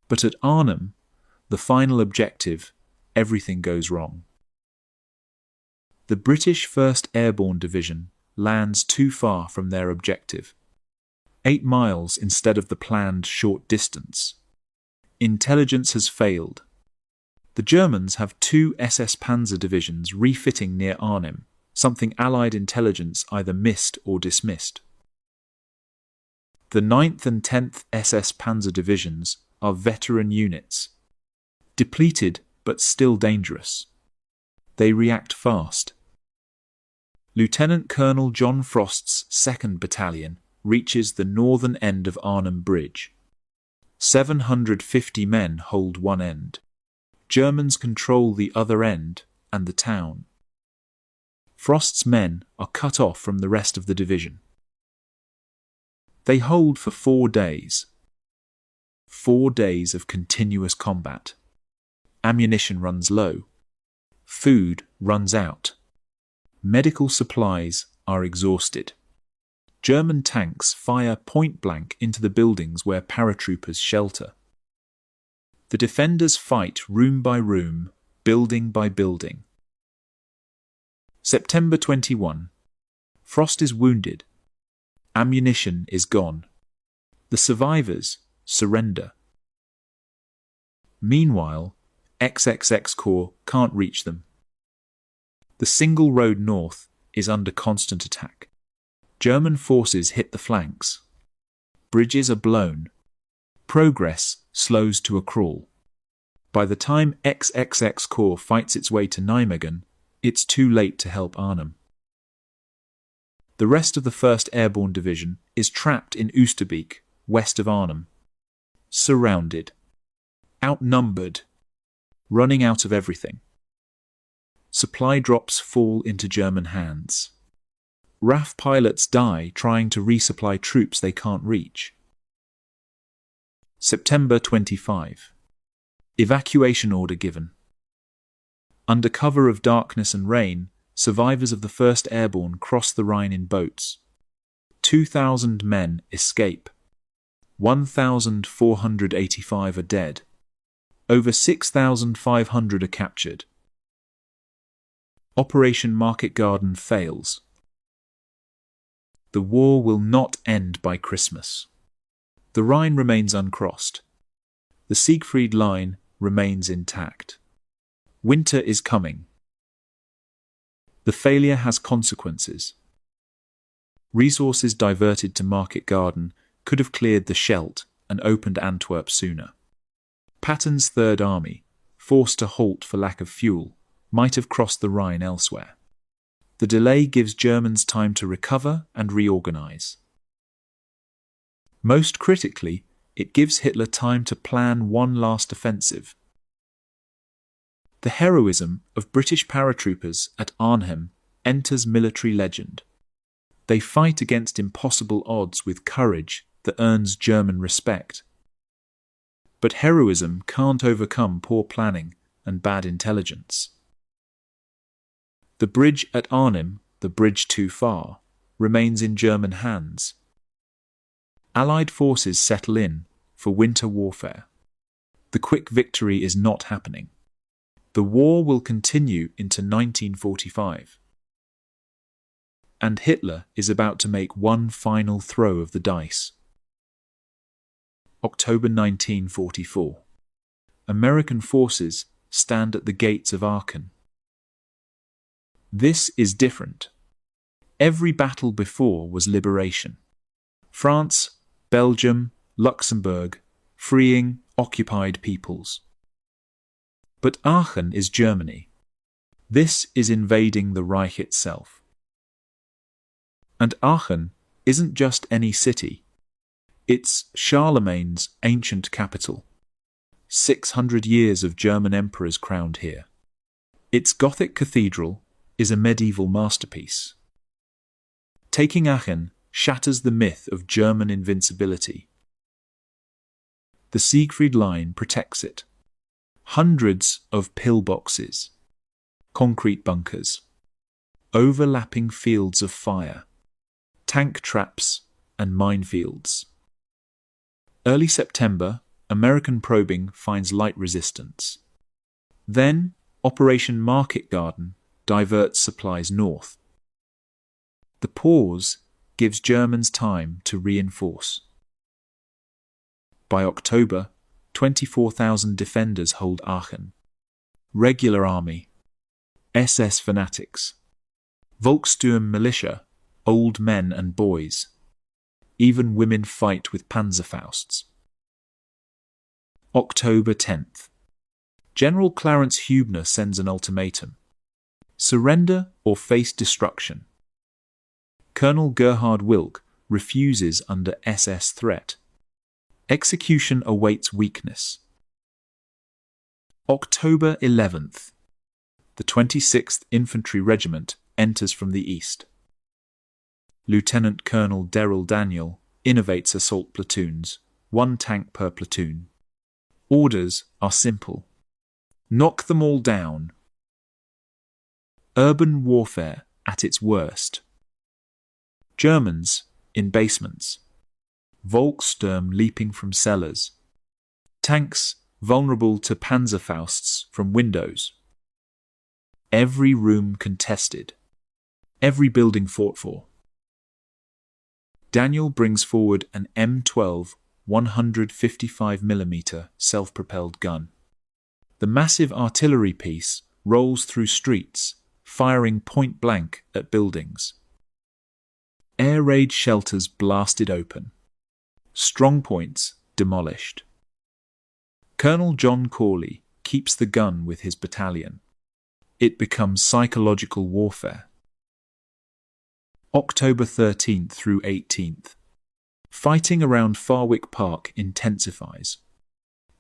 But at Arnhem, the final objective, everything goes wrong. The British 1st Airborne Division lands too far from their objective. 8 miles instead of the planned short distance. Intelligence has failed. The Germans have 2 SS Panzer divisions refitting near Arnhem, something Allied intelligence either missed or dismissed. The 9th and 10th SS Panzer divisions are veteran units, depleted but still dangerous. They react fast. Lieutenant Colonel John Frost's 2nd Battalion reaches the northern end of Arnhem Bridge. 750 men hold one end. Germans control the other end and the town. Frost's men are cut off from the rest of the division. They hold for 4 days. 4 days of continuous combat. Ammunition runs low. Food runs out. Medical supplies are exhausted. German tanks fire point-blank into the buildings where paratroopers shelter. The defenders fight room by room, building by building. September 21. Frost is wounded. Ammunition is gone. The survivors surrender. Meanwhile, XXX Corps can't reach them. The single road north is under constant attack. German forces hit the flanks. Bridges are blown. Progress slows to a crawl. By the time XXX Corps fights its way to Nijmegen, it's too late to help Arnhem. The rest of the 1st Airborne Division is trapped in Oosterbeek, west of Arnhem. Surrounded. Outnumbered. Running out of everything. Supply drops fall into German hands. RAF pilots die trying to resupply troops they can't reach. September 25. Evacuation order given. Under cover of darkness and rain, survivors of the 1st Airborne cross the Rhine in boats. 2,000 men escape. 1,485 are dead. Over 6,500 are captured. Operation Market Garden fails. The war will not end by Christmas. The Rhine remains uncrossed. The Siegfried Line remains intact. Winter is coming. The failure has consequences. Resources diverted to Market Garden could have cleared the Scheldt and opened Antwerp sooner. Patton's Third Army, forced to halt for lack of fuel, might have crossed the Rhine elsewhere. The delay gives Germans time to recover and reorganize. Most critically, it gives Hitler time to plan one last offensive. The heroism of British paratroopers at Arnhem enters military legend. They fight against impossible odds with courage that earns German respect. But heroism can't overcome poor planning and bad intelligence. The bridge at Arnhem, the bridge too far, remains in German hands. Allied forces settle in for winter warfare. The quick victory is not happening. The war will continue into 1945. And Hitler is about to make one final throw of the dice. October 1944. American forces stand at the gates of Aachen. This is different. Every battle before was liberation. France, Belgium, Luxembourg, freeing occupied peoples. But Aachen is Germany. This is invading the Reich itself. And Aachen isn't just any city. It's Charlemagne's ancient capital. 600 years of German emperors crowned here. Its Gothic cathedral is a medieval masterpiece. Taking Aachen shatters the myth of German invincibility. The Siegfried Line protects it. Hundreds of pillboxes, concrete bunkers, overlapping fields of fire, tank traps and minefields. Early September, American probing finds light resistance. Then, Operation Market Garden diverts supplies north. The pause gives Germans time to reinforce. By October, 24,000 defenders hold Aachen. Regular army, SS fanatics, Volkssturm militia, old men and boys. Even women fight with Panzerfausts. October 10th. General Clarence Hubner sends an ultimatum. Surrender or face destruction. Colonel Gerhard Wilk refuses under SS threat. Execution awaits weakness. October 11th. The 26th Infantry Regiment enters from the east. Lieutenant Colonel Derrill Daniel innovates assault platoons, 1 tank per platoon. Orders are simple. Knock them all down. Urban warfare at its worst. Germans in basements. Volkssturm leaping from cellars. Tanks vulnerable to Panzerfausts from windows. Every room contested. Every building fought for. Daniel brings forward an M12 155mm self-propelled gun. The massive artillery piece rolls through streets, firing point-blank at buildings. Air raid shelters blasted open. Strongpoints demolished. Colonel John Corley keeps the gun with his battalion. It becomes psychological warfare. October 13th through 18th. Fighting around Farwick Park intensifies.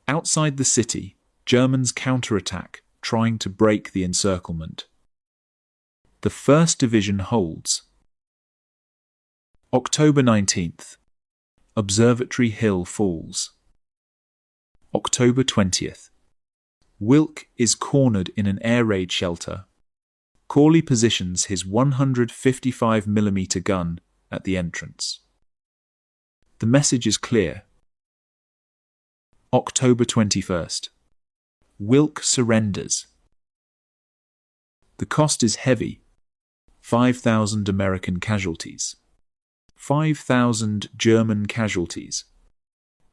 Outside the city, Germans counterattack, trying to break the encirclement. The 1st Division holds. October 19th. Observatory Hill falls. October 20th. Wilk is cornered in an air raid shelter. Corley positions his 155mm gun at the entrance. The message is clear. October 21st. Wilk surrenders. The cost is heavy. 5,000 American casualties. 5,000 German casualties.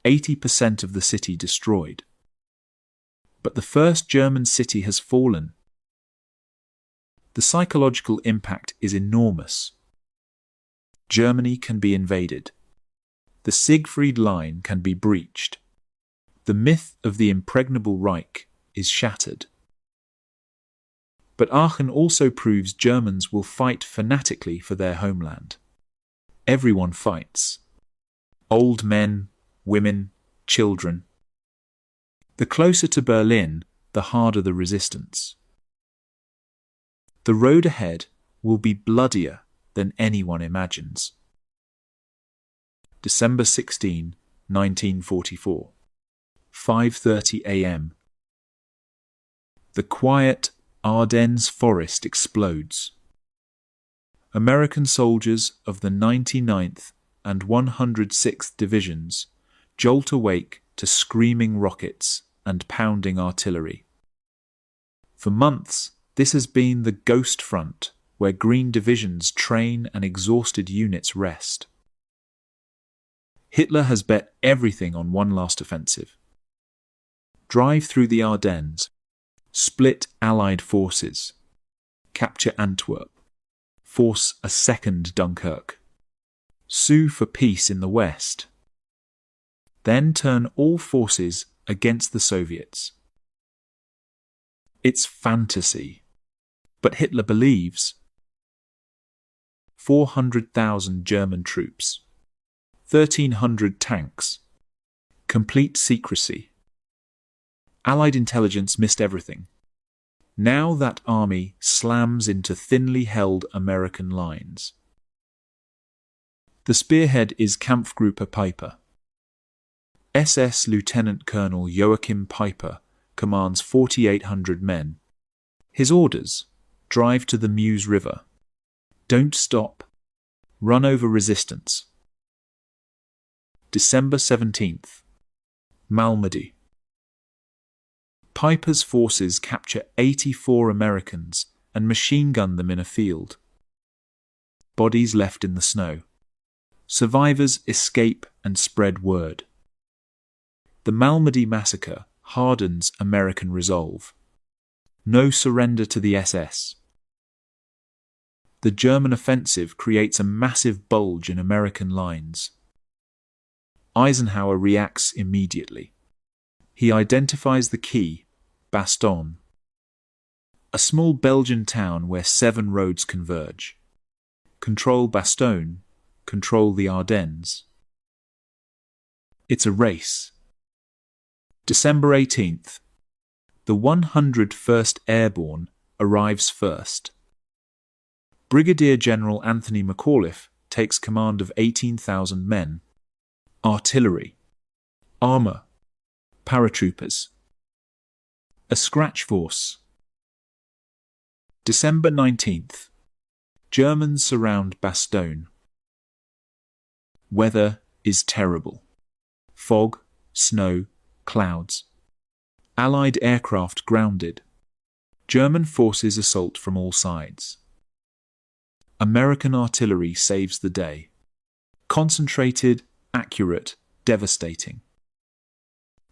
80% of the city destroyed. But the first German city has fallen. The psychological impact is enormous. Germany can be invaded. The Siegfried Line can be breached. The myth of the impregnable Reich is shattered. But Aachen also proves Germans will fight fanatically for their homeland. Everyone fights. Old men, women, children. The closer to Berlin, the harder the resistance. The road ahead will be bloodier than anyone imagines. December 16, 1944. 5:30 a.m. The quiet Ardennes forest explodes. American soldiers of the 99th and 106th Divisions jolt awake to screaming rockets and pounding artillery. For months, this has been the ghost front where Green Divisions train and exhausted units rest. Hitler has bet everything on one last offensive. Drive through the Ardennes, split Allied forces, capture Antwerp, force a second Dunkirk, sue for peace in the West, then turn all forces against the Soviets. It's fantasy, but Hitler believes. 400,000 German troops, 1,300 tanks, complete secrecy. Allied intelligence missed everything. Now that army slams into thinly held American lines. The spearhead is Kampfgruppe Peiper. SS Lieutenant Colonel Joachim Peiper commands 4,800 men. His orders: drive to the Meuse River. Don't stop. Run over resistance. December 17th. Malmedy. Peiper's forces capture 84 Americans and machine gun them in a field. Bodies left in the snow. Survivors escape and spread word. The Malmedy massacre hardens American resolve. No surrender to the SS. The German offensive creates a massive bulge in American lines. Eisenhower reacts immediately. He identifies the key, Bastogne, a small Belgian town where 7 roads converge. Control Bastogne, control the Ardennes. It's a race. December 18th. The 101st Airborne arrives first. Brigadier General Anthony McAuliffe takes command of 18,000 men. Artillery, armour, paratroopers. A scratch force. December 19th. Germans surround Bastogne. Weather is terrible. Fog, snow, clouds. Allied aircraft grounded. German forces assault from all sides. American artillery saves the day. Concentrated, accurate, devastating.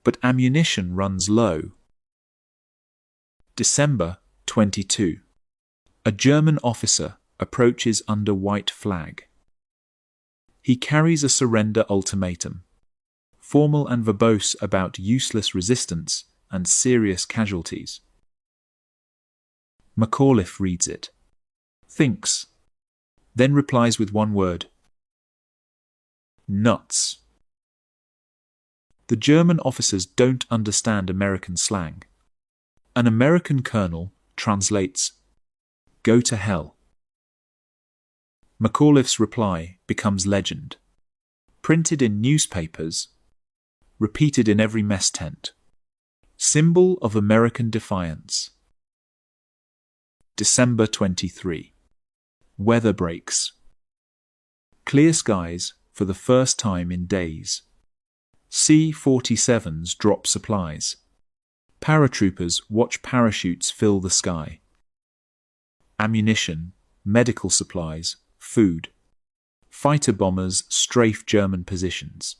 But ammunition runs low. December 22. A German officer approaches under white flag. He carries a surrender ultimatum, formal and verbose about useless resistance and serious casualties. McAuliffe reads it, thinks, then replies with one word: nuts. The German officers don't understand American slang. An American colonel translates, "Go to hell." McAuliffe's reply becomes legend, printed in newspapers, repeated in every mess tent. Symbol of American defiance. December 23. Weather breaks. Clear skies for the first time in days. C-47s drop supplies. Paratroopers watch parachutes fill the sky. Ammunition, medical supplies, food. Fighter bombers strafe German positions.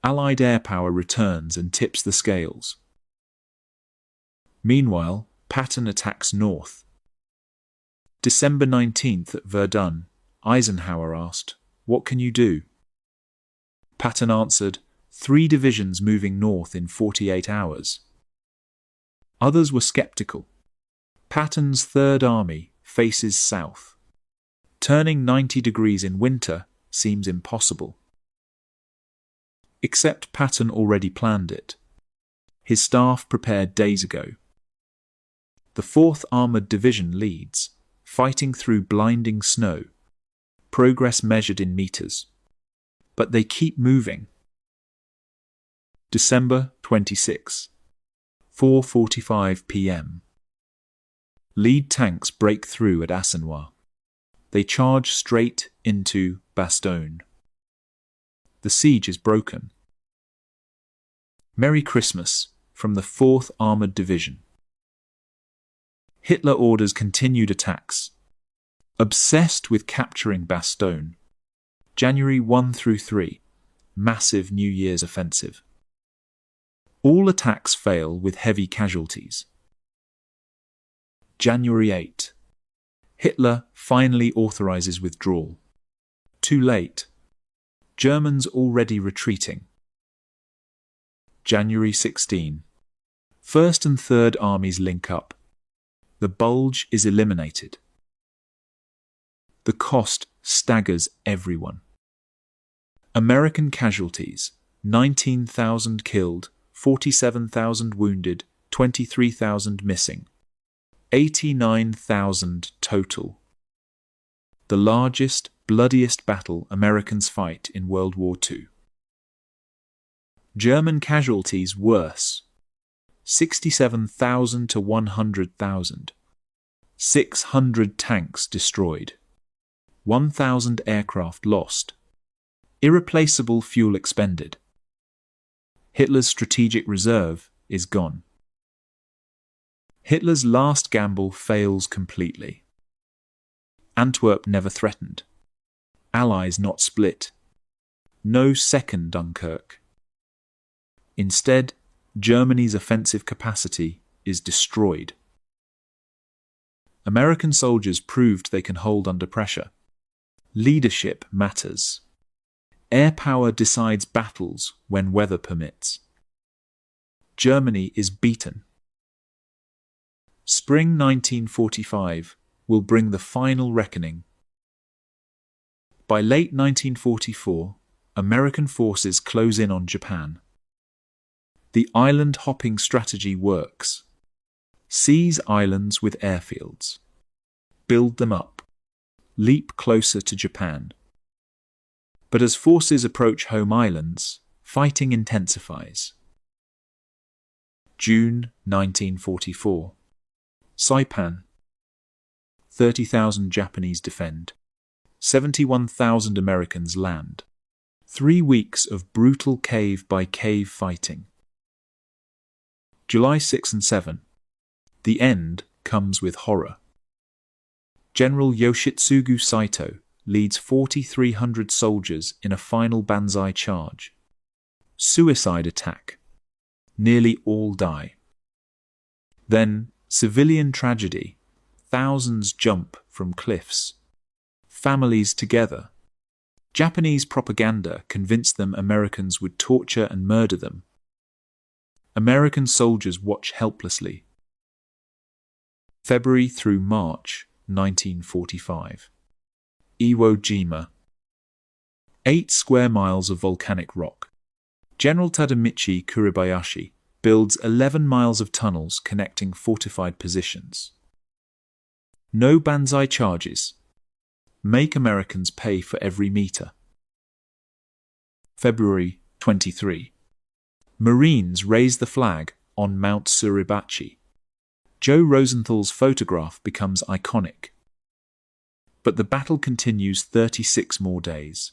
Allied air power returns and tips the scales. Meanwhile, Patton attacks north. December 19th at Verdun, Eisenhower asked, "What can you do?" Patton answered, 3 divisions moving north in 48 hours. Others were skeptical. Patton's Third Army faces south. Turning 90 degrees in winter seems impossible. Except Patton already planned it. His staff prepared days ago. The 4th Armoured Division leads, fighting through blinding snow, progress measured in meters. But they keep moving. December 26, 4:45 p.m. Lead tanks break through at Assenois. They charge straight into Bastogne. The siege is broken. Merry Christmas from the 4th Armoured Division. Hitler orders continued attacks. Obsessed with capturing Bastogne. January 1 through 3. Massive New Year's offensive. All attacks fail with heavy casualties. January 8. Hitler finally authorizes withdrawal. Too late. Germans already retreating. January 16. 1st and 3rd Armies link up. The bulge is eliminated. The cost staggers everyone. American casualties, 19,000 killed, 47,000 wounded, 23,000 missing. 89,000 total. The largest, bloodiest battle Americans fight in World War II. German casualties worse. 67,000 to 100,000. 600 tanks destroyed. 1,000 aircraft lost. Irreplaceable fuel expended. Hitler's strategic reserve is gone. Hitler's last gamble fails completely. Antwerp never threatened. Allies not split. No second Dunkirk. Instead, Germany's offensive capacity is destroyed. American soldiers proved they can hold under pressure. Leadership matters. Air power decides battles when weather permits. Germany is beaten. Spring 1945 will bring the final reckoning. By late 1944, American forces close in on Japan. The island-hopping strategy works. Seize islands with airfields. Build them up. Leap closer to Japan. But as forces approach home islands, fighting intensifies. June 1944. Saipan. 30,000 Japanese defend. 71,000 Americans land. 3 weeks of brutal cave-by-cave fighting. July 6 and 7. The end comes with horror. General Yoshitsugu Saito leads 4,300 soldiers in a final banzai charge. Suicide attack. Nearly all die. Then, civilian tragedy. Thousands jump from cliffs. Families together. Japanese propaganda convinced them Americans would torture and murder them. American soldiers watch helplessly. February through March 1945. Iwo Jima. 8 square miles of volcanic rock. General Tadamichi Kuribayashi builds 11 miles of tunnels connecting fortified positions. No banzai charges. Make Americans pay for every meter. February 23. Marines raise the flag on Mount Suribachi. Joe Rosenthal's photograph becomes iconic. But the battle continues 36 more days.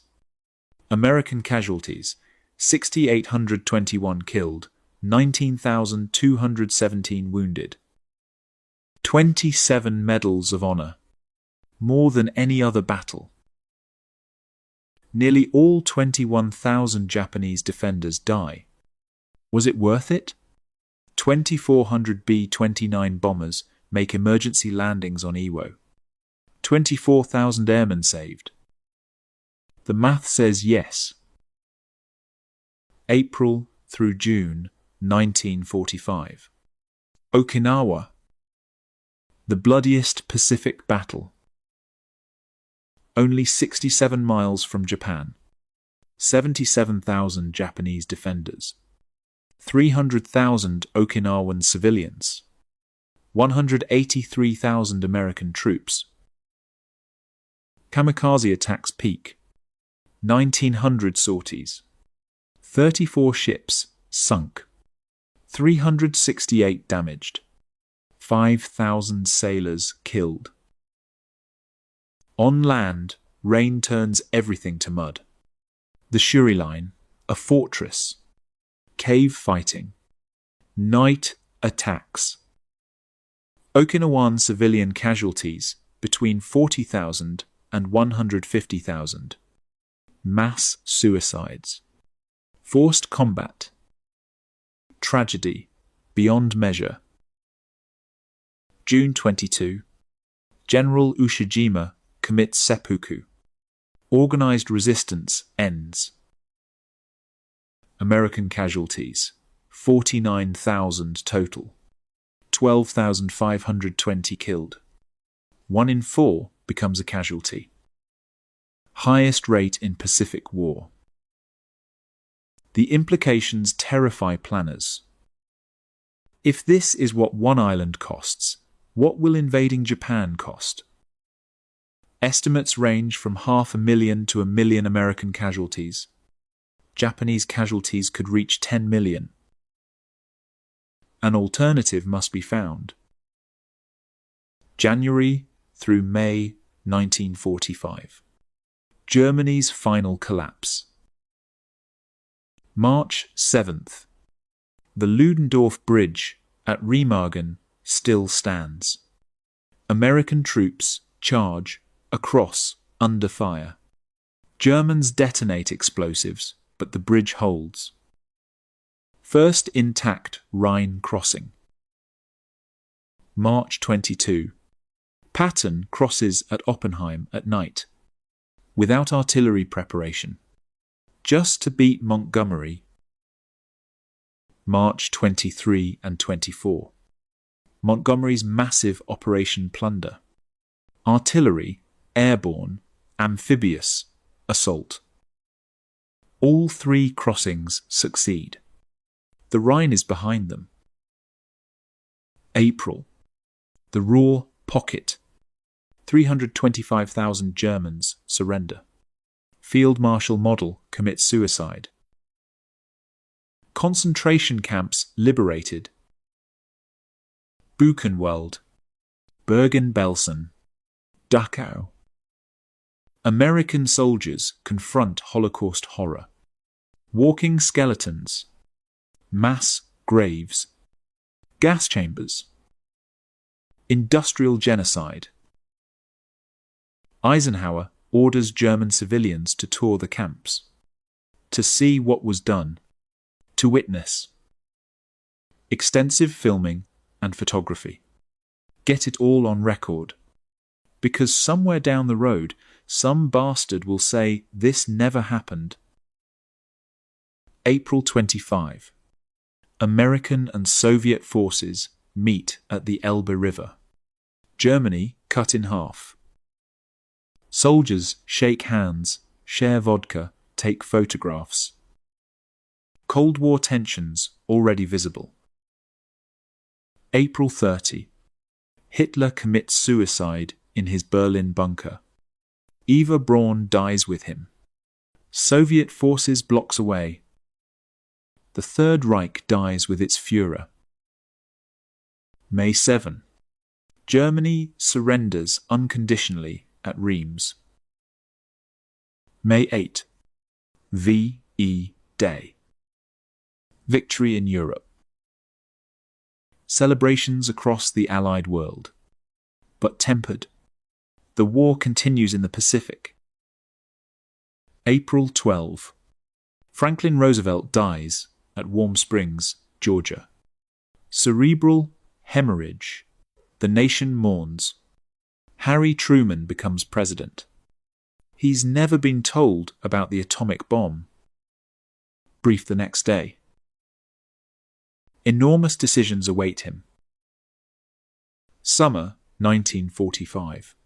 American casualties, 6,821 killed, 19,217 wounded. 27 medals of honor. More than any other battle. Nearly all 21,000 Japanese defenders die. Was it worth it? 2,400 B-29 bombers make emergency landings on Iwo. 24,000 airmen saved. The math says yes. April through June 1945. Okinawa, the bloodiest Pacific battle. Only 67 miles from Japan. 77,000 Japanese defenders. 300,000 Okinawan civilians. 183,000 American troops. Kamikaze attacks peak. 1,900 sorties. 34 ships sunk. 368 damaged. 5,000 sailors killed. On land, rain turns everything to mud. The Shuri Line, a fortress. Cave fighting. Night attacks. Okinawan civilian casualties between 40,000 and 150,000. Mass suicides. Forced combat. Tragedy beyond measure. June 22. General Ushijima commits seppuku. Organized resistance ends. American casualties, 49,000 total. 12,520 killed. 1 in 4 becomes a casualty. Highest rate in Pacific War. The implications terrify planners. If this is what one island costs, what will invading Japan cost? Estimates range from 500,000 to 1 million American casualties. Japanese casualties could reach 10 million. An alternative must be found. January through May 1945. Germany's final collapse. March 7th. The Ludendorff Bridge at Remagen still stands. American troops charge across under fire. Germans detonate explosives, but the bridge holds. First intact Rhine crossing. March 22. Patton crosses at Oppenheim at night, without artillery preparation, just to beat Montgomery. March 23 and 24. Montgomery's massive Operation Plunder. Artillery, airborne, amphibious, assault. All 3 crossings succeed. The Rhine is behind them. April. The Ruhr Pocket. 325,000 Germans surrender. Field Marshal Model commits suicide. Concentration camps liberated. Buchenwald, Bergen-Belsen, Dachau. American soldiers confront Holocaust horror. Walking skeletons. Mass graves. Gas chambers. Industrial genocide. Eisenhower orders German civilians to tour the camps, to see what was done, to witness. Extensive filming and photography. Get it all on record. Because somewhere down the road, some bastard will say this never happened. April 25. American and Soviet forces meet at the Elbe River. Germany cut in half. Soldiers shake hands, share vodka, take photographs. Cold War tensions already visible. April 30. Hitler commits suicide in his Berlin bunker. Eva Braun dies with him. Soviet forces blocks away. The Third Reich dies with its Führer. May 7. Germany surrenders unconditionally at Reims. May 8. VE Day. Victory in Europe. Celebrations across the Allied world. But tempered. The war continues in the Pacific. April 12. Franklin Roosevelt dies at Warm Springs, Georgia. Cerebral hemorrhage. The nation mourns. Harry Truman becomes president. He's never been told about the atomic bomb. briefed the next day. Enormous decisions await him. Summer 1945.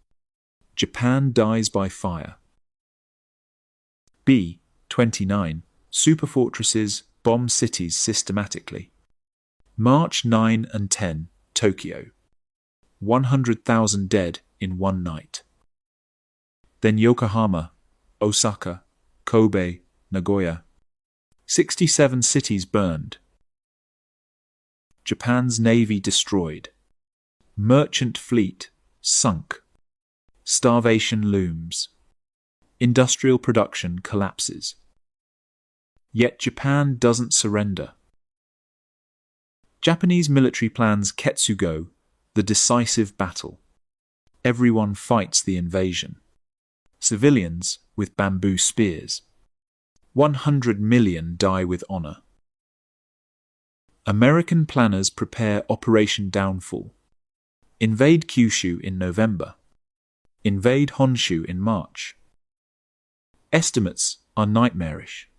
Japan dies by fire. B. 29. Superfortresses bomb cities systematically. March 9 and 10. Tokyo. 100,000 dead in one night. Then Yokohama, Osaka, Kobe, Nagoya. 67 cities burned. Japan's navy destroyed. Merchant fleet sunk. Starvation looms. Industrial production collapses. Yet Japan doesn't surrender. Japanese military plans Ketsugo, the decisive battle. Everyone fights the invasion. Civilians with bamboo spears. 100 million die with honor. American planners prepare Operation Downfall. Invade Kyushu in November. Invade Honshu in March. Estimates are nightmarish.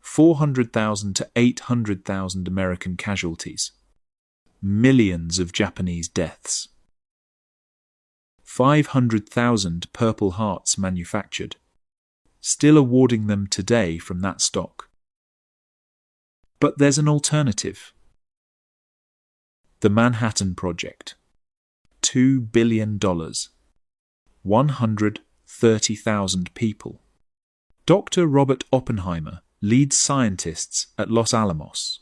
400,000 to 800,000 American casualties. Millions of Japanese deaths. 500,000 Purple Hearts manufactured. Still awarding them today from that stock. But there's an alternative. The Manhattan Project. $2 billion. 130,000 people. Dr. Robert Oppenheimer leads scientists at Los Alamos,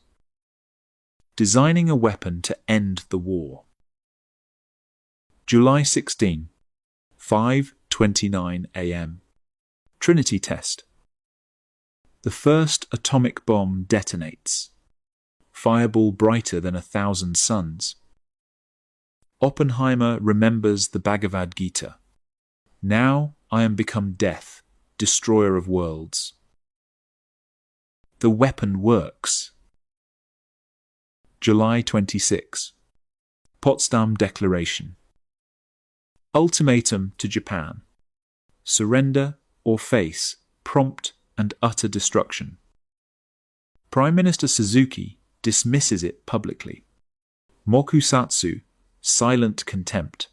designing a weapon to end the war. July 16, 5:29 a.m. Trinity test. The first atomic bomb detonates. Fireball brighter than 1,000 suns. Oppenheimer remembers the Bhagavad Gita. Now I am become death, destroyer of worlds. The weapon works. July 26. Potsdam Declaration. Ultimatum to Japan. Surrender or face prompt and utter destruction. Prime Minister Suzuki dismisses it publicly. Mokusatsu, silent contempt.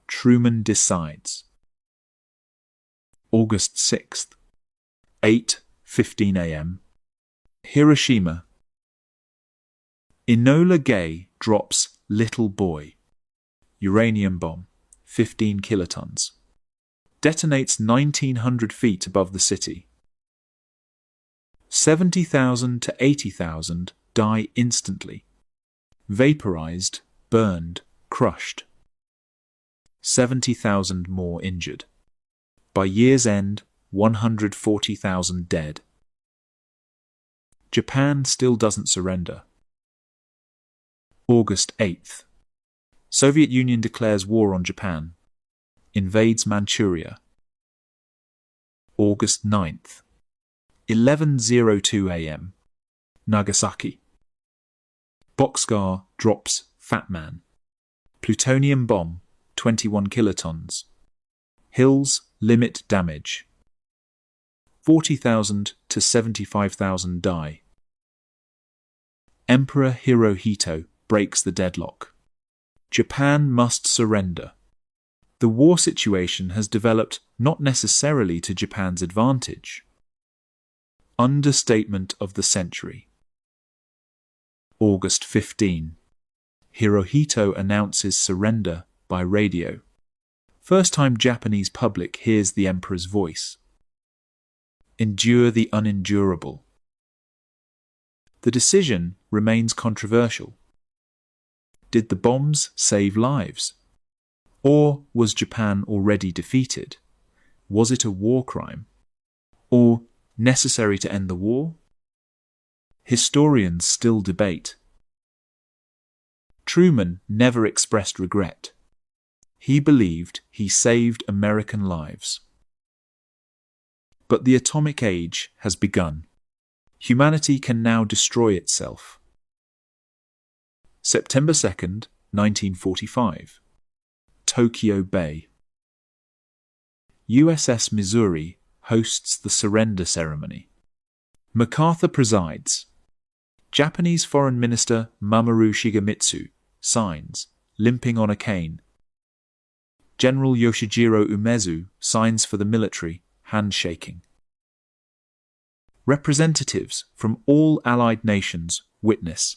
Truman decides. August 6th, 8:15 a.m. Hiroshima. Enola Gay drops Little Boy. Uranium bomb, 15 kilotons. Detonates 1,900 feet above the city. 70,000 to 80,000 die instantly. Vaporized, burned, crushed. 70,000 more injured. By year's end, 140,000 dead. Japan still doesn't surrender. August 8th. Soviet Union declares war on Japan. Invades Manchuria. August 9th. 11:02 a.m. Nagasaki. Boxcar drops Fat Man. Plutonium bomb, 21 kilotons. Hills limit damage. 40,000 to 75,000 die. Emperor Hirohito breaks the deadlock. Japan must surrender. The war situation has developed not necessarily to Japan's advantage. Understatement of the century. August 15. Hirohito announces surrender by radio. First time Japanese public hears the emperor's voice. Endure the unendurable. The decision remains controversial. Did the bombs save lives? Or was Japan already defeated? Was it a war crime? Or necessary to end the war? Historians still debate. Truman never expressed regret. He believed he saved American lives. But the atomic age has begun. Humanity can now destroy itself. September 2nd, 1945. Tokyo Bay. USS Missouri hosts the surrender ceremony. MacArthur presides. Japanese Foreign Minister Mamoru Shigemitsu signs, limping on a cane. General Yoshijiro Umezu signs for the military, handshaking. Representatives from all Allied nations witness.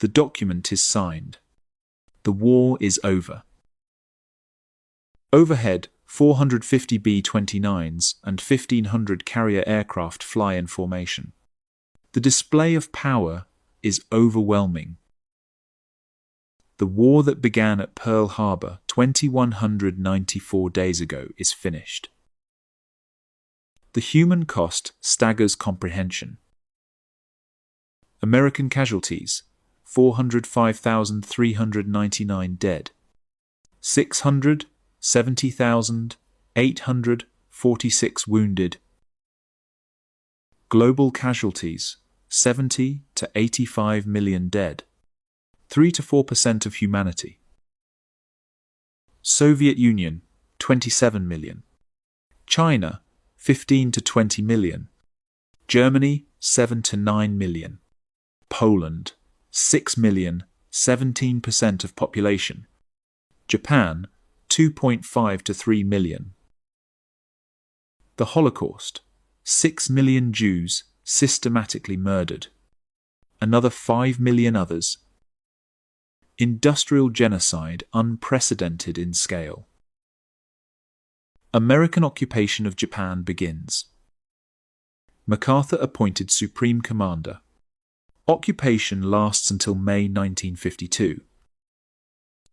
The document is signed. The war is over. Overhead, 450 B-29s and 1,500 carrier aircraft fly in formation. The display of power is overwhelming. The war that began at Pearl Harbor 2,194 days ago is finished. The human cost staggers comprehension. American casualties, 405,399 dead. 670,846 wounded. Global casualties, 70 to 85 million dead. 3 to 4% of humanity. Soviet Union, 27 million. China, 15 to 20 million. Germany, 7 to 9 million. Poland, 6 million, 17% of population. Japan, 2.5 to 3 million. The Holocaust, 6 million Jews systematically murdered. Another 5 million others. Industrial genocide unprecedented in scale. American occupation of Japan begins. MacArthur appointed Supreme Commander. Occupation lasts until May 1952.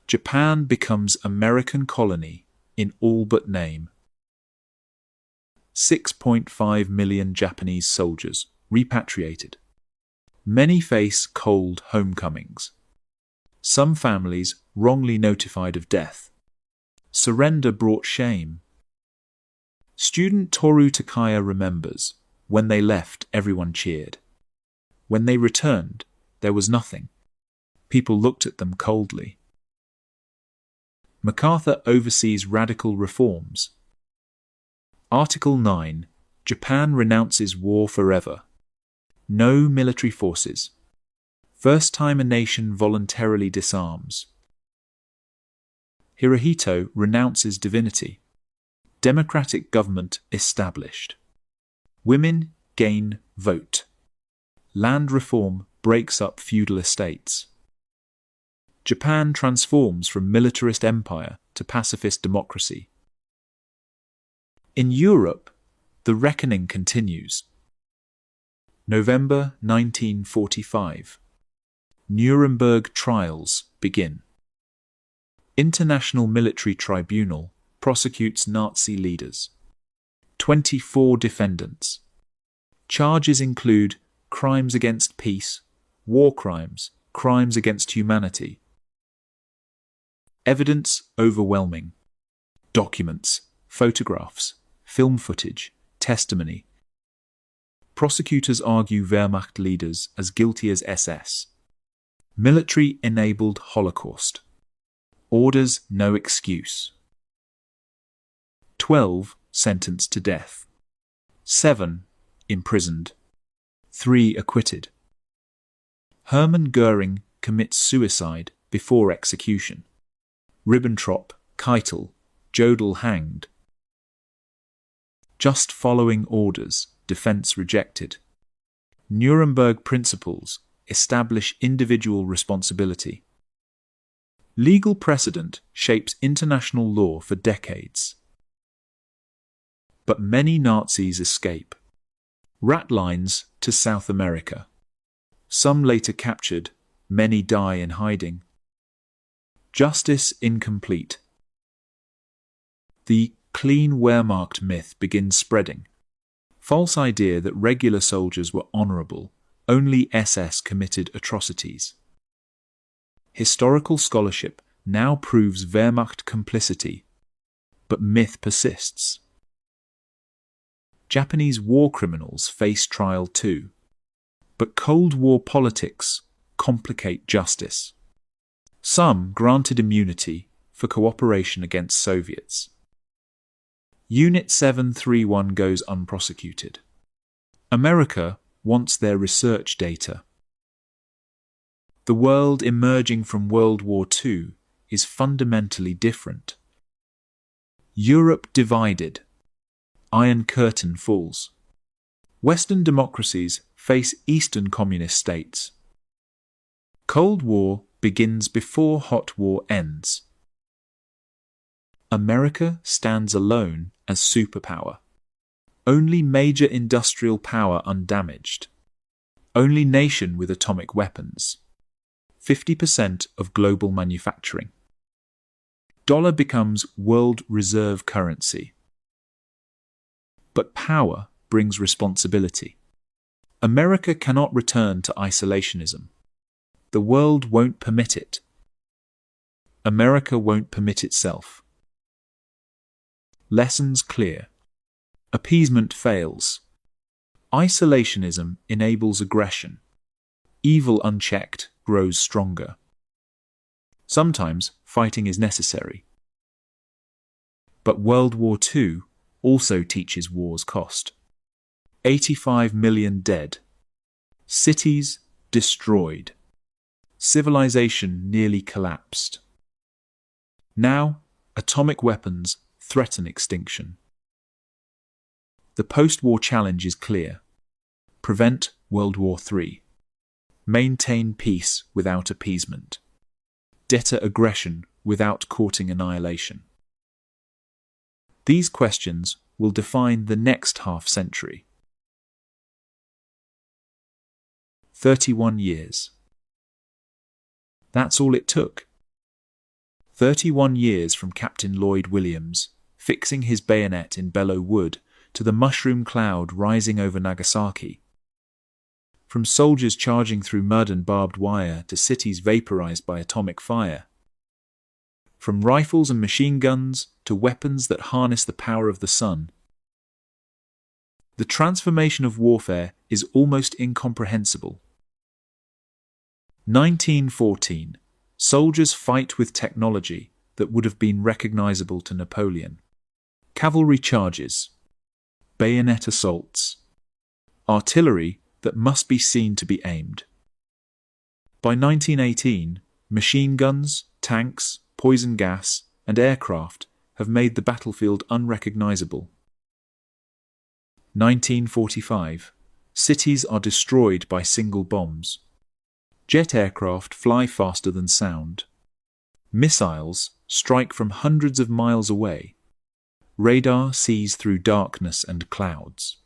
Japan becomes American colony in all but name. 6.5 million Japanese soldiers repatriated. Many face cold homecomings. Some families wrongly notified of death. Surrender brought shame. Student Toru Takaya remembers, when they left, everyone cheered. When they returned, there was nothing. People looked at them coldly. MacArthur oversees radical reforms. Article 9. Japan renounces war forever. No military forces. First time a nation voluntarily disarms. Hirohito renounces divinity. Democratic government established. Women gain vote. Land reform breaks up feudal estates. Japan transforms from militarist empire to pacifist democracy. In Europe, the reckoning continues. November 1945. Nuremberg trials begin. International Military Tribunal prosecutes Nazi leaders. 24 defendants. Charges include crimes against peace, war crimes, crimes against humanity. Evidence overwhelming. Documents, photographs, film footage, testimony. Prosecutors argue Wehrmacht leaders as guilty as SS. Military-enabled Holocaust. Orders no excuse. 12 sentenced to death. 7 imprisoned. 3 acquitted. Hermann Goering commits suicide before execution. Ribbentrop, Keitel, Jodl hanged. Just following orders, defense rejected. Nuremberg principles establish individual responsibility. Legal precedent shapes international law for decades. But many Nazis escape. Rat lines to South America. Some later captured, many die in hiding. Justice incomplete. The clean Wehrmacht myth begins spreading. False idea that regular soldiers were honorable, only SS committed atrocities. Historical scholarship now proves Wehrmacht complicity, but myth persists. Japanese war criminals face trial too, but Cold War politics complicate justice. Some granted immunity for cooperation against Soviets. Unit 731 goes unprosecuted. America wants their research data. The world emerging from World War II is fundamentally different. Europe divided. Iron Curtain falls. Western democracies face Eastern communist states. Cold War begins before Hot War ends. America stands alone as superpower. Only major industrial power undamaged. Only nation with atomic weapons. 50% of global manufacturing. Dollar becomes world reserve currency. But power brings responsibility. America cannot return to isolationism. The world won't permit it. America won't permit itself. Lessons clear. Appeasement fails. Isolationism enables aggression. Evil unchecked grows stronger. Sometimes fighting is necessary. But World War II also teaches war's cost. 85 million dead. Cities destroyed. Civilization nearly collapsed. Now, atomic weapons threaten extinction. The post-war challenge is clear. Prevent World War III. Maintain peace without appeasement. Deter aggression without courting annihilation. These questions will define the next half-century. 31 years. That's all it took. 31 years from Captain Lloyd Williams fixing his bayonet in Belleau Wood to the mushroom cloud rising over Nagasaki. From soldiers charging through mud and barbed wire to cities vaporized by atomic fire. From rifles and machine guns to weapons that harness the power of the sun. The transformation of warfare is almost incomprehensible. 1914. Soldiers fight with technology that would have been recognizable to Napoleon. Cavalry charges. Bayonet assaults. Artillery that must be seen to be aimed. By 1918, machine guns, tanks, poison gas, and aircraft have made the battlefield unrecognizable. 1945. Cities are destroyed by single bombs. Jet aircraft fly faster than sound. Missiles strike from hundreds of miles away. Radar sees through darkness and clouds.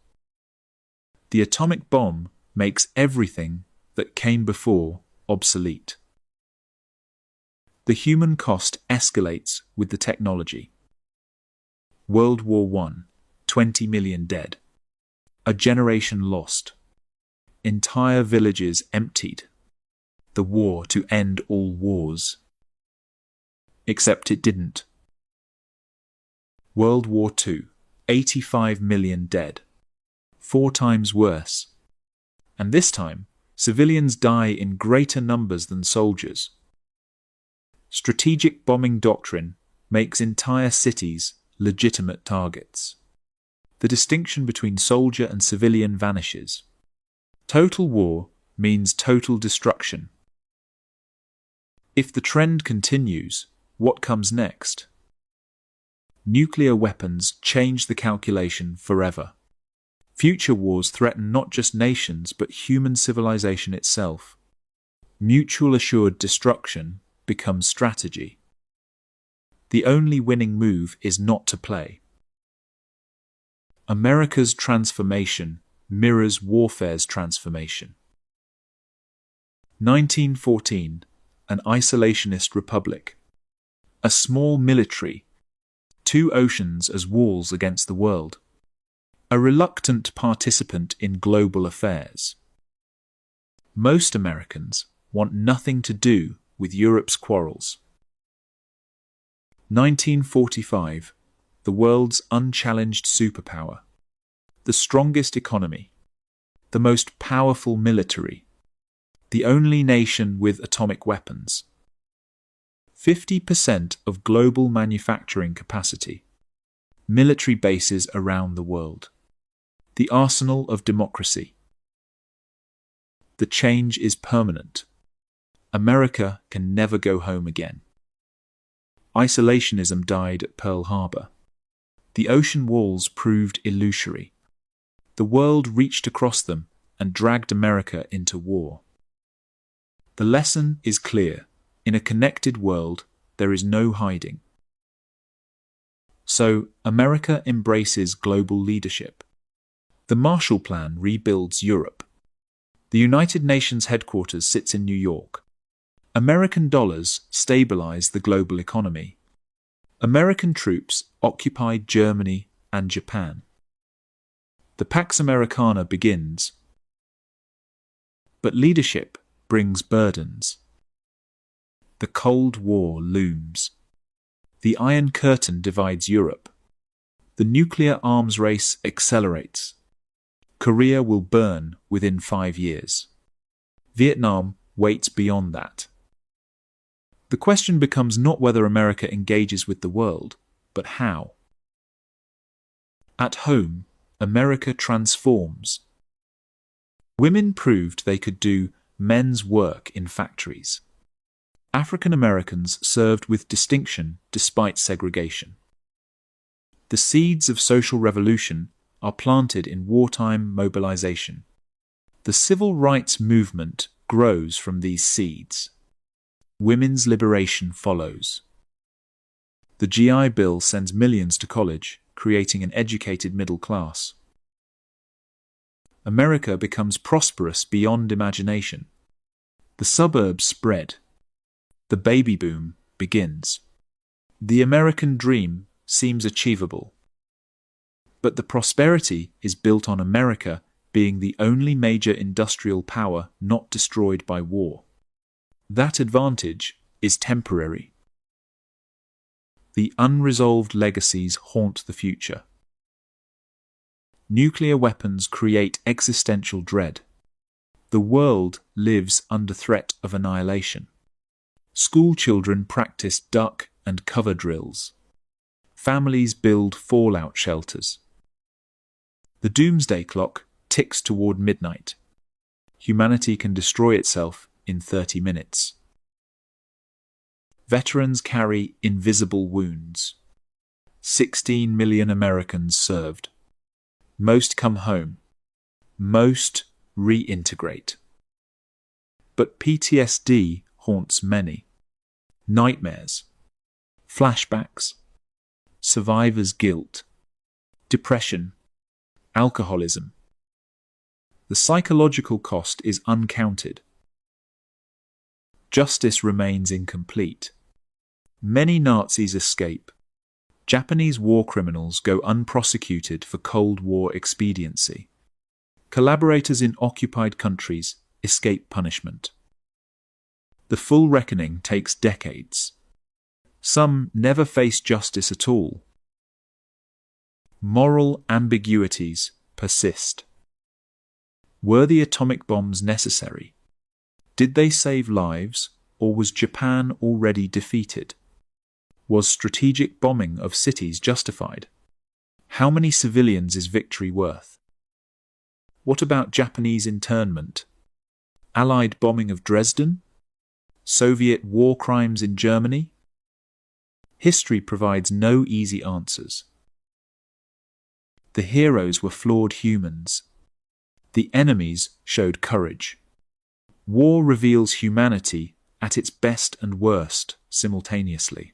The atomic bomb makes everything that came before obsolete. The human cost escalates with the technology. World War I, 20 million dead. A generation lost. Entire villages emptied. The war to end all wars. Except it didn't. World War II, 85 million dead. 4 times worse. And this time, civilians die in greater numbers than soldiers. Strategic bombing doctrine makes entire cities legitimate targets. The distinction between soldier and civilian vanishes. Total war means total destruction. If the trend continues, what comes next? Nuclear weapons change the calculation forever. Future wars threaten not just nations but human civilization itself. Mutual assured destruction becomes strategy. The only winning move is not to play. America's transformation mirrors warfare's transformation. 1914, an isolationist republic. A small military, 2 oceans as walls against the world. A reluctant participant in global affairs. Most Americans want nothing to do with Europe's quarrels. 1945, the world's unchallenged superpower. The strongest economy. The most powerful military. The only nation with atomic weapons. 50% of global manufacturing capacity. Military bases around the world. The arsenal of democracy. The change is permanent. America can never go home again. Isolationism died at Pearl Harbor. The ocean walls proved illusory. The world reached across them and dragged America into war. The lesson is clear. In a connected world, there is no hiding. So, America embraces global leadership. The Marshall Plan rebuilds Europe. The United Nations headquarters sits in New York. American dollars stabilize the global economy. American troops occupied Germany and Japan. The Pax Americana begins. But leadership brings burdens. The Cold War looms. The Iron Curtain divides Europe. The nuclear arms race accelerates. Korea will burn within 5 years. Vietnam waits beyond that. The question becomes not whether America engages with the world, but how. At home, America transforms. Women proved they could do men's work in factories. African Americans served with distinction despite segregation. The seeds of social revolution are planted in wartime mobilization. The civil rights movement grows from these seeds. Women's liberation follows. The GI Bill sends millions to college, creating an educated middle class. America becomes prosperous beyond imagination. The suburbs spread. The baby boom begins. The American dream seems achievable. But the prosperity is built on America being the only major industrial power not destroyed by war. That advantage is temporary. The unresolved legacies haunt the future. Nuclear weapons create existential dread. The world lives under threat of annihilation. School children practice duck and cover drills. Families build fallout shelters. The doomsday clock ticks toward midnight. Humanity can destroy itself in 30 minutes. Veterans carry invisible wounds. 16 million Americans served. Most come home. Most reintegrate. But PTSD haunts many. Nightmares. Flashbacks. Survivor's guilt. Depression. Alcoholism. The psychological cost is uncounted. Justice remains incomplete. Many Nazis escape. Japanese war criminals go unprosecuted for Cold War expediency. Collaborators in occupied countries escape punishment. The full reckoning takes decades. Some never face justice at all. Moral ambiguities persist. Were the atomic bombs necessary? Did they save lives, or was Japan already defeated? Was strategic bombing of cities justified? How many civilians is victory worth? What about Japanese internment? Allied bombing of Dresden? Soviet war crimes in Germany? History provides no easy answers. The heroes were flawed humans. The enemies showed courage. War reveals humanity at its best and worst simultaneously.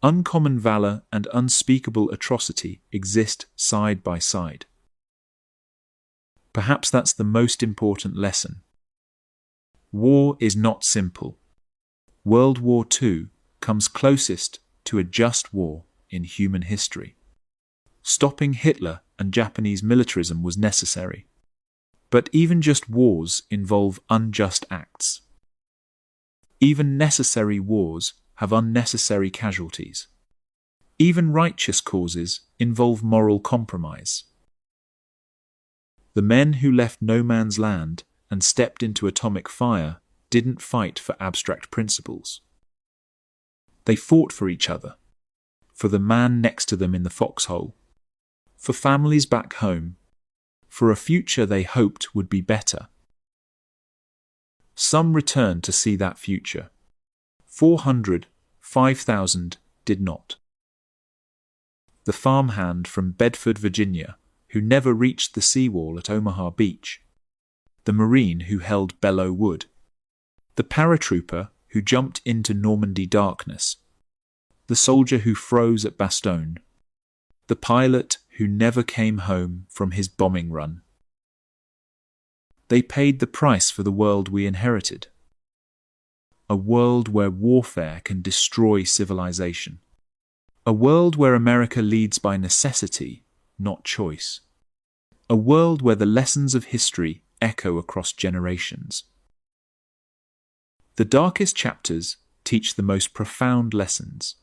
Uncommon valor and unspeakable atrocity exist side by side. Perhaps that's the most important lesson. War is not simple. World War II comes closest to a just war in human history. Stopping Hitler and Japanese militarism was necessary. But even just wars involve unjust acts. Even necessary wars have unnecessary casualties. Even righteous causes involve moral compromise. The men who left no man's land and stepped into atomic fire didn't fight for abstract principles. They fought for each other, for the man next to them in the foxhole, for families back home, for a future they hoped would be better. Some returned to see that future. 400, 5,000 did not. The farmhand from Bedford, Virginia, who never reached the seawall at Omaha Beach. The Marine who held Belleau Wood. The paratrooper who jumped into Normandy darkness. The soldier who froze at Bastogne. The pilot who never came home from his bombing run. They paid the price for the world we inherited. A world where warfare can destroy civilization. A world where America leads by necessity, not choice. A world where the lessons of history echo across generations. The darkest chapters teach the most profound lessons.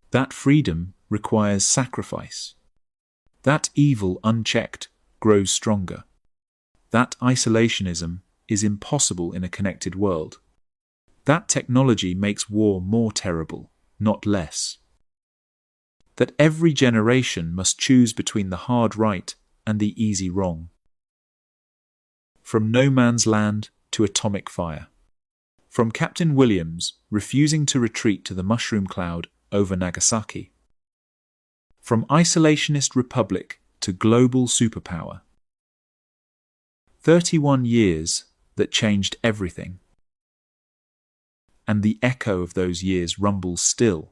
That freedom requires sacrifice. That evil unchecked grows stronger. That isolationism is impossible in a connected world. That technology makes war more terrible, not less. That every generation must choose between the hard right and the easy wrong. From no man's land to atomic fire. From Captain Williams refusing to retreat to the mushroom cloud over Nagasaki. From isolationist republic to global superpower. 31 years that changed everything. And the echo of those years rumbles still